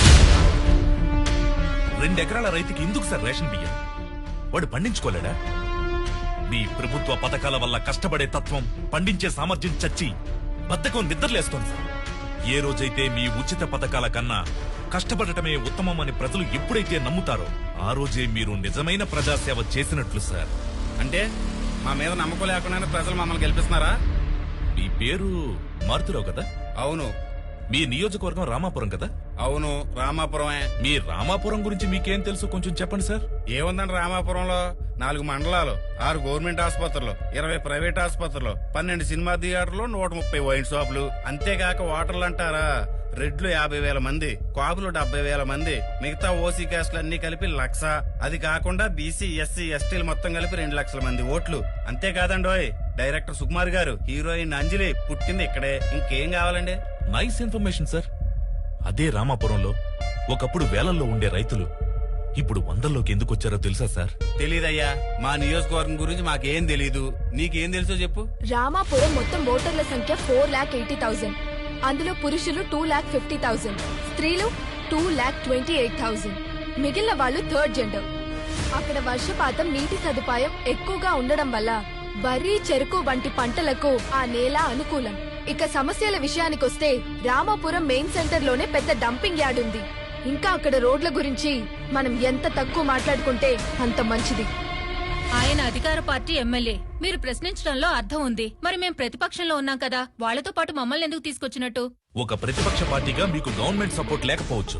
2 ఎకరాల రైతుకి ఎందుకు సార్ రేషన్ బియ్యం? వాడు పండించుకోలేడా? మీ ప్రభుత్వ పథకాల వల్ల కష్టపడే తత్వం, పండించే సామర్థ్యం చచ్చి బద్ధకం నిద్రలేస్తోంది సార్. ఏ రోజైతే మీ ఉచిత పథకాల కన్నా కష్టపడటమే ఉత్తమం అని ప్రజలు ఎప్పుడైతే నమ్ముతారో ఆ రోజే మీరు నిజమైన ప్రజాసేవ చేసినట్లు సార్. అంటే మా మీద నమ్మకం లేకుండానే ప్రజలు మమ్మల్ని గెలిపిస్తున్నారా? మీ పేరు మారుతురావు కదా? అవును. మీ నియోజకవర్గం రామాపురం కదా? అవును, రామాపురమే. మీ రామాపురం గురించి మీకేం తెలుసు కొంచెం చెప్పండి సార్. ఏముందండి రామాపురంలో? 4 మండలాలు, 6 గవర్నమెంట్ ఆసుపత్రులు, 20 ప్రైవేట్ ఆసుపత్రులు, 12 సినిమా థియేటర్లు, 130 వైన్ షాపులు. అంతేగాక ఓటర్లు అంటారా, రెడ్లు 50,000 మంది, కాపులు 70,000 మంది, మిగతా ఓసీ క్యాస్ట్లు అన్ని కలిపి 1,00,000. అది కాకుండా బీసీ, ఎస్సీ, ఎస్టీలు మొత్తం కలిపి 2 లక్షల మంది ఓట్లు. అంతేకాదండోయ్, డైరెక్టర్ సుకుమార్ గారు, హీరోయిన్ అంజలి పుట్టింది ఇక్కడే. ఇంకేం కావాలండి? Nice information sir. అదే రామాపురంలో ఒకప్పుడు వేలల్లో ఉండే రైతులు ఇప్పుడు 100లోకి ఎందుకు వచ్చారో తెలుసా సార్? తెలీదయ్యా, మా నియోజకవర్గం గురించి మాకేం తెలీదు. నీకేం తెలుసో చెప్పు. రామాపురం మొత్తం ఓటర్ల సంఖ్య 4,80,000. అందులో పురుషులు 2,50,000, స్త్రీలు 2,28,000. మిగిలిన వాళ్ళు థర్డ్ జెండర్. అక్కడ వర్షపాతం, నీటి సదుపాయం ఎక్కువగా ఉండడం వల్ల వరి, చెరుకు వంటి పంటలకు ఆ నేల అనుకూలం. ఇక సమస్యల విషయానికొస్తే రామాపురం మెయిన్ సెంటర్ లోనే పెద్ద డంపింగ్ యార్డ్ ఉంది. ఇంకా అక్కడ రోడ్ల గురించి మనం ఎంత తక్కువ మాట్లాడుకుంటే అంత మంచిది. ఆయన అధికార పార్టీ ఎమ్మెల్యే. మీరు ప్రశ్నించడంలో అర్థం ఉంది. మరి మేం ప్రతిపక్షంలో ఉన్నాం కదా, వాళ్లతో పాటు మమ్మల్ని ఎందుకు తీసుకొచ్చినట్టు? ఒక ప్రతిపక్ష పార్టీగా మీకు గవర్నమెంట్ సపోర్ట్ లేకపోవచ్చు,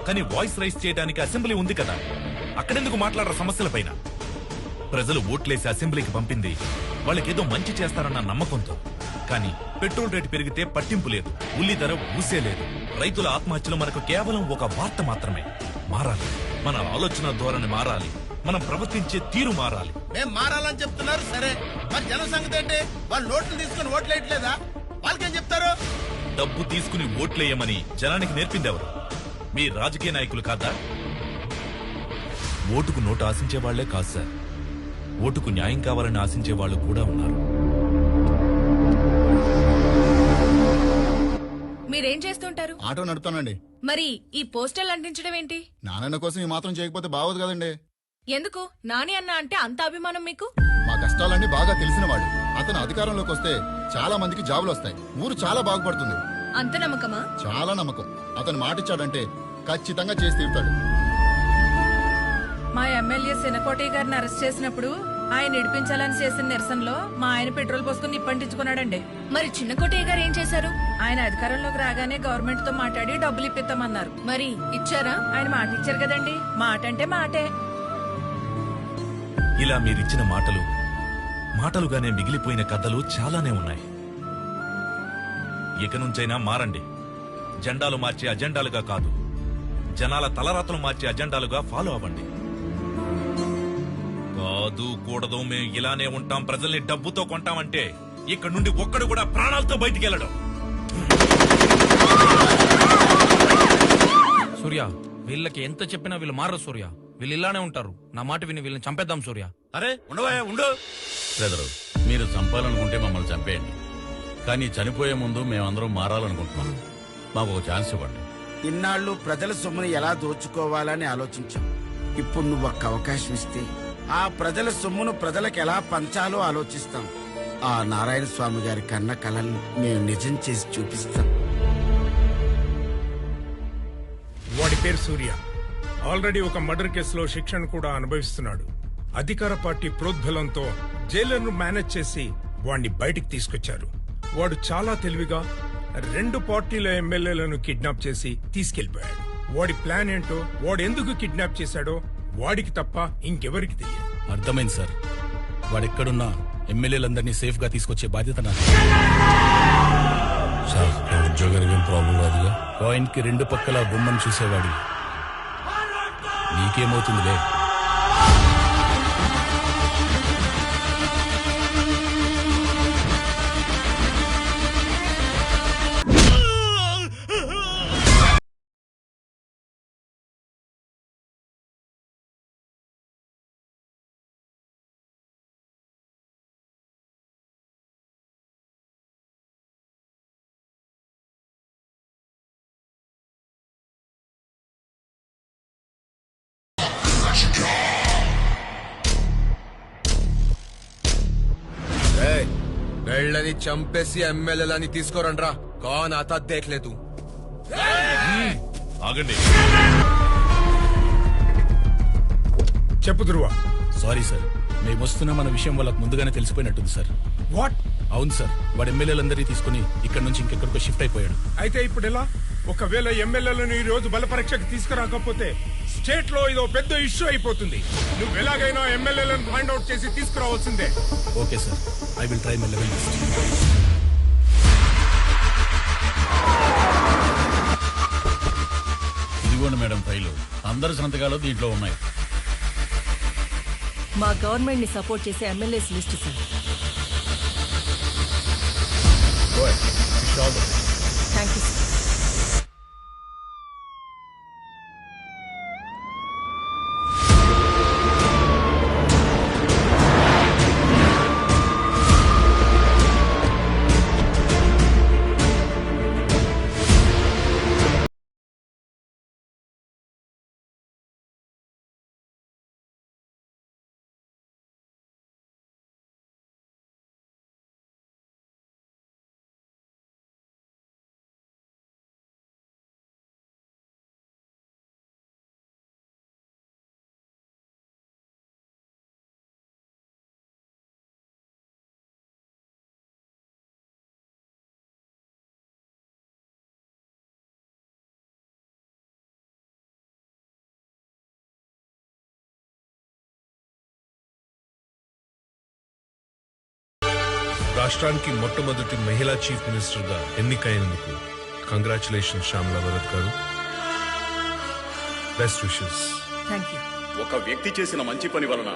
కానీ వాయిస్ రైజ్ చేయడానికి అసెంబ్లీ ఉంది కదా. అక్కడెందుకు మాట్లాడరు సమస్యలపైన? ప్రజలు ఓట్లేసి అసెంబ్లీకి పంపింది వాళ్ళకేదో మంచి చేస్తారన్న నమ్మకంతో. కానీ పెట్రోల్ రేటు పెరిగితే పట్టింపు లేదు, ఉల్లి ధర ఊసే లేదు. రైతుల ఆత్మహత్యలు మనకు కేవలం ఒక వార్త మాత్రమే. మారాలి, మన ఆలోచన ధోరణి మారాలి, మనం ప్రవర్తించే తీరు మారాలి. మేం మారాలని చెప్తున్నారు సరే, మరి జన సంగతి ఏంటి? వాళ్ళు నోట్లు తీసుకుని ఓట్లేయట్లేదా? వాళ్ళకేం చెప్తారు? డబ్బు తీసుకుని ఓట్లేయమని జనానికి నేర్పింది ఎవరు? మీ రాజకీయ నాయకులు కాదా? ఓటుకు నోటు ఆశించే వాళ్లే కాదు సార్, ఓటుకు న్యాయం కావాలని ఆశించే వాళ్ళు కూడా ఉన్నారు. మీరేం చేస్తుంటారు? ఆటో నడుపుతానండి. మరి ఈ పోస్టర్లు అంటించడం ఏంటి? నాన్న కోసం ఈ మాత్రం చేయకపోతే బాగోదు కదండి. ఎందుకు? నాని అన్న అంటే అంత అభిమానం మీకు? మా కష్టాలన్నీ బాగా తెలిసినవాడు. అతను అధికారంలోకి వస్తే చాలా మందికి జాబులు వస్తాయి, ఊరు చాలా బాగుపడుతుంది. అంత నమ్మకమా? చాలా నమ్మకం. అతను మాటిచ్చాడంటే ఖచ్చితంగా చేసి తీరుతాడు. మా ఎమ్మెల్యే సినకోటి గారిని అరెస్ట్ చేసినప్పుడు ఆయన ఇడిపించాలని చేసిన నిరసనలో మా ఆయన పెట్రోల్ పోసుకుని నిప్పంటించుకున్నాడండి. మరి చిన్నకోటయ్య గారు ఏం చేశారు? ఆయన అధికారంలోకి రాగానే గవర్నమెంట్ తో మాట్లాడి డబ్బులు ఇప్పిస్తామన్నారు. మరి ఇచ్చారా? ఆయన మాట ఇచ్చారు కదండి. మాట అంటే మాటే. ఇలా మీరిచ్చిన మాటలు మాటలుగానే మిగిలిపోయిన కథలు చాలానే ఉన్నాయి. ఇక నుంచైనా మారండి. జెండాలు మార్చే అజెండాలుగా కాదు, జనాల తలరాతలు మార్చే అజెండాలుగా ఫాలో అవ్వండి. కాదు కూడదు, మేము ఇలానే ఉంటాం, ప్రజల్ని డబ్బుతో కొంటామంటే ఇక్కడ నుండి ఒక్కడు కూడా ప్రాణాలతో బయటికి వెళ్ళడం. సూర్య, వీళ్ళకి ఎంత చెప్పినా వీళ్ళు మారరు సూర్య. వీళ్ళు ఇలానే ఉంటారు. నా మాట విని వీళ్ళని చంపేద్దాం సూర్య. అరే ఉండవా, ఉండు. బ్రదరు, మీరు చంపాలనుకుంటే మమ్మల్ని చంపేయండి, కానీ చనిపోయే ముందు మేమందరం మారాలనుకుంటున్నాం. మాకు ఒక ఛాన్స్ ఇవ్వండి. ఇన్నాళ్ళు ప్రజల సొమ్ముని ఎలా దోచుకోవాలని ఆలోచించాం. ఇప్పుడు నువ్వు ఒక్క అవకాశం ఇస్తే ఆ ప్రజల సొమ్మును ప్రజలకు ఎలా పంచాలో ఆలోచిస్తాం. ఆ నారాయణ స్వామి గారి కన్న కలల్ని మేము నిజం చేసి చూపిస్తాం. వాడి పేరు సూర్య. ఆల్రెడీ ఒక మర్డర్ కేసులో శిక్షను కూడా అనుభవిస్తున్నాడు. అధికార పార్టీ ప్రోద్బలంతో జైలర్ను మేనేజ్ చేసి వాడిని బయటికి తీసుకొచ్చారు. వాడు చాలా తెలివిగా 2 పార్టీల ఎమ్మెల్యేలను కిడ్నాప్ చేసి తీసుకెళ్లిపోయాడు. వాడి ప్లాన్ ఏంటో, వాడు ఎందుకు కిడ్నాప్ చేశాడో వాడికి తప్ప ఇంకెవరికి తెలియదు. అర్థమైంది సార్. వాడెక్కడున్నా ఎమ్మెల్యేలందరినీ సేఫ్ గా తీసుకొచ్చే బాధ్యత నాది. సార్ నా ఉద్యోగానికి ఏం ప్రాబ్లం కాదుగా. కాయిన్కి రెండు పక్కల బొమ్మను చూసేవాడి నీకేమవుతుందిలే. వెళ్ళని చంపేసి ఎమ్మెల్యేలని తీసుకోరండ్రా. కాన్ అతా దేఖ్లేదు. ఆగండి. చెప్పు ధ్రువ. సారీ సార్, మేము వస్తున్న మన విషయం వాళ్ళకి ముందుగానే తెలిసిపోయినట్టుంది సార్. వాట్? అవును సార్, వాడు ఎమ్మెల్యేలందరినీ తీసుకుని ఇక్కడ నుంచి ఇంకెక్కడికో షిఫ్ట్ అయిపోయాడు. అయితే ఇప్పుడు ఎలా? ఒకవేళ ఎమ్మెల్యేలను ఈ రోజు బలపరీక్షకు తీసుకురాకపోతే స్టేట్ లో ఇదో పెద్ద ఇష్యూ అయిపోతుంది. నువ్వు ఎలాగైనా ఎమ్మెల్యేలను ఫైండ్ అవుట్ చేసి తీసుకురావాల్సిందే. Okay sir, I will try my level best. ఇదిగోండి మేడం ఫైలు. అందరి సంతకాలు దీంట్లో ఉన్నాయి. మా గవర్నమెంట్ ని సపోర్ట్ చేసే MLAs list sir. Thank you sir. రాష్ట్రానికి మొట్టమొదటి మహిళా చీఫ్ మినిస్టర్ గా ఎన్నికైనందుకు కంగ్రాచులేషన్ శ్యామలా భరత్ గారు. Best wishes. ఒక వ్యక్తి చేసిన మంచి పని వలన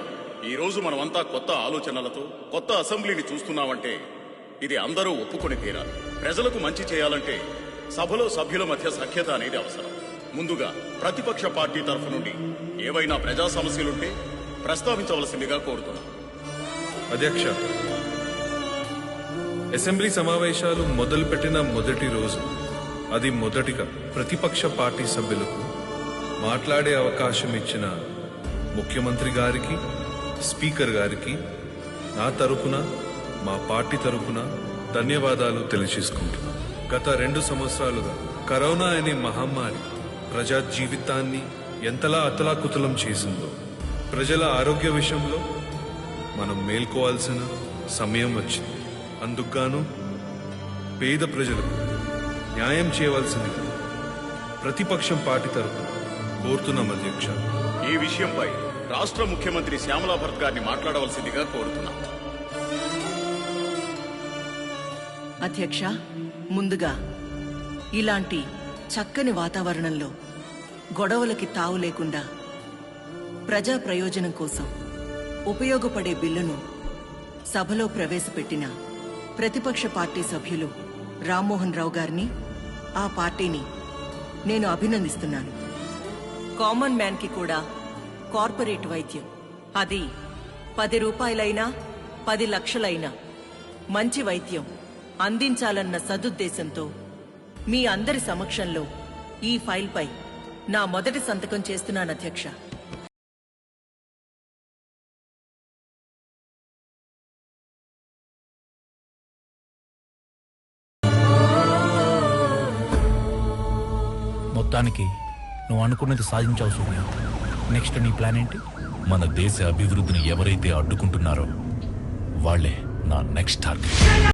ఈ రోజు మనమంతా కొత్త ఆలోచనలతో కొత్త అసెంబ్లీని చూస్తున్నామంటే ఇది అందరూ ఒప్పుకొని తీరాలి. ప్రజలకు మంచి చేయాలంటే సభలో సభ్యుల మధ్య సఖ్యత అనేది అవసరం. ముందుగా ప్రతిపక్ష పార్టీ తరఫు నుండి ఏవైనా ప్రజా సమస్యలుంటే ప్రస్తావించవలసిందిగా కోరుతున్నాం. అధ్యక్ష, అసెంబ్లీ సమావేశాలు మొదలుపెట్టిన మొదటి రోజు, అది మొదటిగా ప్రతిపక్ష పార్టీ సభ్యులకు మాట్లాడే అవకాశం ఇచ్చిన ముఖ్యమంత్రి గారికి, స్పీకర్ గారికి నా తరపున, మా పార్టీ తరపున ధన్యవాదాలు తెలియజేసుకుంటున్నాను. గత 2 సంవత్సరాలుగా కరోనా అనే మహమ్మారి ప్రజా జీవితాన్ని ఎంతలా అతలాకుతలం చేసిందో, ప్రజల ఆరోగ్య విషయంలో మనం మేల్కోవాల్సిన సమయం వచ్చింది. అందుకుగాను పేద ప్రజలకు న్యాయం చేయవలసిందిగా ప్రతిపక్షం పార్టీ తరపున కోరుతున్నాం అధ్యక్ష. ఈ విషయంపై రాష్ట్ర ముఖ్యమంత్రి శ్యామలా భరత్ గారిని మాట్లాడవలసిందిగా కోరుతున్నాం. అధ్యక్ష, ముందుగా ఇలాంటి చక్కని వాతావరణంలో గొడవలకి తావు లేకుండా ప్రజా ప్రయోజనం కోసం ఉపయోగపడే బిల్లును సభలో ప్రవేశపెట్టిన ప్రతిపక్ష పార్టీ సభ్యులు రామ్మోహన్ రావు గారిని, ఆ పార్టీని నేను అభినందిస్తున్నాను. కామన్ మ్యాన్ కి కూడా కార్పొరేట్ వైద్యం, అది 10 రూపాయలైనా 10 లక్షలైనా మంచి వైద్యం అందించాలన్న సదుద్దేశంతో మీ అందరి సమక్షంలో ఈ ఫైల్పై నా మొదటి సంతకం చేస్తున్నాను అధ్యక్ష. మొత్తానికి నువ్వు అనుకున్నది సాధించావు సూర్య. నెక్స్ట్ నీ ప్లాన్ ఏంటి? మన దేశ అభివృద్ధిని ఎవరైతే అడ్డుకుంటున్నారో వాళ్లే నా నెక్స్ట్ టార్గెట్.